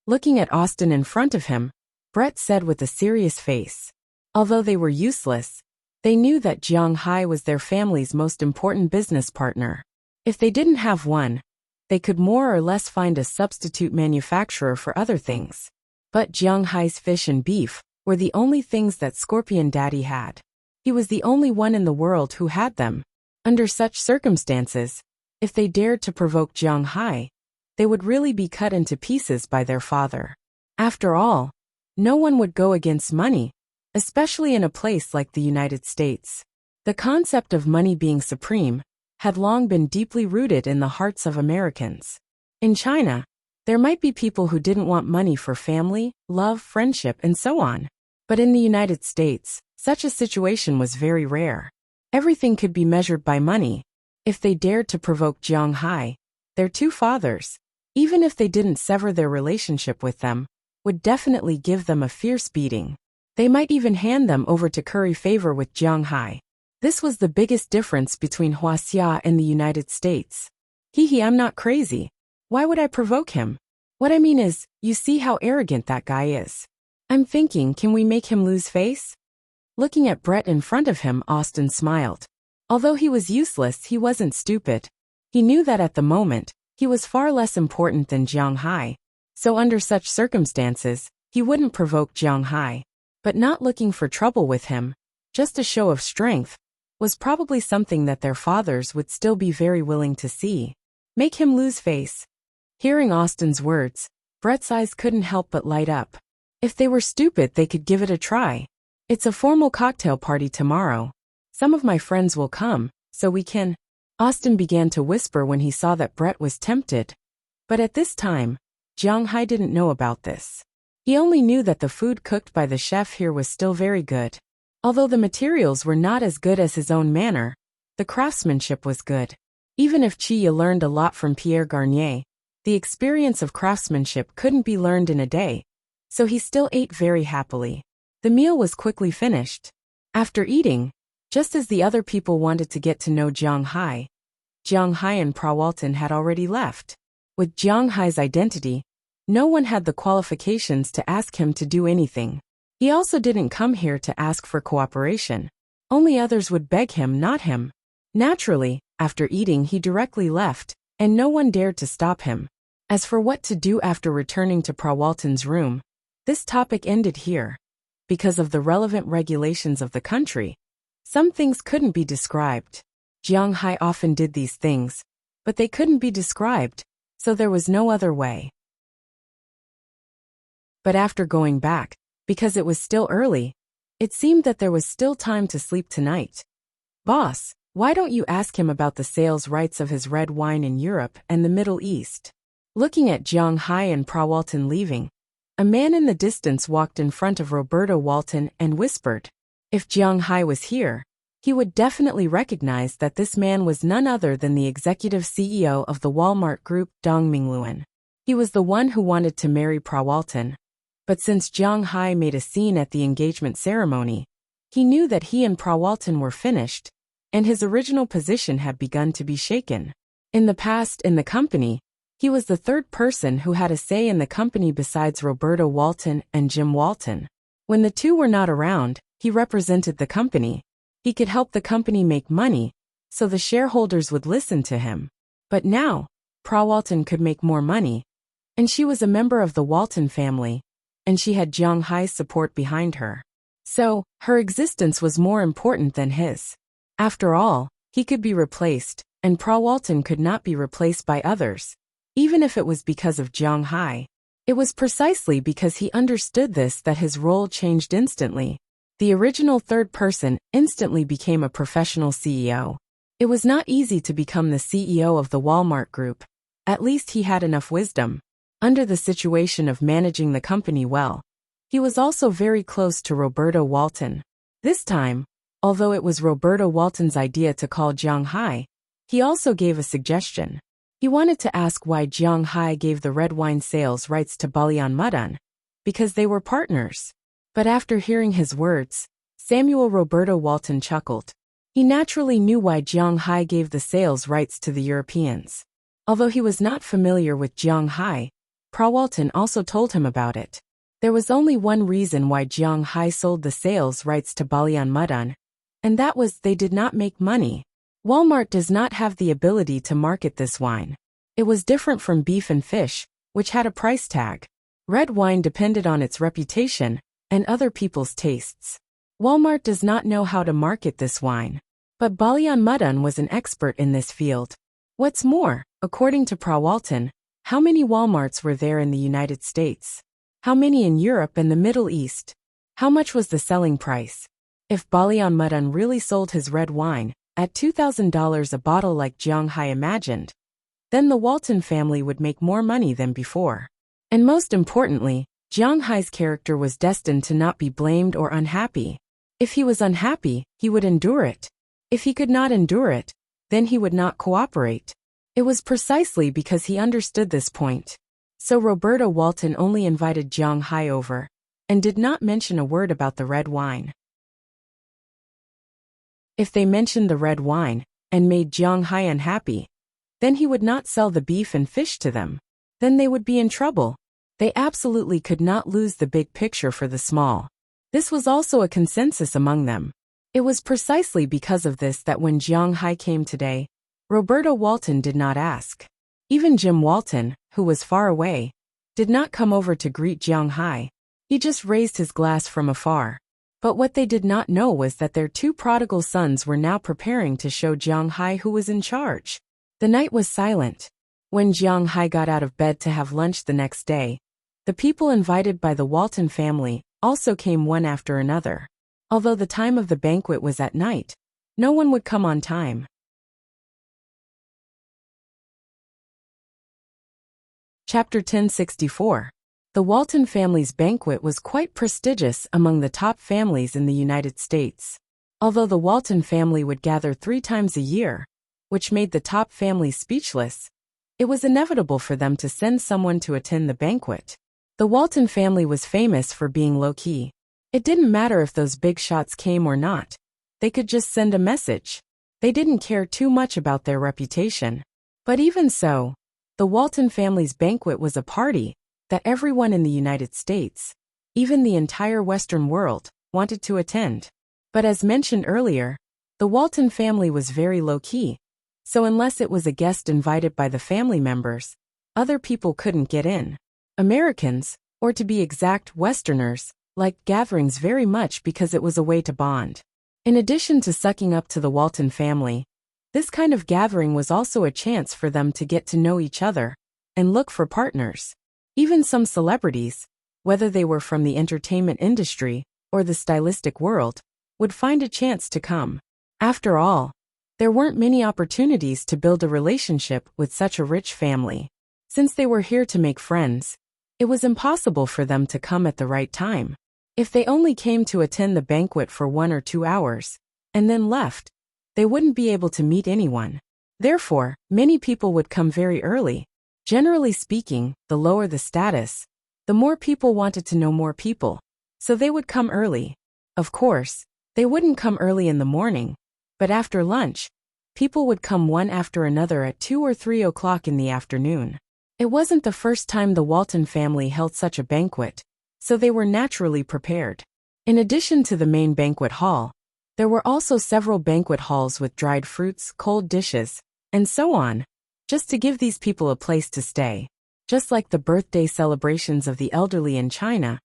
Looking at Austin in front of him, Brett said with a serious face. Although they were useless, they knew that Jiang Hai was their family's most important business partner. If they didn't have one, they could more or less find a substitute manufacturer for other things. But Jiang Hai's fish and beef were the only things that Scorpion Daddy had. He was the only one in the world who had them. Under such circumstances, if they dared to provoke Jiang Hai, they would really be cut into pieces by their father. After all, no one would go against money, especially in a place like the United States. The concept of money being supreme had long been deeply rooted in the hearts of Americans. In China, there might be people who didn't want money for family, love, friendship, and so on. But in the United States, such a situation was very rare. Everything could be measured by money. If they dared to provoke Jiang Hai, their two fathers, even if they didn't sever their relationship with them, would definitely give them a fierce beating. They might even hand them over to curry favor with Jiang Hai. This was the biggest difference between Huaxia and the United States. I'm not crazy. Why would I provoke him? What I mean is, you see how arrogant that guy is. I'm thinking, can we make him lose face? Looking at Brett in front of him, Austin smiled. Although he was useless, he wasn't stupid. He knew that at the moment, he was far less important than Jiang Hai. So under such circumstances, he wouldn't provoke Jiang Hai. But not looking for trouble with him, just a show of strength, was probably something that their fathers would still be very willing to see. Make him lose face. Hearing Austin's words, Brett's eyes couldn't help but light up. If they were stupid, they could give it a try. It's a formal cocktail party tomorrow. Some of my friends will come, so we can... Austin began to whisper when he saw that Brett was tempted. But at this time, Jiang Hai didn't know about this. He only knew that the food cooked by the chef here was still very good. Although the materials were not as good as his own manner, the craftsmanship was good. Even if Chia learned a lot from Pierre Garnier, the experience of craftsmanship couldn't be learned in a day, so he still ate very happily. The meal was quickly finished. After eating, just as the other people wanted to get to know Jiang Hai and Pra Walton had already left. With Jiang Hai's identity, no one had the qualifications to ask him to do anything. He also didn't come here to ask for cooperation. Only others would beg him, not him. Naturally, after eating he directly left, and no one dared to stop him. As for what to do after returning to Prawalton's room, this topic ended here. Because of the relevant regulations of the country, some things couldn't be described. Jiang Hai often did these things, but they couldn't be described, so there was no other way. But after going back, because it was still early, it seemed that there was still time to sleep tonight. Boss, why don't you ask him about the sales rights of his red wine in Europe and the Middle East? Looking at Jiang Hai and Prawalton leaving, a man in the distance walked in front of Roberta Walton and whispered. If Jiang Hai was here, he would definitely recognize that this man was none other than the executive CEO of the Walmart Group, Dong Mingluan. He was the one who wanted to marry Prawalton. But since Jiang Hai made a scene at the engagement ceremony, he knew that he and Prawalton were finished, and his original position had begun to be shaken. In the past, in the company, he was the third person who had a say in the company besides Roberta Walton and Jim Walton. When the two were not around, he represented the company. He could help the company make money, so the shareholders would listen to him. But now, Prawalton could make more money, and she was a member of the Walton family, and she had Jiang Hai's support behind her. So, her existence was more important than his. After all, he could be replaced, and Prawalton could not be replaced by others, even if it was because of Jiang Hai. It was precisely because he understood this that his role changed instantly. The original third person instantly became a professional CEO. It was not easy to become the CEO of the Walmart Group. At least he had enough wisdom. Under the situation of managing the company well, he was also very close to Roberta Walton. This time, although it was Roberta Walton's idea to call Jiang Hai, he also gave a suggestion. He wanted to ask why Jiang Hai gave the red wine sales rights to Balian Mudan, because they were partners. But after hearing his words, Samuel Roberta Walton chuckled. He naturally knew why Jiang Hai gave the sales rights to the Europeans. Although he was not familiar with Jiang Hai, Prawalton also told him about it. There was only one reason why Jiang Hai sold the sales rights to Balian Mudan, and that was they did not make money. Walmart does not have the ability to market this wine. It was different from beef and fish, which had a price tag. Red wine depended on its reputation and other people's tastes. Walmart does not know how to market this wine. But Balian Mudan was an expert in this field. What's more, according to Prawalton, how many Walmarts were there in the United States? How many in Europe and the Middle East? How much was the selling price? If Balian Mudan really sold his red wine at $2,000 a bottle like Jiang Hai imagined, then the Walton family would make more money than before. And most importantly, Jiang Hai's character was destined to not be blamed or unhappy. If he was unhappy, he would endure it. If he could not endure it, then he would not cooperate. It was precisely because he understood this point. So Roberta Walton only invited Jiang Hai over, and did not mention a word about the red wine. If they mentioned the red wine, and made Jiang Hai unhappy, then he would not sell the beef and fish to them. Then they would be in trouble. They absolutely could not lose the big picture for the small. This was also a consensus among them. It was precisely because of this that when Jiang Hai came today, Roberta Walton did not ask. Even Jim Walton, who was far away, did not come over to greet Jiang Hai. He just raised his glass from afar. But what they did not know was that their two prodigal sons were now preparing to show Jiang Hai who was in charge. The night was silent. When Jiang Hai got out of bed to have lunch the next day, the people invited by the Walton family also came one after another. Although the time of the banquet was at night, no one would come on time. Chapter 1064. The Walton family's banquet was quite prestigious among the top families in the United States. Although the Walton family would gather 3 times a year, which made the top families speechless, it was inevitable for them to send someone to attend the banquet. The Walton family was famous for being low-key. It didn't matter if those big shots came or not. They could just send a message. They didn't care too much about their reputation. But even so, The Walton family's banquet was a party that everyone in the United States, even the entire Western world, wanted to attend. But as mentioned earlier, the Walton family was very low-key, so unless it was a guest invited by the family members, other people couldn't get in. Americans, or to be exact, Westerners, liked gatherings very much because it was a way to bond. In addition to sucking up to the Walton family, this kind of gathering was also a chance for them to get to know each other and look for partners. Even some celebrities, whether they were from the entertainment industry or the stylistic world, would find a chance to come. After all, there weren't many opportunities to build a relationship with such a rich family. Since they were here to make friends, it was impossible for them to come at the right time. If they only came to attend the banquet for 1 or 2 hours, and then left, they wouldn't be able to meet anyone. Therefore, many people would come very early. Generally speaking, the lower the status, the more people wanted to know more people, so they would come early. Of course, they wouldn't come early in the morning, but after lunch, people would come one after another at 2 or 3 o'clock in the afternoon. It wasn't the first time the Walton family held such a banquet, so they were naturally prepared. In addition to the main banquet hall, there were also several banquet halls with dried fruits, cold dishes, and so on, just to give these people a place to stay. Just like the birthday celebrations of the elderly in China,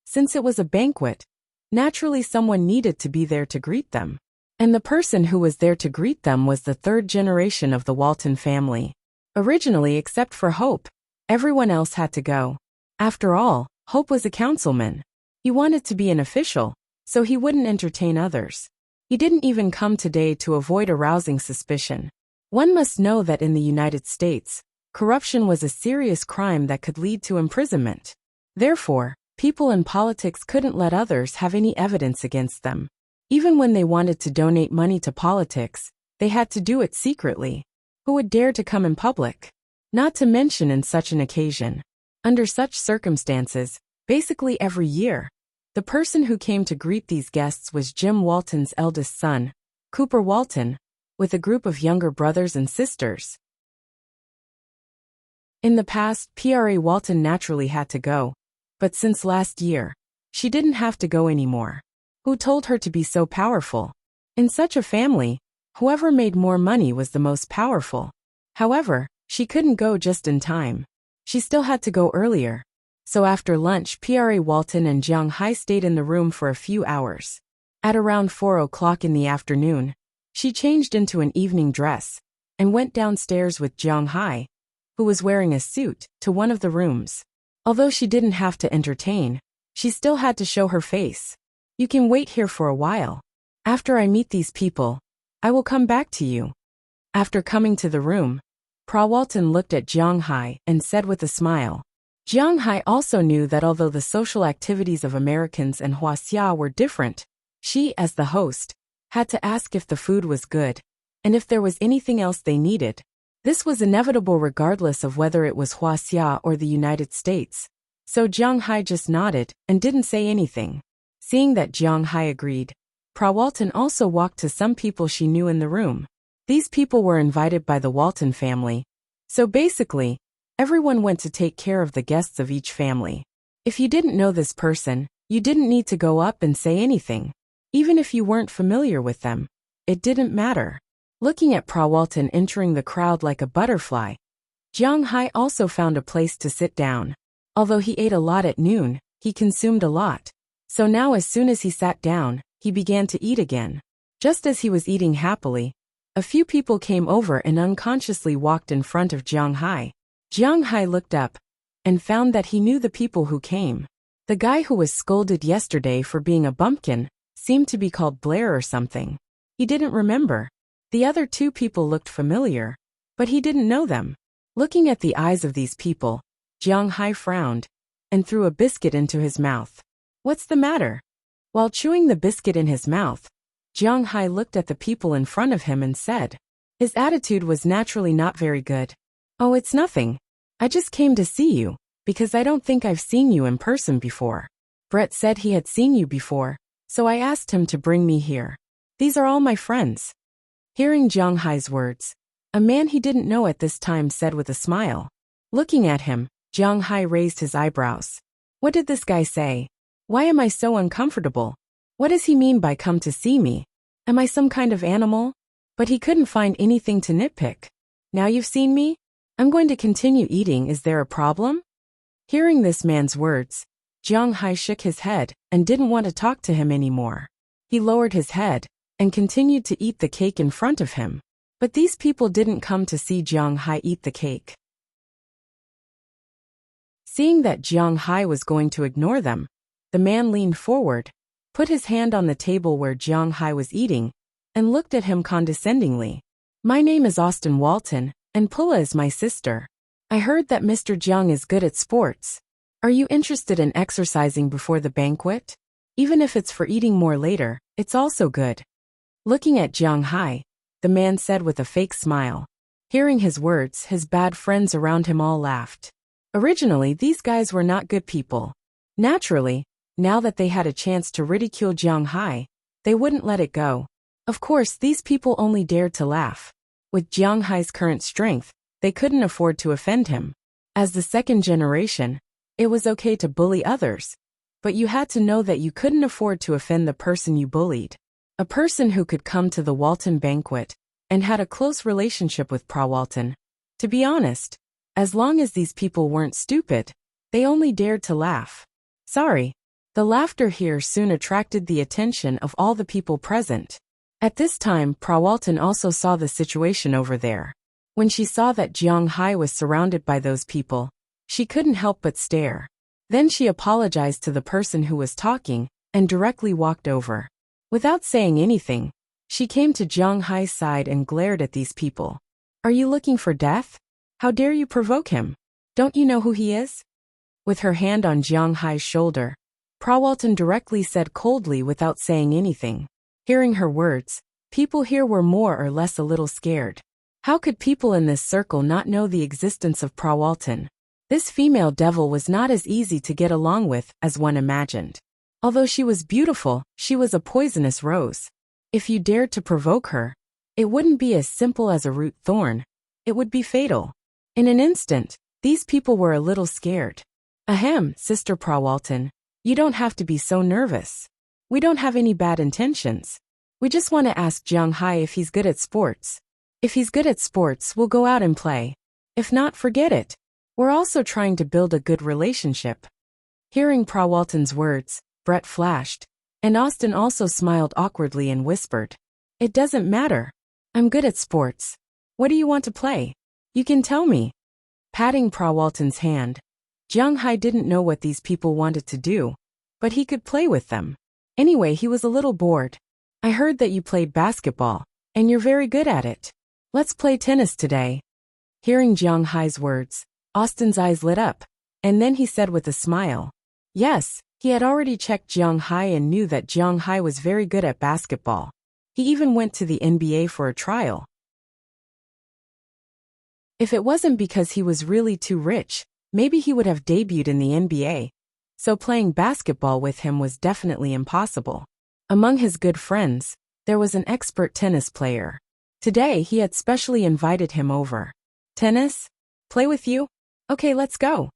since it was a banquet, naturally someone needed to be there to greet them. And the person who was there to greet them was the third generation of the Walton family. Originally, except for Hope, everyone else had to go. After all, Hope was a councilman. He wanted to be an official, so he wouldn't entertain others. He didn't even come today to avoid arousing suspicion. One must know that in the United States, corruption was a serious crime that could lead to imprisonment. Therefore, people in politics couldn't let others have any evidence against them. Even when they wanted to donate money to politics, they had to do it secretly. Who would dare to come in public? Not to mention in such an occasion. Under such circumstances, basically every year, the person who came to greet these guests was Jim Walton's eldest son, Cooper Walton, with a group of younger brothers and sisters. In the past, Pra Walton naturally had to go, but since last year, she didn't have to go anymore. Who told her to be so powerful? In such a family, whoever made more money was the most powerful. However, she couldn't go just in time. She still had to go earlier. So after lunch, Pra Walton and Jiang Hai stayed in the room for a few hours. At around 4 o'clock in the afternoon, she changed into an evening dress and went downstairs with Jiang Hai, who was wearing a suit, to one of the rooms. Although she didn't have to entertain, she still had to show her face. You can wait here for a while. After I meet these people, I will come back to you. After coming to the room, Pra Walton looked at Jiang Hai and said with a smile. Jiang Hai also knew that although the social activities of Americans and Huaxia were different, she, as the host, had to ask if the food was good, and if there was anything else they needed. This was inevitable regardless of whether it was Huaxia or the United States, so Jiang Hai just nodded and didn't say anything. Seeing that Jiang Hai agreed, Pra Walton also walked to some people she knew in the room. These people were invited by the Walton family, so basically, everyone went to take care of the guests of each family. If you didn't know this person, you didn't need to go up and say anything. Even if you weren't familiar with them, it didn't matter. Looking at Pra Walton entering the crowd like a butterfly, Jiang Hai also found a place to sit down. Although he ate a lot at noon, he consumed a lot. So now as soon as he sat down, he began to eat again. Just as he was eating happily, a few people came over and unconsciously walked in front of Jiang Hai. Jiang Hai looked up and found that he knew the people who came. The guy who was scolded yesterday for being a bumpkin seemed to be called Blair or something. He didn't remember. The other two people looked familiar, but he didn't know them. Looking at the eyes of these people, Jiang Hai frowned and threw a biscuit into his mouth. What's the matter? While chewing the biscuit in his mouth, Jiang Hai looked at the people in front of him and said. His attitude was naturally not very good. Oh, it's nothing. I just came to see you, because I don't think I've seen you in person before. Brett said he had seen you before, so I asked him to bring me here. These are all my friends. Hearing Jiang Hai's words, a man he didn't know at this time said with a smile. Looking at him, Jiang Hai raised his eyebrows. What did this guy say? Why am I so uncomfortable? What does he mean by come to see me? Am I some kind of animal? But he couldn't find anything to nitpick. Now you've seen me? I'm going to continue eating. Is there a problem? Hearing this man's words, Jiang Hai shook his head and didn't want to talk to him anymore. He lowered his head and continued to eat the cake in front of him. But these people didn't come to see Jiang Hai eat the cake. Seeing that Jiang Hai was going to ignore them, the man leaned forward, put his hand on the table where Jiang Hai was eating, and looked at him condescendingly. My name is Austin Walton, and Pula is my sister. I heard that Mr. Jiang is good at sports. Are you interested in exercising before the banquet? Even if it's for eating more later, it's also good. Looking at Jiang Hai, the man said with a fake smile. Hearing his words, his bad friends around him all laughed. Originally, these guys were not good people. Naturally, now that they had a chance to ridicule Jiang Hai, they wouldn't let it go. Of course, these people only dared to laugh. With Jiang Hai's current strength, they couldn't afford to offend him. As the second generation, it was okay to bully others, but you had to know that you couldn't afford to offend the person you bullied. A person who could come to the Walton banquet and had a close relationship with Pra Walton. To be honest, as long as these people weren't stupid, they only dared to laugh. Sorry. The laughter here soon attracted the attention of all the people present. At this time, Pra Walton also saw the situation over there. When she saw that Jiang Hai was surrounded by those people, she couldn't help but stare. Then she apologized to the person who was talking and directly walked over. Without saying anything, she came to Jiang Hai's side and glared at these people. Are you looking for death? How dare you provoke him? Don't you know who he is? With her hand on Jiang Hai's shoulder, Pra Walton directly said coldly without saying anything. Hearing her words, people here were more or less a little scared. How could people in this circle not know the existence of Pra Walton? This female devil was not as easy to get along with as one imagined. Although she was beautiful, she was a poisonous rose. If you dared to provoke her, it wouldn't be as simple as a root thorn. It would be fatal. In an instant, these people were a little scared. Ahem, Sister Pra Walton, you don't have to be so nervous. We don't have any bad intentions. We just want to ask Jiang Hai if he's good at sports. If he's good at sports, we'll go out and play. If not, forget it. We're also trying to build a good relationship. Hearing Pra Walton's words, Brett flashed, and Austin also smiled awkwardly and whispered, It doesn't matter. I'm good at sports. What do you want to play? You can tell me. Patting Pra Walton's hand, Jiang Hai didn't know what these people wanted to do, but he could play with them. Anyway, he was a little bored. I heard that you played basketball, and you're very good at it. Let's play tennis today. Hearing Jiang Hai's words, Austin's eyes lit up, and then he said with a smile. Yes, he had already checked Jiang Hai and knew that Jiang Hai was very good at basketball. He even went to the NBA for a trial. If it wasn't because he was really too rich, maybe he would have debuted in the NBA. So playing basketball with him was definitely impossible. Among his good friends, there was an expert tennis player. Today he had specially invited him over. Tennis? Play with you? Okay, let's go.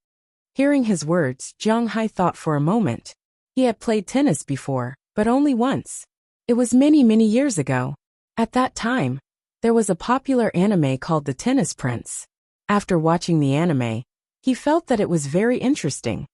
Hearing his words, Jiang Hai thought for a moment. He had played tennis before, but only once. It was many, many years ago. At that time, there was a popular anime called The Tennis Prince. After watching the anime, he felt that it was very interesting.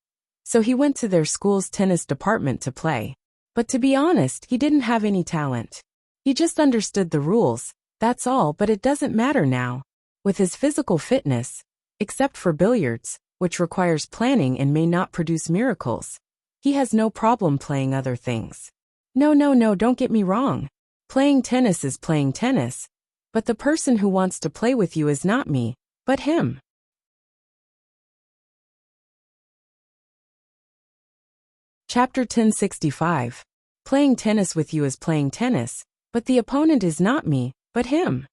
So he went to their school's tennis department to play. But to be honest, he didn't have any talent. He just understood the rules, that's all, but it doesn't matter now. With his physical fitness, except for billiards, which requires planning and may not produce miracles, he has no problem playing other things. No, don't get me wrong. Playing tennis is playing tennis. But the person who wants to play with you is not me, but him. Chapter 1065. Playing tennis with you is playing tennis, but the opponent is not me, but him.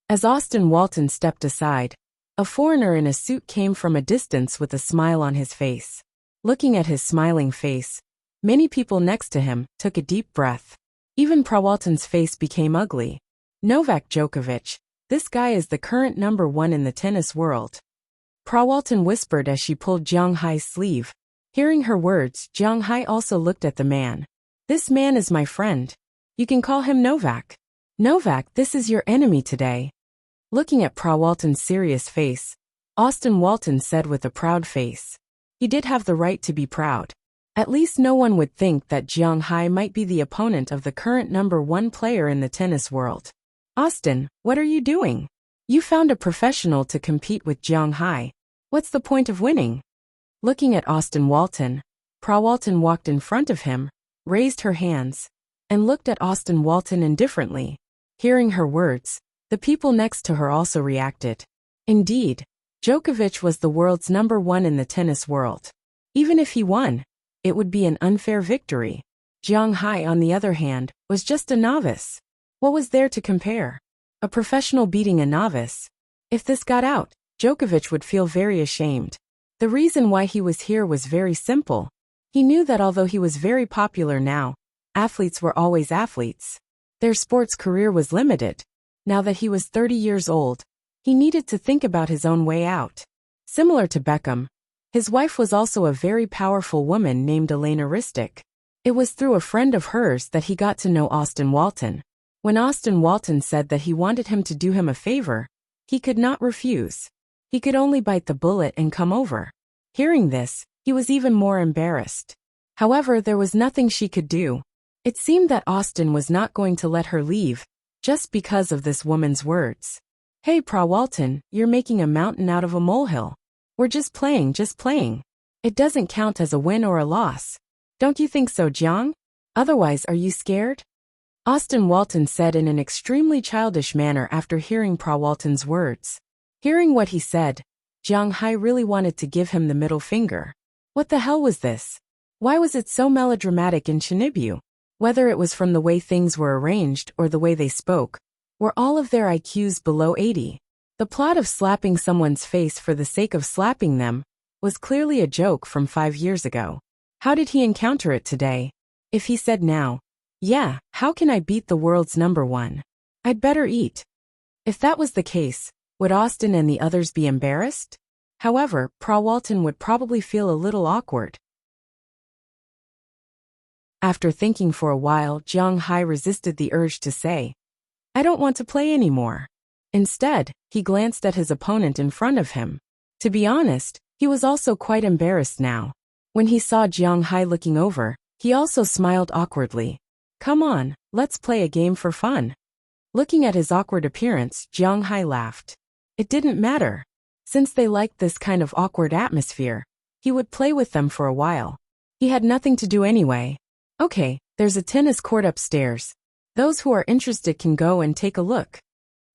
As Austin Walton stepped aside, a foreigner in a suit came from a distance with a smile on his face. Looking at his smiling face, many people next to him took a deep breath. Even Pra Walton's face became ugly. Novak Djokovic, this guy is the current #1 in the tennis world. Prawalton whispered as she pulled Jiang Hai's sleeve. Hearing her words, Jiang Hai also looked at the man. This man is my friend. You can call him Novak. Novak, this is your enemy today. Looking at Prawalton's serious face, Austin Walton said with a proud face. He did have the right to be proud. At least no one would think that Jiang Hai might be the opponent of the current #1 player in the tennis world. Austin, what are you doing? You found a professional to compete with Jiang Hai. What's the point of winning? Looking at Austin Walton, Prawalton walked in front of him, raised her hands, and looked at Austin Walton indifferently. Hearing her words, the people next to her also reacted. Indeed, Djokovic was the world's #1 in the tennis world. Even if he won, it would be an unfair victory. Jiang Hai, on the other hand, was just a novice. What was there to compare? A professional beating a novice. If this got out, Djokovic would feel very ashamed. The reason why he was here was very simple. He knew that although he was very popular now, athletes were always athletes. Their sports career was limited. Now that he was 30 years old, he needed to think about his own way out. Similar to Beckham, his wife was also a very powerful woman named Elena Ristic. It was through a friend of hers that he got to know Austin Walton. When Austin Walton said that he wanted him to do him a favor, he could not refuse. He could only bite the bullet and come over. Hearing this, he was even more embarrassed. However, there was nothing she could do. It seemed that Austin was not going to let her leave, just because of this woman's words. Hey Prawalton, you're making a mountain out of a molehill. We're just playing. It doesn't count as a win or a loss. Don't you think so, Jiang? Otherwise, are you scared? Austin Walton said in an extremely childish manner after hearing Prawalton's words. Hearing what he said, Jiang Hai really wanted to give him the middle finger. What the hell was this? Why was it so melodramatic in Chinibu? Whether it was from the way things were arranged or the way they spoke, were all of their IQs below 80? The plot of slapping someone's face for the sake of slapping them was clearly a joke from 5 years ago. How did he encounter it today? If he said now, yeah, how can I beat the world's #1? I'd better eat. If that was the case, would Austin and the others be embarrassed? However, Prawalton would probably feel a little awkward. After thinking for a while, Jiang Hai resisted the urge to say, I don't want to play anymore. Instead, he glanced at his opponent in front of him. To be honest, he was also quite embarrassed now. When he saw Jiang Hai looking over, he also smiled awkwardly. Come on, let's play a game for fun. Looking at his awkward appearance, Jiang Hai laughed. It didn't matter. Since they liked this kind of awkward atmosphere, he would play with them for a while. He had nothing to do anyway. Okay, there's a tennis court upstairs. Those who are interested can go and take a look.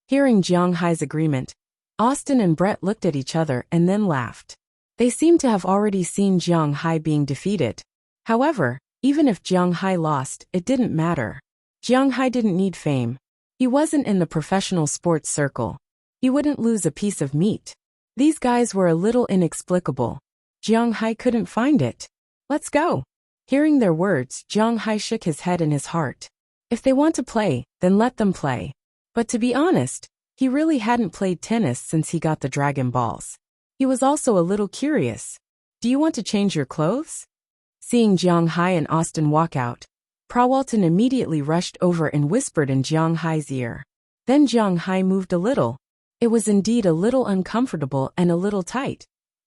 Hearing Jiang Hai's agreement, Austin and Brett looked at each other and then laughed. They seemed to have already seen Jiang Hai being defeated. However, even if Jiang Hai lost, it didn't matter. Jiang Hai didn't need fame. He wasn't in the professional sports circle. He wouldn't lose a piece of meat. These guys were a little inexplicable. Jiang Hai couldn't find it. Let's go. Hearing their words, Jiang Hai shook his head in his heart. If they want to play, then let them play. But to be honest, he really hadn't played tennis since he got the Dragon Balls. He was also a little curious. Do you want to change your clothes? Seeing Jiang Hai and Austin walk out, Prawalton immediately rushed over and whispered in Jiang Hai's ear. Then Jiang Hai moved a little. It was indeed a little uncomfortable and a little tight.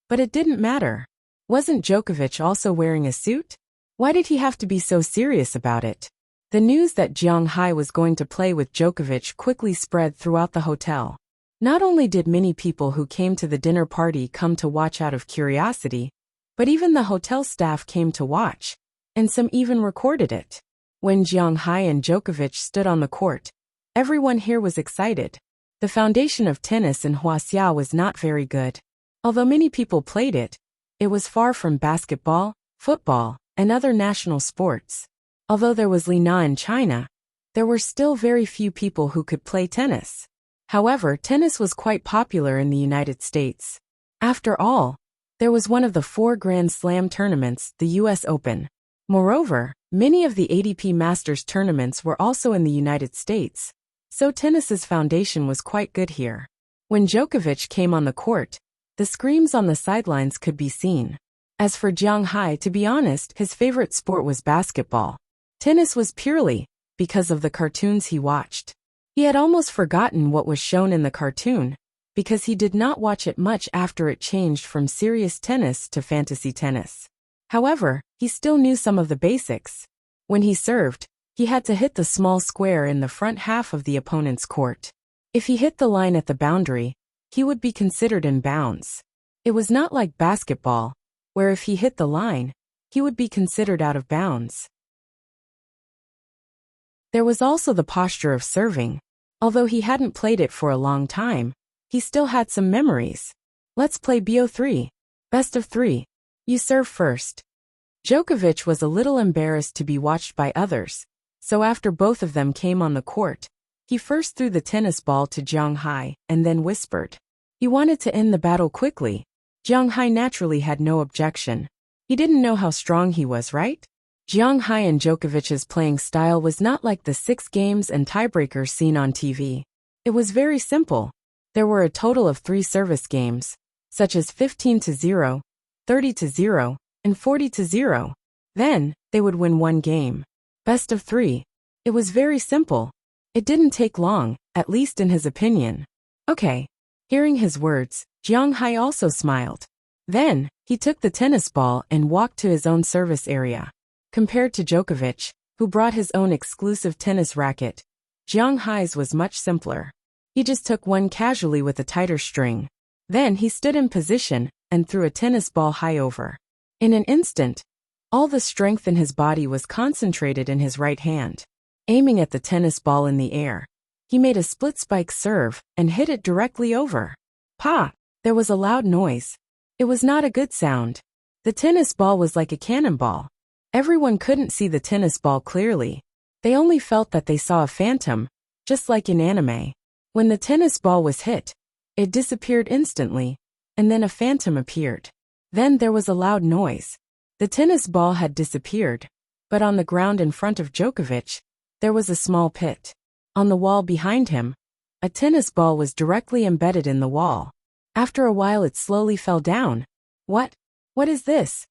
But it didn't matter. Wasn't Djokovic also wearing a suit? Why did he have to be so serious about it? The news that Jiang Hai was going to play with Djokovic quickly spread throughout the hotel. Not only did many people who came to the dinner party come to watch out of curiosity, but even the hotel staff came to watch, and some even recorded it. When Jiang Hai and Djokovic stood on the court, everyone here was excited. The foundation of tennis in Huaxia was not very good. Although many people played it, it was far from basketball, football, and other national sports. Although there was Li Na in China, there were still very few people who could play tennis. However, tennis was quite popular in the United States. After all, there was one of the 4 Grand Slam tournaments, the US Open. Moreover, many of the ATP Masters tournaments were also in the United States, so tennis's foundation was quite good here. When Djokovic came on the court, The screams on the sidelines could be seen. As for Jiang Hai, to be honest, his favorite sport was basketball. Tennis was purely because of the cartoons he watched. He had almost forgotten what was shown in the cartoon, because he did not watch it much after it changed from serious tennis to fantasy tennis. However, he still knew some of the basics. When he served, he had to hit the small square in the front half of the opponent's court. If he hit the line at the boundary, he would be considered in bounds. It was not like basketball, where if he hit the line, he would be considered out of bounds. There was also the posture of serving. Although he hadn't played it for a long time, he still had some memories. Let's play BO3. Best of 3. You serve first. Djokovic was a little embarrassed to be watched by others, so after both of them came on the court, he first threw the tennis ball to Jiang Hai and then whispered. He wanted to end the battle quickly. Jiang Hai naturally had no objection. He didn't know how strong he was, right? Jiang Hai and Djokovic's playing style was not like the 6 games and tiebreakers seen on TV. It was very simple. There were a total of 3 service games, such as 15-0, 30-0, and 40-0. Then, they would win one game. Best of 3. It was very simple. It didn't take long, at least in his opinion. Okay. Hearing his words, Jiang Hai also smiled. Then, he took the tennis ball and walked to his own service area. Compared to Djokovic, who brought his own exclusive tennis racket, Jiang Hai's was much simpler. He just took one casually with a tighter string. Then he stood in position and threw a tennis ball high over. In an instant, all the strength in his body was concentrated in his right hand. Aiming at the tennis ball in the air, he made a split spike serve and hit it directly over. Pa! There was a loud noise. It was not a good sound. The tennis ball was like a cannonball. Everyone couldn't see the tennis ball clearly. They only felt that they saw a phantom, just like in anime. When the tennis ball was hit, it disappeared instantly, and then a phantom appeared. Then there was a loud noise. The tennis ball had disappeared, but on the ground in front of Djokovic, there was a small pit. On the wall behind him, a tennis ball was directly embedded in the wall. After a while it slowly fell down. What? What is this?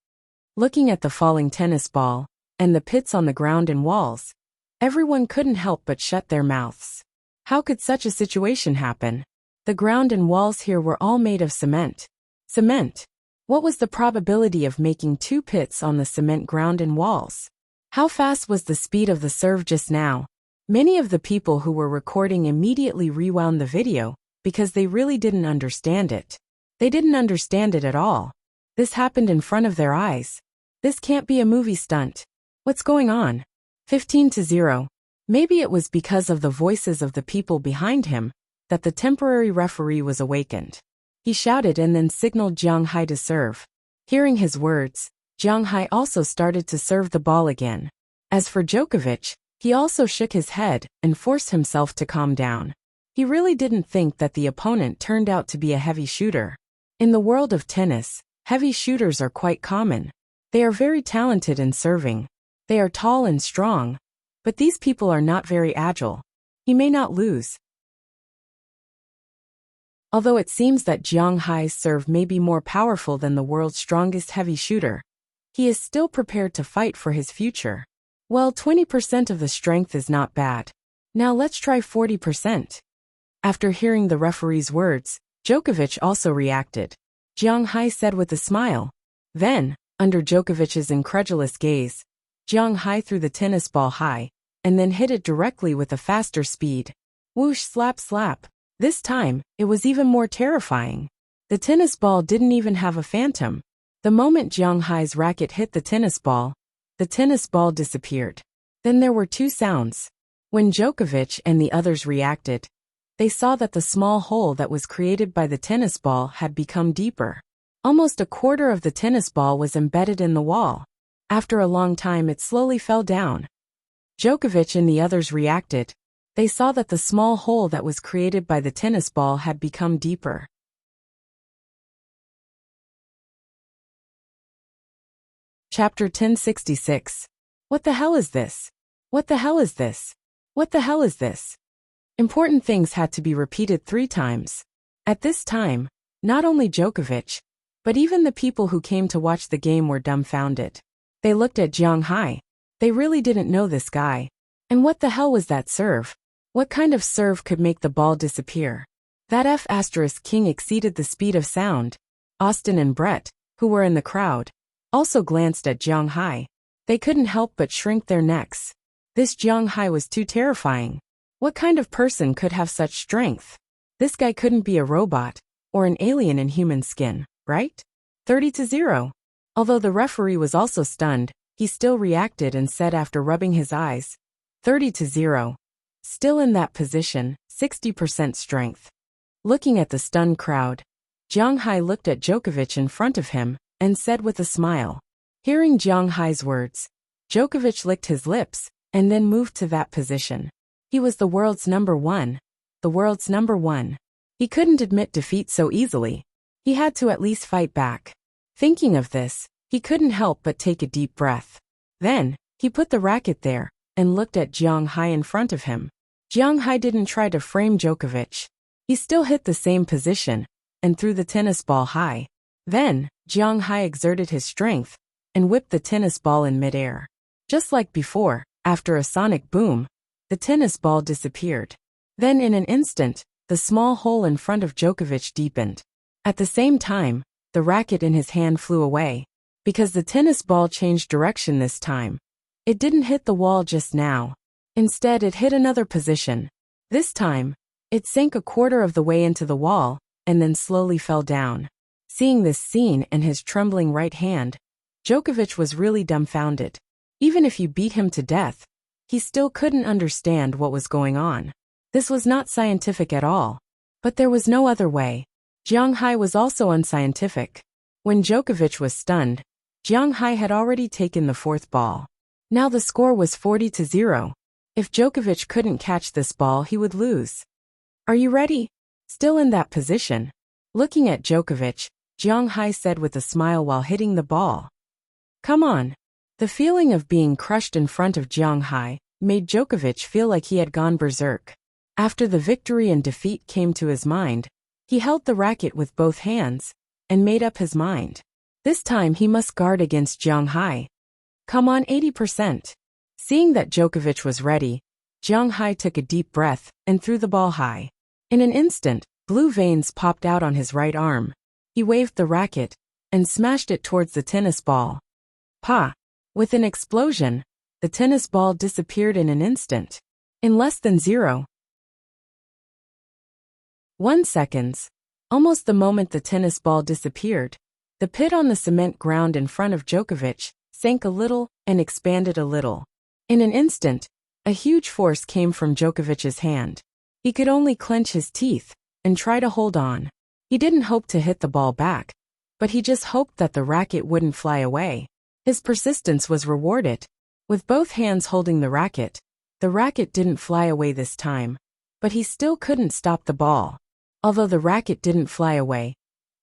Looking at the falling tennis ball, and the pits on the ground and walls, everyone couldn't help but shut their mouths. How could such a situation happen? The ground and walls here were all made of cement. Cement? What was the probability of making 2 pits on the cement ground and walls? How fast was the speed of the serve just now? Many of the people who were recording immediately rewound the video, because they really didn't understand it. They didn't understand it at all. This happened in front of their eyes. This can't be a movie stunt. What's going on? 15-0. Maybe it was because of the voices of the people behind him that the temporary referee was awakened. He shouted and then signaled Jiang Hai to serve. Hearing his words, Jiang Hai also started to serve the ball again. As for Djokovic, he also shook his head and forced himself to calm down. He really didn't think that the opponent turned out to be a heavy shooter. In the world of tennis, heavy shooters are quite common. They are very talented in serving. They are tall and strong, but these people are not very agile. He may not lose. Although it seems that Jiang Hai's serve may be more powerful than the world's strongest heavy shooter, he is still prepared to fight for his future. Well, 20% of the strength is not bad. Now let's try 40%. After hearing the referee's words, Djokovic also reacted. Jiang Hai said with a smile. Then, under Djokovic's incredulous gaze, Jiang Hai threw the tennis ball high, and then hit it directly with a faster speed. Whoosh, slap, slap. This time, it was even more terrifying. The tennis ball didn't even have a phantom. The moment Jiang Hai's racket hit the tennis ball disappeared. Then there were 2 sounds. When Djokovic and the others reacted, they saw that the small hole that was created by the tennis ball had become deeper. Almost a quarter of the tennis ball was embedded in the wall. After a long time it slowly fell down. Djokovic and the others reacted. They saw that the small hole that was created by the tennis ball had become deeper. Chapter 1066. What the hell is this? What the hell is this? What the hell is this? Important things had to be repeated 3 times. At this time, Not only Djokovic, but even the people who came to watch the game were dumbfounded. They looked at Jiang Hai. They really didn't know this guy. And what the hell was that serve? What kind of serve could make the ball disappear? That F***king exceeded the speed of sound. Austin and Brett, who were in the crowd, also glanced at Jiang Hai. They couldn't help but shrink their necks. This Jiang Hai was too terrifying. What kind of person could have such strength? This guy couldn't be a robot, or an alien in human skin, right? 30-0. Although the referee was also stunned, he still reacted and said after rubbing his eyes, 30-0. Still in that position, 60% strength. Looking at the stunned crowd, Jiang Hai looked at Djokovic in front of him and said with a smile. Hearing Jiang Hai's words, Djokovic licked his lips and then moved to that position. He was the world's number one. The world's number one. He couldn't admit defeat so easily. He had to at least fight back. Thinking of this, he couldn't help but take a deep breath. Then, he put the racket there and looked at Jiang Hai in front of him. Jiang Hai didn't try to frame Djokovic. He still hit the same position and threw the tennis ball high. Then, Jiang Hai exerted his strength and whipped the tennis ball in midair. Just like before, after a sonic boom, the tennis ball disappeared. Then in an instant, the small hole in front of Djokovic deepened. At the same time, the racket in his hand flew away. Because the tennis ball changed direction this time. It didn't hit the wall just now. Instead, it hit another position. This time, it sank a quarter of the way into the wall, and then slowly fell down. Seeing this scene and his trembling right hand, Djokovic was really dumbfounded. Even if you beat him to death, he still couldn't understand what was going on. This was not scientific at all. But there was no other way. Jiang Hai was also unscientific. When Djokovic was stunned, Jiang Hai had already taken the fourth ball. Now the score was 40-0. If Djokovic couldn't catch this ball, he would lose. Are you ready? Still in that position. Looking at Djokovic, Jiang Hai said with a smile while hitting the ball. Come on. The feeling of being crushed in front of Jiang Hai made Djokovic feel like he had gone berserk. After the victory and defeat came to his mind, he held the racket with both hands and made up his mind. This time he must guard against Jiang Hai. Come on 80%. Seeing that Djokovic was ready, Jiang Hai took a deep breath and threw the ball high. In an instant, blue veins popped out on his right arm. He waved the racket and smashed it towards the tennis ball. Pa! With an explosion, the tennis ball disappeared in an instant. In less than 0.1 seconds, almost the moment the tennis ball disappeared, the pit on the cement ground in front of Djokovic sank a little and expanded a little. In an instant, a huge force came from Djokovic's hand. He could only clench his teeth and try to hold on. He didn't hope to hit the ball back, but he just hoped that the racket wouldn't fly away. His persistence was rewarded. With both hands holding the racket didn't fly away this time, but he still couldn't stop the ball. Although the racket didn't fly away,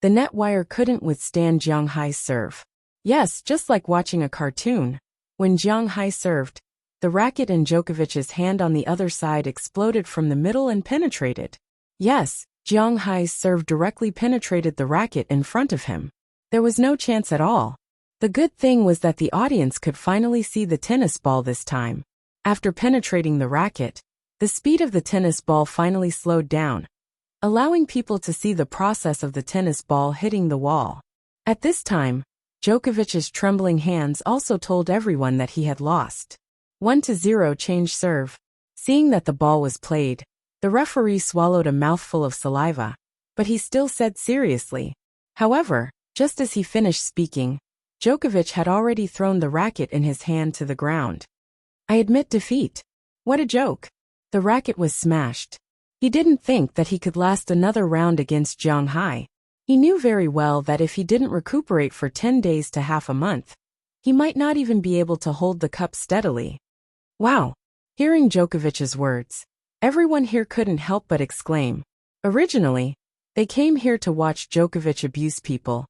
the net wire couldn't withstand Jiang Hai's serve. Yes, just like watching a cartoon. When Jiang Hai served, the racket in Djokovic's hand on the other side exploded from the middle and penetrated. Yes, Jiang Hai's serve directly penetrated the racket in front of him. There was no chance at all. The good thing was that the audience could finally see the tennis ball this time. After penetrating the racket, the speed of the tennis ball finally slowed down, allowing people to see the process of the tennis ball hitting the wall. At this time, Djokovic's trembling hands also told everyone that he had lost. 1-0 change serve. Seeing that the ball was played, the referee swallowed a mouthful of saliva, but he still said seriously. However, just as he finished speaking, Djokovic had already thrown the racket in his hand to the ground. I admit defeat. What a joke. The racket was smashed. He didn't think that he could last another round against Jiang Hai. He knew very well that if he didn't recuperate for 10 days to half a month, he might not even be able to hold the cup steadily. Wow! Hearing Djokovic's words, everyone here couldn't help but exclaim. Originally, they came here to watch Djokovic abuse people,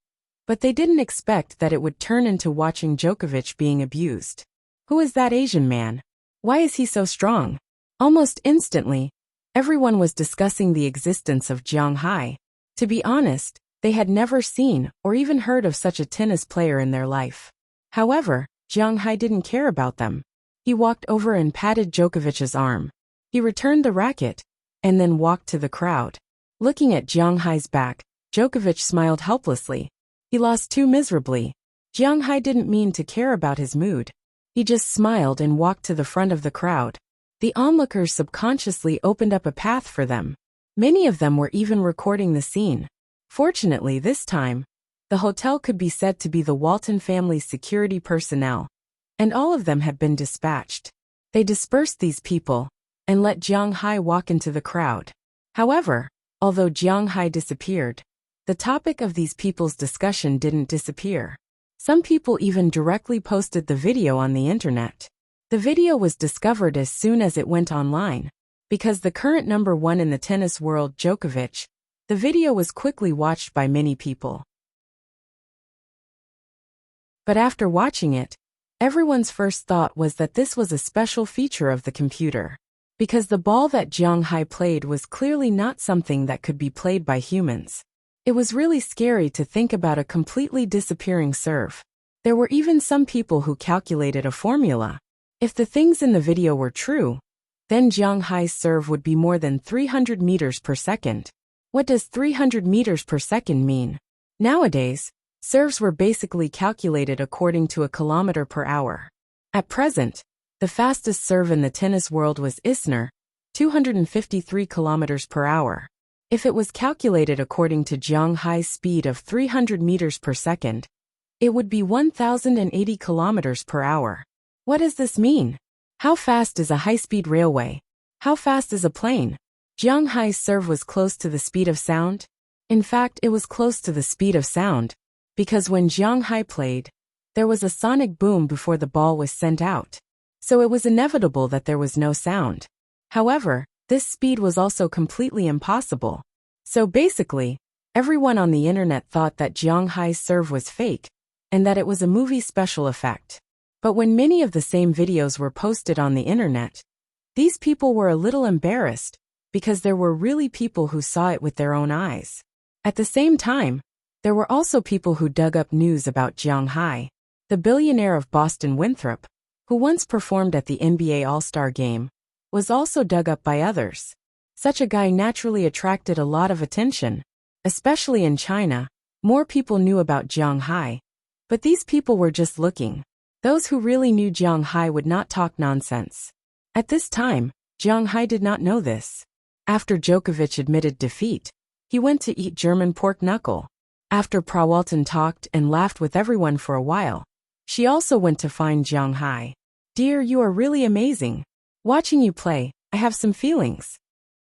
but they didn't expect that it would turn into watching Djokovic being abused. Who is that Asian man? Why is he so strong? Almost instantly, everyone was discussing the existence of Jiang Hai. To be honest, They had never seen or even heard of such a tennis player in their life. However, Jiang Hai didn't care about them. He walked over and patted Djokovic's arm. He returned the racket and then walked to the crowd. Looking at Jiang Hai's back, Djokovic smiled helplessly. He lost too miserably. Jiang Hai didn't mean to care about his mood. He just smiled and walked to the front of the crowd. The onlookers subconsciously opened up a path for them. Many of them were even recording the scene. Fortunately, this time, the hotel could be said to be the Walton family's security personnel, and all of them had been dispatched. They dispersed these people and let Jiang Hai walk into the crowd. However, although Jiang Hai disappeared, the topic of these people's discussion didn't disappear. Some people even directly posted the video on the internet. The video was discovered as soon as it went online. Because the current number one in the tennis world, Djokovic, the video was quickly watched by many people. But after watching it, everyone's first thought was that this was a special feature of the computer. Because the ball that Jiang Hai played was clearly not something that could be played by humans. It was really scary to think about a completely disappearing serve. There were even some people who calculated a formula. If the things in the video were true, then Jiang Hai's serve would be more than 300 meters per second. What does 300 meters per second mean? Nowadays, serves were basically calculated according to a kilometer per hour. At present, the fastest serve in the tennis world was Isner, 253 kilometers per hour. If it was calculated according to Jiang Hai's speed of 300 meters per second, it would be 1,080 kilometers per hour. What does this mean? How fast is a high-speed railway? How fast is a plane? Jiang Hai's serve was close to the speed of sound. In fact, it was close to the speed of sound, because when Jiang Hai played, there was a sonic boom before the ball was sent out. So it was inevitable that there was no sound. However, this speed was also completely impossible. So basically, everyone on the internet thought that Jiang Hai's serve was fake, and that it was a movie special effect. But when many of the same videos were posted on the internet, these people were a little embarrassed, because there were really people who saw it with their own eyes. At the same time, there were also people who dug up news about Jiang Hai, the billionaire of Boston Winthrop, who once performed at the NBA All-Star Game, was also dug up by others. Such a guy naturally attracted a lot of attention, especially in China. More people knew about Jiang Hai, but these people were just looking. Those who really knew Jiang Hai would not talk nonsense. At this time, Jiang Hai did not know this. After Djokovic admitted defeat, he went to eat German pork knuckle. After Walton talked and laughed with everyone for a while, she also went to find Jiang Hai. "Dear, you are really amazing. Watching you play, I have some feelings."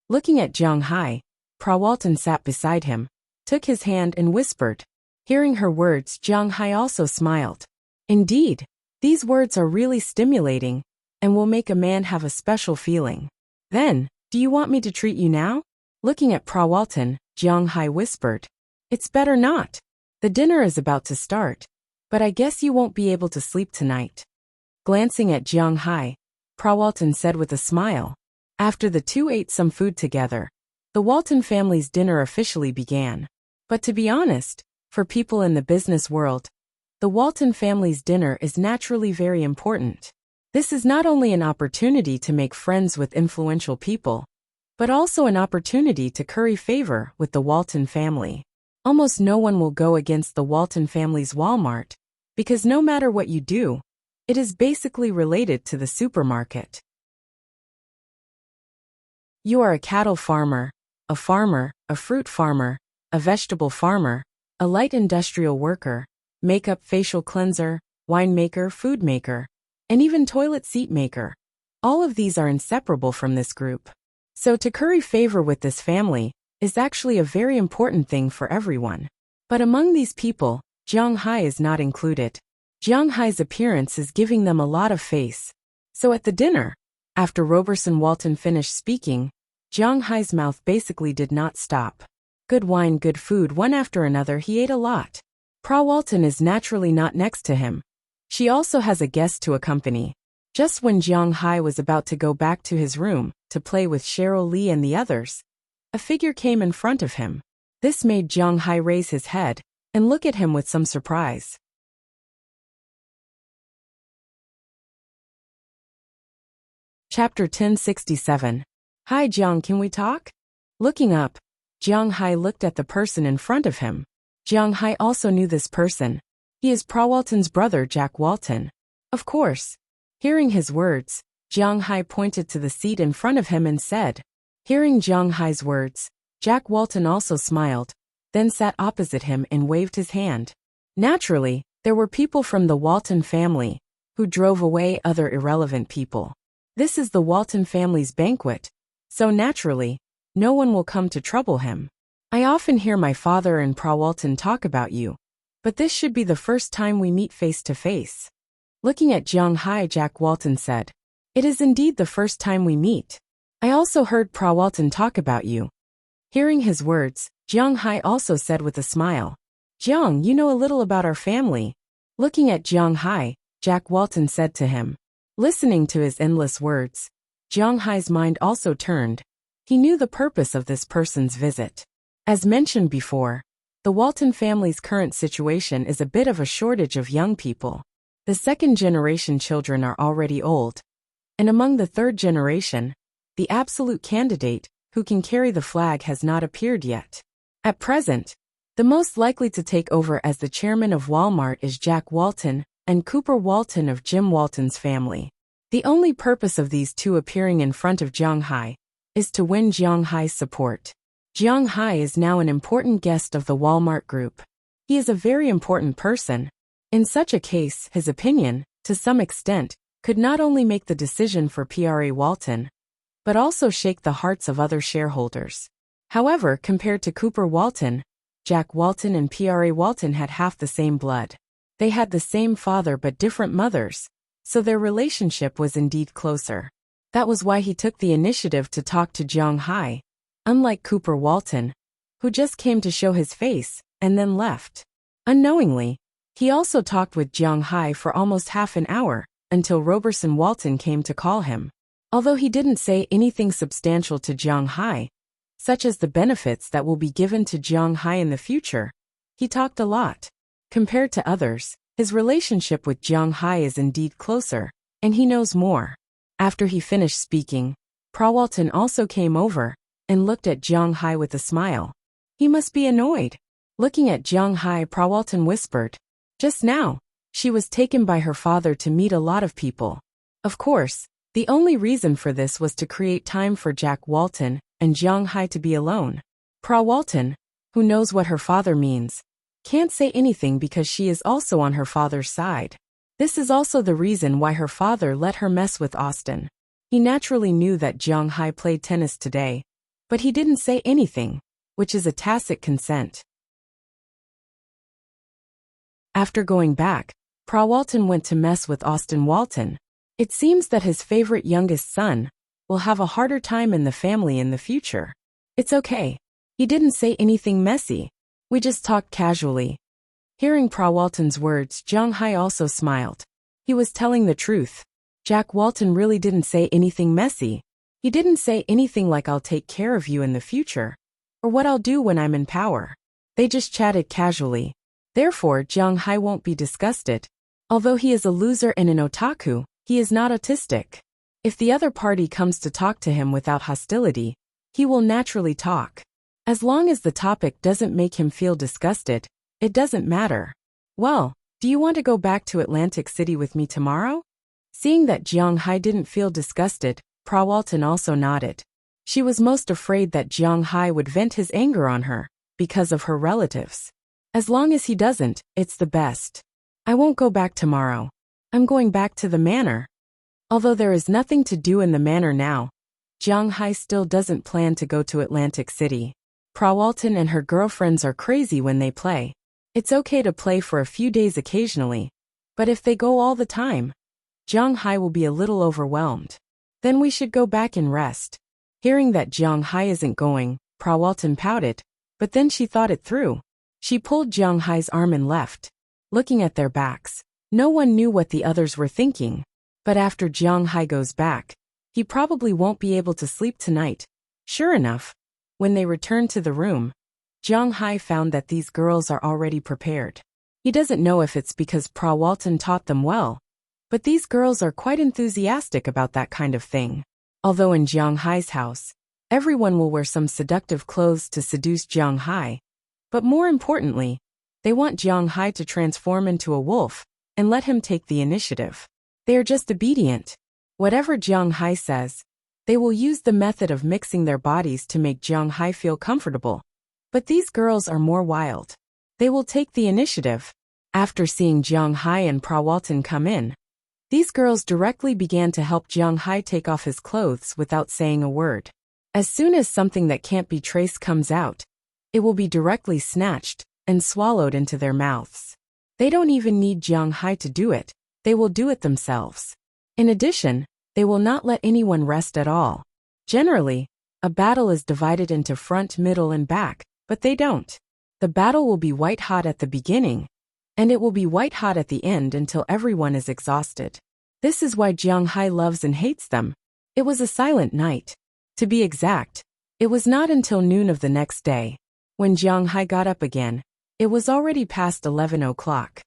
Looking at Jiang Hai, Walton sat beside him, took his hand and whispered. Hearing her words, Jiang Hai also smiled. Indeed, these words are really stimulating, and will make a man have a special feeling. "Then, do you want me to treat you now?" Looking at Walton, Jiang Hai whispered. "It's better not. The dinner is about to start, but I guess you won't be able to sleep tonight." Glancing at Jiang Hai, Walton said with a smile. After the two ate some food together, the Walton family's dinner officially began. But to be honest, for people in the business world, the Walton family's dinner is naturally very important. This is not only an opportunity to make friends with influential people, but also an opportunity to curry favor with the Walton family. Almost no one will go against the Walton family's Walmart, because no matter what you do, it is basically related to the supermarket. You are a cattle farmer, a fruit farmer, a vegetable farmer, a light industrial worker, makeup facial cleanser, winemaker, food maker, and even toilet seat maker. All of these are inseparable from this group. So to curry favor with this family is actually a very important thing for everyone. But among these people, Jiang Hai is not included. Jiang Hai's appearance is giving them a lot of face. So at the dinner, after Roberson Walton finished speaking, Jiang Hai's mouth basically did not stop. Good wine, good food, one after another he ate a lot. Walton is naturally not next to him. She also has a guest to accompany. Just when Jiang Hai was about to go back to his room to play with Cheryl Lee and the others, a figure came in front of him. This made Jiang Hai raise his head and look at him with some surprise. Chapter 1067. Hi Jiang, can we talk? Looking up, Jiang Hai looked at the person in front of him. Jiang Hai also knew this person. He is Walton's brother, Jack Walton. Of course. Hearing his words, Jiang Hai pointed to the seat in front of him and said. Hearing Jiang Hai's words, Jack Walton also smiled, then sat opposite him and waved his hand. Naturally, there were people from the Walton family who drove away other irrelevant people. This is the Walton family's banquet, so naturally, no one will come to trouble him. I often hear my father and Walton talk about you, but this should be the first time we meet face to face. Looking at Jiang Hai, Jack Walton said, It is indeed the first time we meet. I also heard Walton talk about you. Hearing his words, Jiang Hai also said with a smile, Jiang, you know a little about our family. Looking at Jiang Hai, Jack Walton said to him. Listening to his endless words, Jiang Hai's mind also turned. He knew the purpose of this person's visit. As mentioned before, the Walton family's current situation is a bit of a shortage of young people. The second-generation children are already old. And among the third generation, the absolute candidate who can carry the flag has not appeared yet. At present, the most likely to take over as the chairman of Walmart is Jack Walton and Cooper Walton of Jim Walton's family. The only purpose of these two appearing in front of Jiang Hai is to win Jiang Hai's support. Jiang Hai is now an important guest of the Walmart group. He is a very important person. In such a case, his opinion, to some extent, could not only make the decision for Walton, but also shake the hearts of other shareholders. However, compared to Cooper Walton, Jack Walton and Walton had half the same blood. They had the same father but different mothers, so their relationship was indeed closer. That was why he took the initiative to talk to Jiang Hai, unlike Cooper Walton, who just came to show his face and then left. Unknowingly, he also talked with Jiang Hai for almost half an hour, until Roberson Walton came to call him. Although he didn't say anything substantial to Jiang Hai, such as the benefits that will be given to Jiang Hai in the future, he talked a lot. Compared to others, his relationship with Jiang Hai is indeed closer, and he knows more. After he finished speaking, Walton also came over and looked at Jiang Hai with a smile. He must be annoyed. Looking at Jiang Hai, Walton whispered, Just now, she was taken by her father to meet a lot of people. Of course, the only reason for this was to create time for Jack Walton and Jiang Hai to be alone. Walton, who knows what her father means, can't say anything because she is also on her father's side. This is also the reason why her father let her mess with Austin. He naturally knew that Jiang Hai played tennis today, but he didn't say anything, which is a tacit consent. After going back, Walton went to mess with Austin Walton. It seems that his favorite youngest son will have a harder time in the family in the future. It's okay. He didn't say anything messy. We just talked casually. Hearing Walton's words, Jiang Hai also smiled. He was telling the truth. Jack Walton really didn't say anything messy. He didn't say anything like I'll take care of you in the future, or what I'll do when I'm in power. They just chatted casually. Therefore, Jiang Hai won't be disgusted. Although he is a loser and an otaku, he is not autistic. If the other party comes to talk to him without hostility, he will naturally talk. As long as the topic doesn't make him feel disgusted, it doesn't matter. Well, do you want to go back to Atlantic City with me tomorrow? Seeing that Jiang Hai didn't feel disgusted, Walton also nodded. She was most afraid that Jiang Hai would vent his anger on her, because of her relatives. As long as he doesn't, it's the best. I won't go back tomorrow. I'm going back to the manor. Although there is nothing to do in the manor now, Jiang Hai still doesn't plan to go to Atlantic City. Walton and her girlfriends are crazy when they play. It's okay to play for a few days occasionally, but if they go all the time, Jiang Hai will be a little overwhelmed. Then we should go back and rest. Hearing that Jiang Hai isn't going, Walton pouted, but then she thought it through. She pulled Jiang Hai's arm and left. Looking at their backs, no one knew what the others were thinking. But after Jiang Hai goes back, he probably won't be able to sleep tonight. Sure enough, when they returned to the room, Jiang Hai found that these girls are already prepared. He doesn't know if it's because Prawalton taught them well, but these girls are quite enthusiastic about that kind of thing. Although in Jiang Hai's house, everyone will wear some seductive clothes to seduce Jiang Hai, but more importantly, they want Jiang Hai to transform into a wolf and let him take the initiative. They are just obedient. Whatever Jiang Hai says, they will use the method of mixing their bodies to make Jiang Hai feel comfortable. But these girls are more wild. They will take the initiative. After seeing Jiang Hai and Prawalton come in, these girls directly began to help Jiang Hai take off his clothes without saying a word. As soon as something that can't be traced comes out, it will be directly snatched and swallowed into their mouths. They don't even need Jiang Hai to do it, they will do it themselves. In addition, they will not let anyone rest at all. Generally, a battle is divided into front, middle, and back, but they don't. The battle will be white hot at the beginning, and it will be white hot at the end until everyone is exhausted. This is why Jiang Hai loves and hates them. It was a silent night. To be exact, it was not until noon of the next day. When Jiang Hai got up again, it was already past 11 o'clock.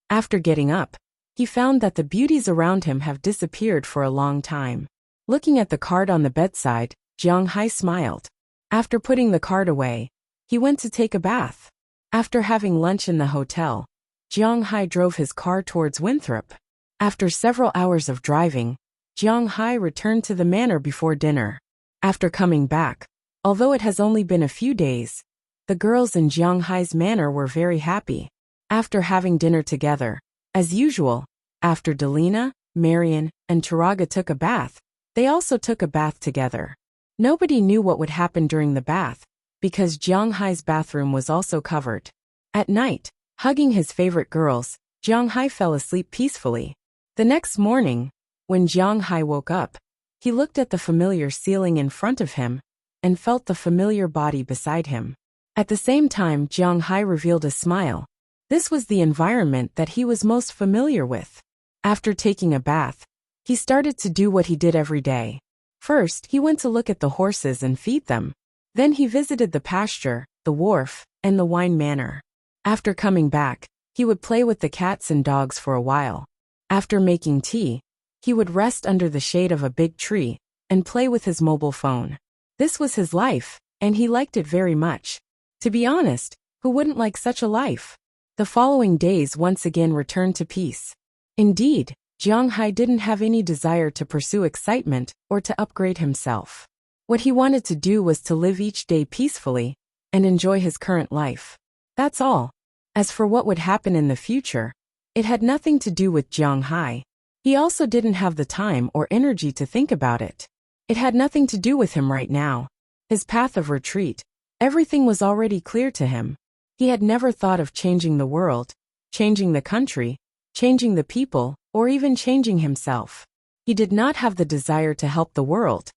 After getting up, he found that the beauties around him have disappeared for a long time. Looking at the card on the bedside, Jiang Hai smiled. After putting the card away, he went to take a bath. After having lunch in the hotel, Jiang Hai drove his car towards Winthrop. After several hours of driving, Jiang Hai returned to the manor before dinner. After coming back, although it has only been a few days, the girls in Jiang Hai's manor were very happy. After having dinner together, as usual, after Delina, Marian, and Taraga took a bath, they also took a bath together. Nobody knew what would happen during the bath, because Jiang Hai's bathroom was also covered. At night, hugging his favorite girls, Jiang Hai fell asleep peacefully. The next morning, when Jiang Hai woke up, he looked at the familiar ceiling in front of him and felt the familiar body beside him. At the same time, Jiang Hai revealed a smile. This was the environment that he was most familiar with. After taking a bath, he started to do what he did every day. First, he went to look at the horses and feed them. Then he visited the pasture, the wharf, and the wine manor. After coming back, he would play with the cats and dogs for a while. After making tea, he would rest under the shade of a big tree and play with his mobile phone. This was his life, and he liked it very much. To be honest, who wouldn't like such a life? The following days once again returned to peace. Indeed, Jiang Hai didn't have any desire to pursue excitement or to upgrade himself. What he wanted to do was to live each day peacefully and enjoy his current life. That's all. As for what would happen in the future, it had nothing to do with Jiang Hai. He also didn't have the time or energy to think about it. It had nothing to do with him right now. His path of retreat, everything was already clear to him. He had never thought of changing the world, changing the country, changing the people, or even changing himself. He did not have the desire to help the world,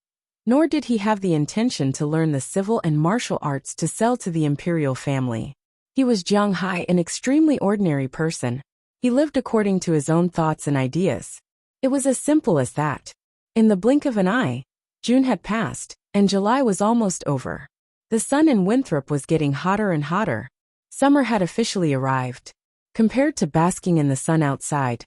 nor did he have the intention to learn the civil and martial arts to sell to the imperial family. He was Jiang Hai, an extremely ordinary person. He lived according to his own thoughts and ideas. It was as simple as that. In the blink of an eye, June had passed, and July was almost over. The sun in Winthrop was getting hotter and hotter. Summer had officially arrived. Compared to basking in the sun outside,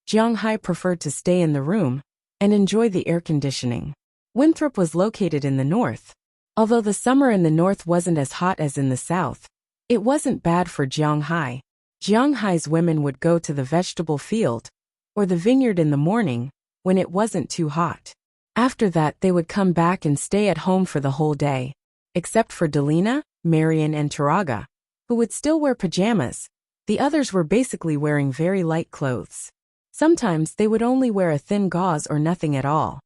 Jiang Hai preferred to stay in the room and enjoy the air conditioning. Winthrop was located in the north. Although the summer in the north wasn't as hot as in the south, it wasn't bad for Jiang Hai. Jiang Hai's women would go to the vegetable field or the vineyard in the morning when it wasn't too hot. After that, they would come back and stay at home for the whole day, except for Delina, Marian, and Taraga, who would still wear pajamas. The others were basically wearing very light clothes. Sometimes they would only wear a thin gauze or nothing at all.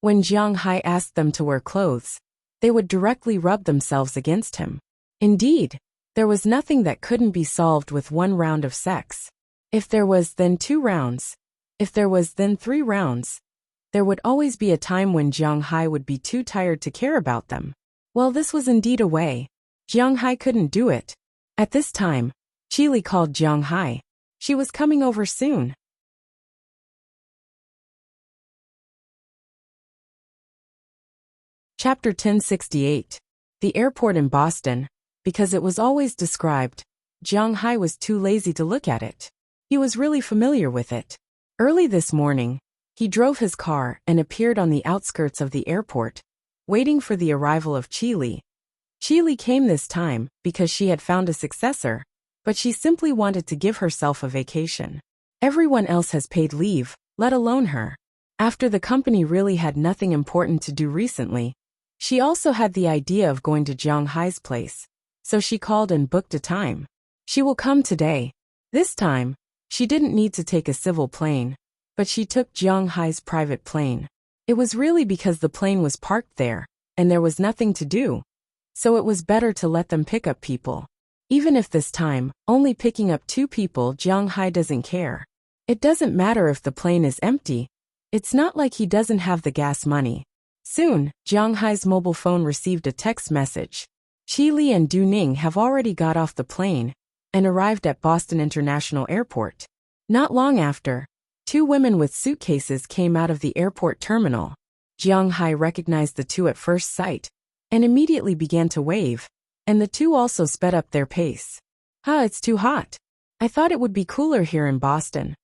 When Jiang Hai asked them to wear clothes, they would directly rub themselves against him. Indeed, there was nothing that couldn't be solved with one round of sex. If there was, then 2 rounds. If there was, then 3 rounds. There would always be a time when Jiang Hai would be too tired to care about them. Well, this was indeed a way. Jiang Hai couldn't do it. At this time, Chili called Jiang Hai. She was coming over soon. Chapter 1068. The airport in Boston. Because it was always described, Jiang Hai was too lazy to look at it. He was really familiar with it. Early this morning, he drove his car and appeared on the outskirts of the airport, waiting for the arrival of Qi Li. Qi Li came this time because she had found a successor, but she simply wanted to give herself a vacation. Everyone else has paid leave, let alone her. After the company really had nothing important to do recently, she also had the idea of going to Jiang Hai's place, so she called and booked a time. She will come today. This time, she didn't need to take a civil plane, but she took Jiang Hai's private plane. It was really because the plane was parked there, and there was nothing to do, so it was better to let them pick up people. Even if this time, only picking up 2 people, Jiang Hai doesn't care. It doesn't matter if the plane is empty. It's not like he doesn't have the gas money. Soon, Jiang Hai's mobile phone received a text message. Qi Li and Du Ning have already got off the plane and arrived at Boston International Airport. Not long after, 2 women with suitcases came out of the airport terminal. Jiang Hai recognized the 2 at first sight and immediately began to wave, and the 2 also sped up their pace. It's too hot. I thought it would be cooler here in Boston.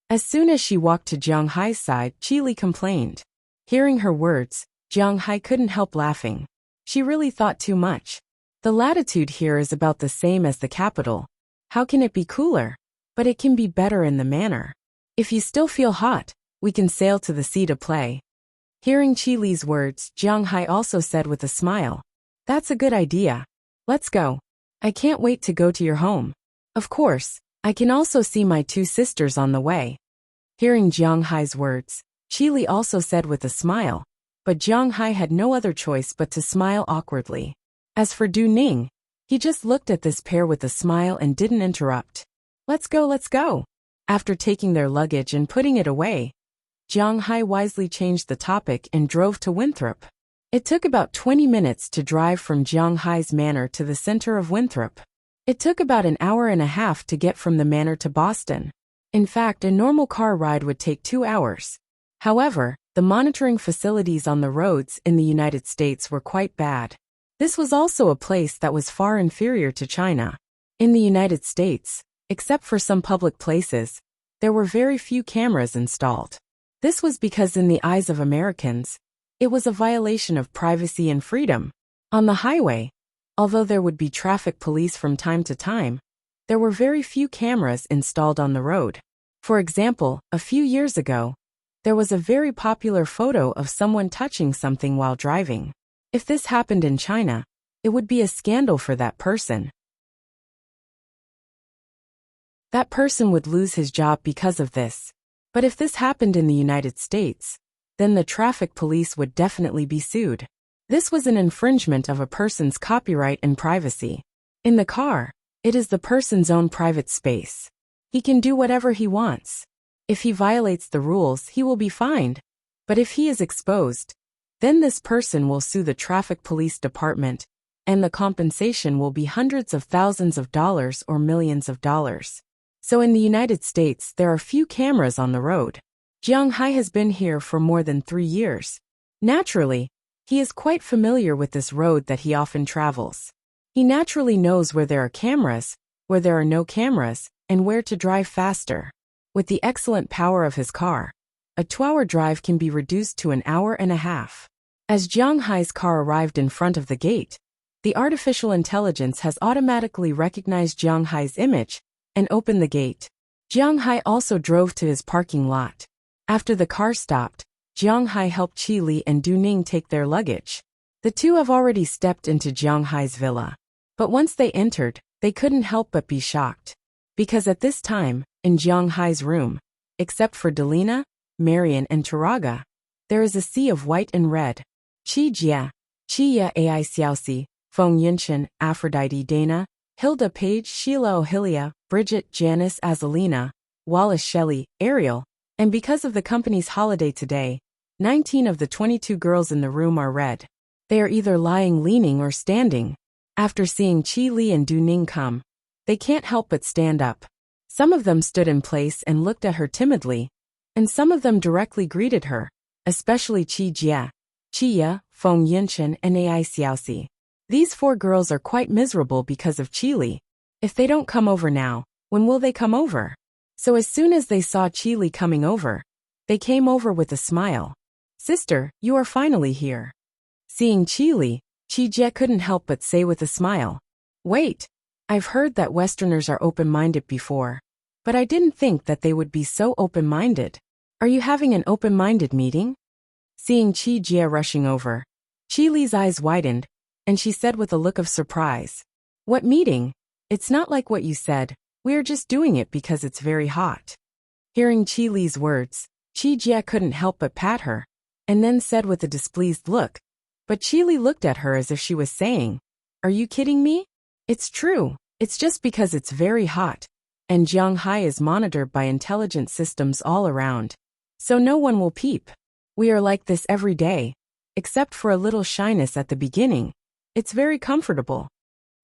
As soon as she walked to Jiang Hai's side, Qi Li complained. Hearing her words, Jiang Hai couldn't help laughing. She really thought too much. The latitude here is about the same as the capital. How can it be cooler? But it can be better in the manner. If you still feel hot, we can sail to the sea to play. Hearing Qi Li's words, Jiang Hai also said with a smile, That's a good idea. Let's go. I can't wait to go to your home. Of course, I can also see my 2 sisters on the way. Hearing Jiang Hai's words, Qi Li also said with a smile, but Jiang Hai had no other choice but to smile awkwardly. As for Du Ning, he just looked at this pair with a smile and didn't interrupt. Let's go, let's go. After taking their luggage and putting it away, Jiang Hai wisely changed the topic and drove to Winthrop. It took about 20 minutes to drive from Jiang Hai's manor to the center of Winthrop. It took about an hour and a half to get from the manor to Boston. In fact, a normal car ride would take 2 hours. However, the monitoring facilities on the roads in the United States were quite bad. This was also a place that was far inferior to China. In the United States, except for some public places, there were very few cameras installed. This was because in the eyes of Americans, it was a violation of privacy and freedom. On the highway, although there would be traffic police from time to time, there were very few cameras installed on the road. For example, a few years ago, there was a very popular photo of someone touching something while driving. If this happened in China, it would be a scandal for that person. That person would lose his job because of this. But if this happened in the United States, then the traffic police would definitely be sued. This was an infringement of a person's copyright and privacy. In the car, it is the person's own private space. He can do whatever he wants. If he violates the rules, he will be fined. But if he is exposed, then this person will sue the traffic police department, and the compensation will be hundreds of thousands of dollars or millions of dollars. So in the United States, there are few cameras on the road. Jiang Hai has been here for more than 3 years. Naturally, he is quite familiar with this road that he often travels. He naturally knows where there are cameras, where there are no cameras, and where to drive faster. With the excellent power of his car, a 2-hour drive can be reduced to an hour and a half. As Jiang Hai's car arrived in front of the gate, the artificial intelligence has automatically recognized Jiang Hai's image and opened the gate. Jiang Hai also drove to his parking lot. After the car stopped, Jiang Hai helped Qi Li and Du Ning take their luggage. The 2 have already stepped into Jiang Hai's villa. But once they entered, they couldn't help but be shocked. Because at this time, in Jiang Hai's room, except for Delina, Marian and Taraga, there is a sea of white and red. Qi Jia, Qi Ya Ai Xiaoxi, Feng Yunchen, Aphrodite Dana, Hilda Page, Sheila Ohilia, Bridget, Janice Azalina, Wallace Shelley, Ariel, and because of the company's holiday today, 19 of the 22 girls in the room are red. They are either lying, leaning, or standing. After seeing Qi Li and Du Ning come, they can't help but stand up. Some of them stood in place and looked at her timidly, and some of them directly greeted her, especially Qi Jia. Chia, Feng Yinshan, and Ai Xiaoxi. These 4 girls are quite miserable because of Qili. If they don't come over now, when will they come over? So as soon as they saw Qili coming over, they came over with a smile. Sister, you are finally here. Seeing Qili, Qijie couldn't help but say with a smile. Wait, I've heard that Westerners are open-minded before, but I didn't think that they would be so open-minded. Are you having an open-minded meeting? Seeing Qijie rushing over, Qili's eyes widened, and she said with a look of surprise. What meeting? It's not like what you said, we are just doing it because it's very hot. Hearing Qili's words, Qijie couldn't help but pat her, and then said with a displeased look. But Qili looked at her as if she was saying, Are you kidding me? It's true, it's just because it's very hot, and Jianghai is monitored by intelligent systems all around. So no one will peep. We are like this every day, except for a little shyness at the beginning. It's very comfortable.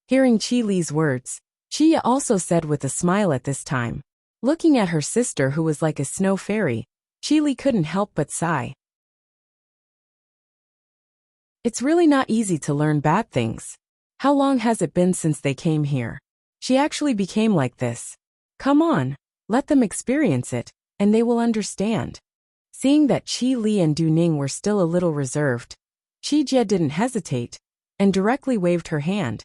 Hearing Qili's words, Qia also said with a smile at this time. Looking at her sister who was like a snow fairy, Qili couldn't help but sigh. It's really not easy to learn bad things. How long has it been since they came here? She actually became like this. Come on, let them experience it, and they will understand. Seeing that Qi Li and Du Ning were still a little reserved, Qijie didn't hesitate, and directly waved her hand,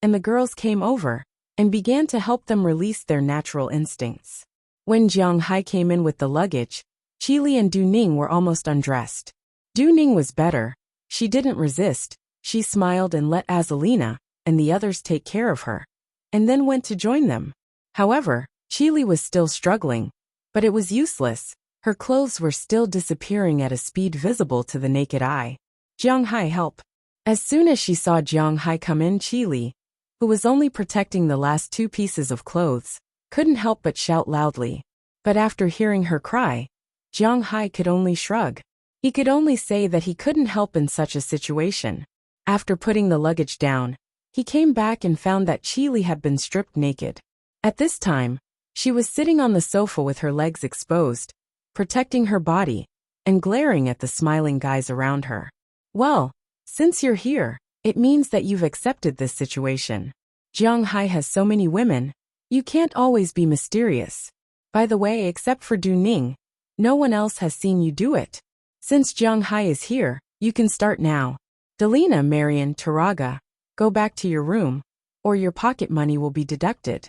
and the girls came over, and began to help them release their natural instincts. When Jianghai came in with the luggage, Qi Li and Du Ning were almost undressed. Du Ning was better. She didn't resist, she smiled and let Azalina and the others take care of her, and then went to join them. However, Qili was still struggling, but it was useless. Her clothes were still disappearing at a speed visible to the naked eye. Jianghai, help! As soon as she saw Jianghai come in, Qili, who was only protecting the last 2 pieces of clothes, couldn't help but shout loudly. But after hearing her cry, Jianghai could only shrug. He could only say that he couldn't help in such a situation. After putting the luggage down, he came back and found that Qili had been stripped naked. At this time, she was sitting on the sofa with her legs exposed, protecting her body, and glaring at the smiling guys around her. Well, since you're here, it means that you've accepted this situation. Jianghai has so many women, you can't always be mysterious. By the way, except for Du Ning, no one else has seen you do it. Since Jianghai is here, you can start now. Delina, Marian, Taraga, go back to your room, or your pocket money will be deducted.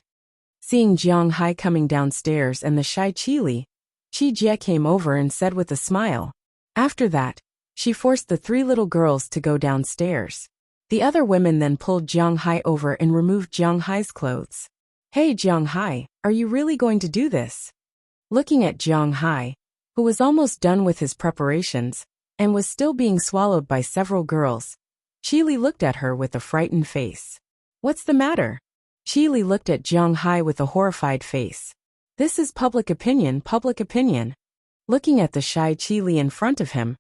Seeing Jianghai coming downstairs and the shy Qili, Qijie came over and said with a smile. After that, she forced the 3 little girls to go downstairs. The other women then pulled Jianghai over and removed Jianghai's clothes. Hey Jianghai, are you really going to do this? Looking at Jianghai, who was almost done with his preparations, and was still being swallowed by several girls, Qili looked at her with a frightened face. What's the matter? Qili looked at Jianghai with a horrified face. This is public opinion, public opinion. Looking at the shy Qili in front of him,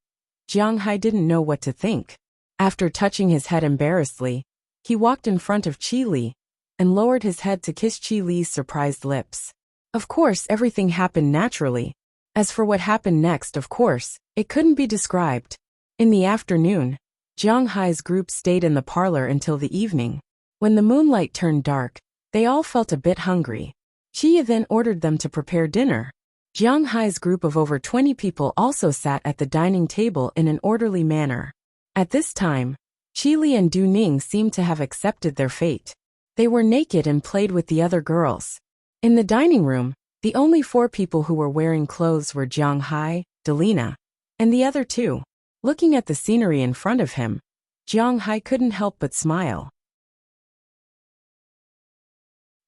Jianghai didn't know what to think. After touching his head embarrassedly, he walked in front of Qili and lowered his head to kiss Qili's surprised lips. Of course, everything happened naturally. As for what happened next, of course, it couldn't be described. In the afternoon, Jianghai's group stayed in the parlor until the evening. When the moonlight turned dark, they all felt a bit hungry. Qia then ordered them to prepare dinner. Jianghai's group of over 20 people also sat at the dining table in an orderly manner. At this time, Qili and Du Ning seemed to have accepted their fate. They were naked and played with the other girls. In the dining room, the only 4 people who were wearing clothes were Jianghai, Delina, and the other 2. Looking at the scenery in front of him, Jianghai couldn't help but smile.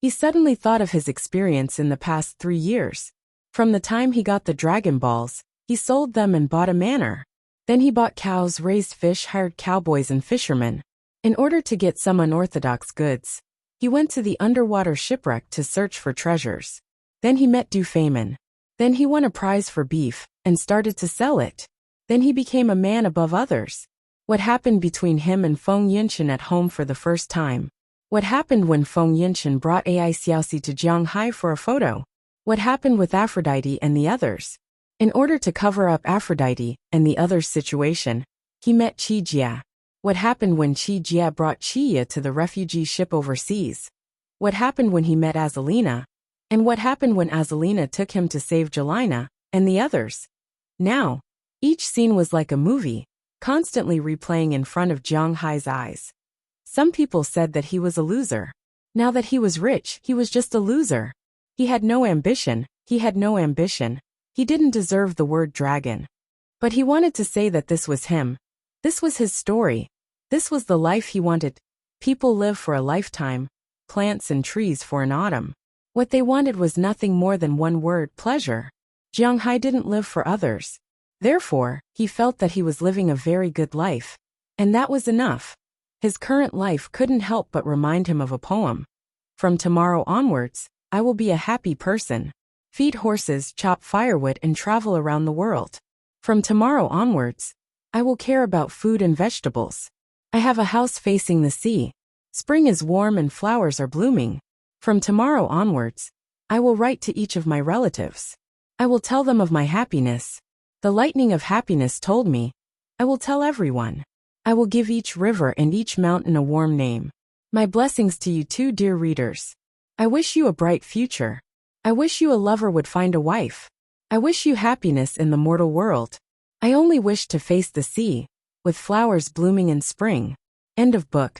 He suddenly thought of his experience in the past 3 years. From the time he got the Dragon Balls, he sold them and bought a manor. Then he bought cows, raised fish, hired cowboys and fishermen. In order to get some unorthodox goods, he went to the underwater shipwreck to search for treasures. Then he met Du Feimin. Then he won a prize for beef, and started to sell it. Then he became a man above others. What happened between him and Feng Yinshan at home for the first time? What happened when Feng Yinshan brought Ai Xiaoxi to Jianghai for a photo? What happened with Aphrodite and the others? In order to cover up Aphrodite and the others' situation, He met Chi. What happened when Chi brought Chi to the refugee ship overseas? What happened when he met Azalina? And what happened when Azalina took him to save Jelena and the others? Now, each scene was like a movie, constantly replaying in front of Jiang Hai's eyes. Some people said that he was a loser. Now that he was rich, he was just a loser. He had no ambition, he had no ambition. He didn't deserve the word dragon. But he wanted to say that this was him. This was his story. This was the life he wanted. People live for a lifetime, plants and trees for an autumn. What they wanted was nothing more than one word: pleasure. Jiang Hai didn't live for others. Therefore, he felt that he was living a very good life. And that was enough. His current life couldn't help but remind him of a poem. From tomorrow onwards, I will be a happy person. Feed horses, chop firewood, and travel around the world. From tomorrow onwards, I will care about food and vegetables. I have a house facing the sea. Spring is warm and flowers are blooming. From tomorrow onwards, I will write to each of my relatives. I will tell them of my happiness. The lightning of happiness told me. I will tell everyone. I will give each river and each mountain a warm name. My blessings to you too, dear readers. I wish you a bright future. I wish you a lover would find a wife. I wish you happiness in the mortal world. I only wish to face the sea, with flowers blooming in spring. End of book.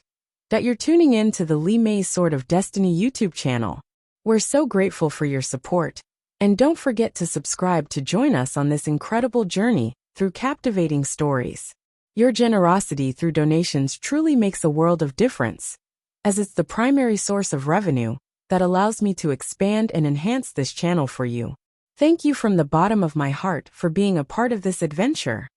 You're tuning in to the Li Mei Sword of Destiny YouTube channel. We're so grateful for your support. And don't forget to subscribe to join us on this incredible journey through captivating stories. Your generosity through donations truly makes a world of difference, as it's the primary source of revenue that allows me to expand and enhance this channel for you. Thank you from the bottom of my heart for being a part of this adventure.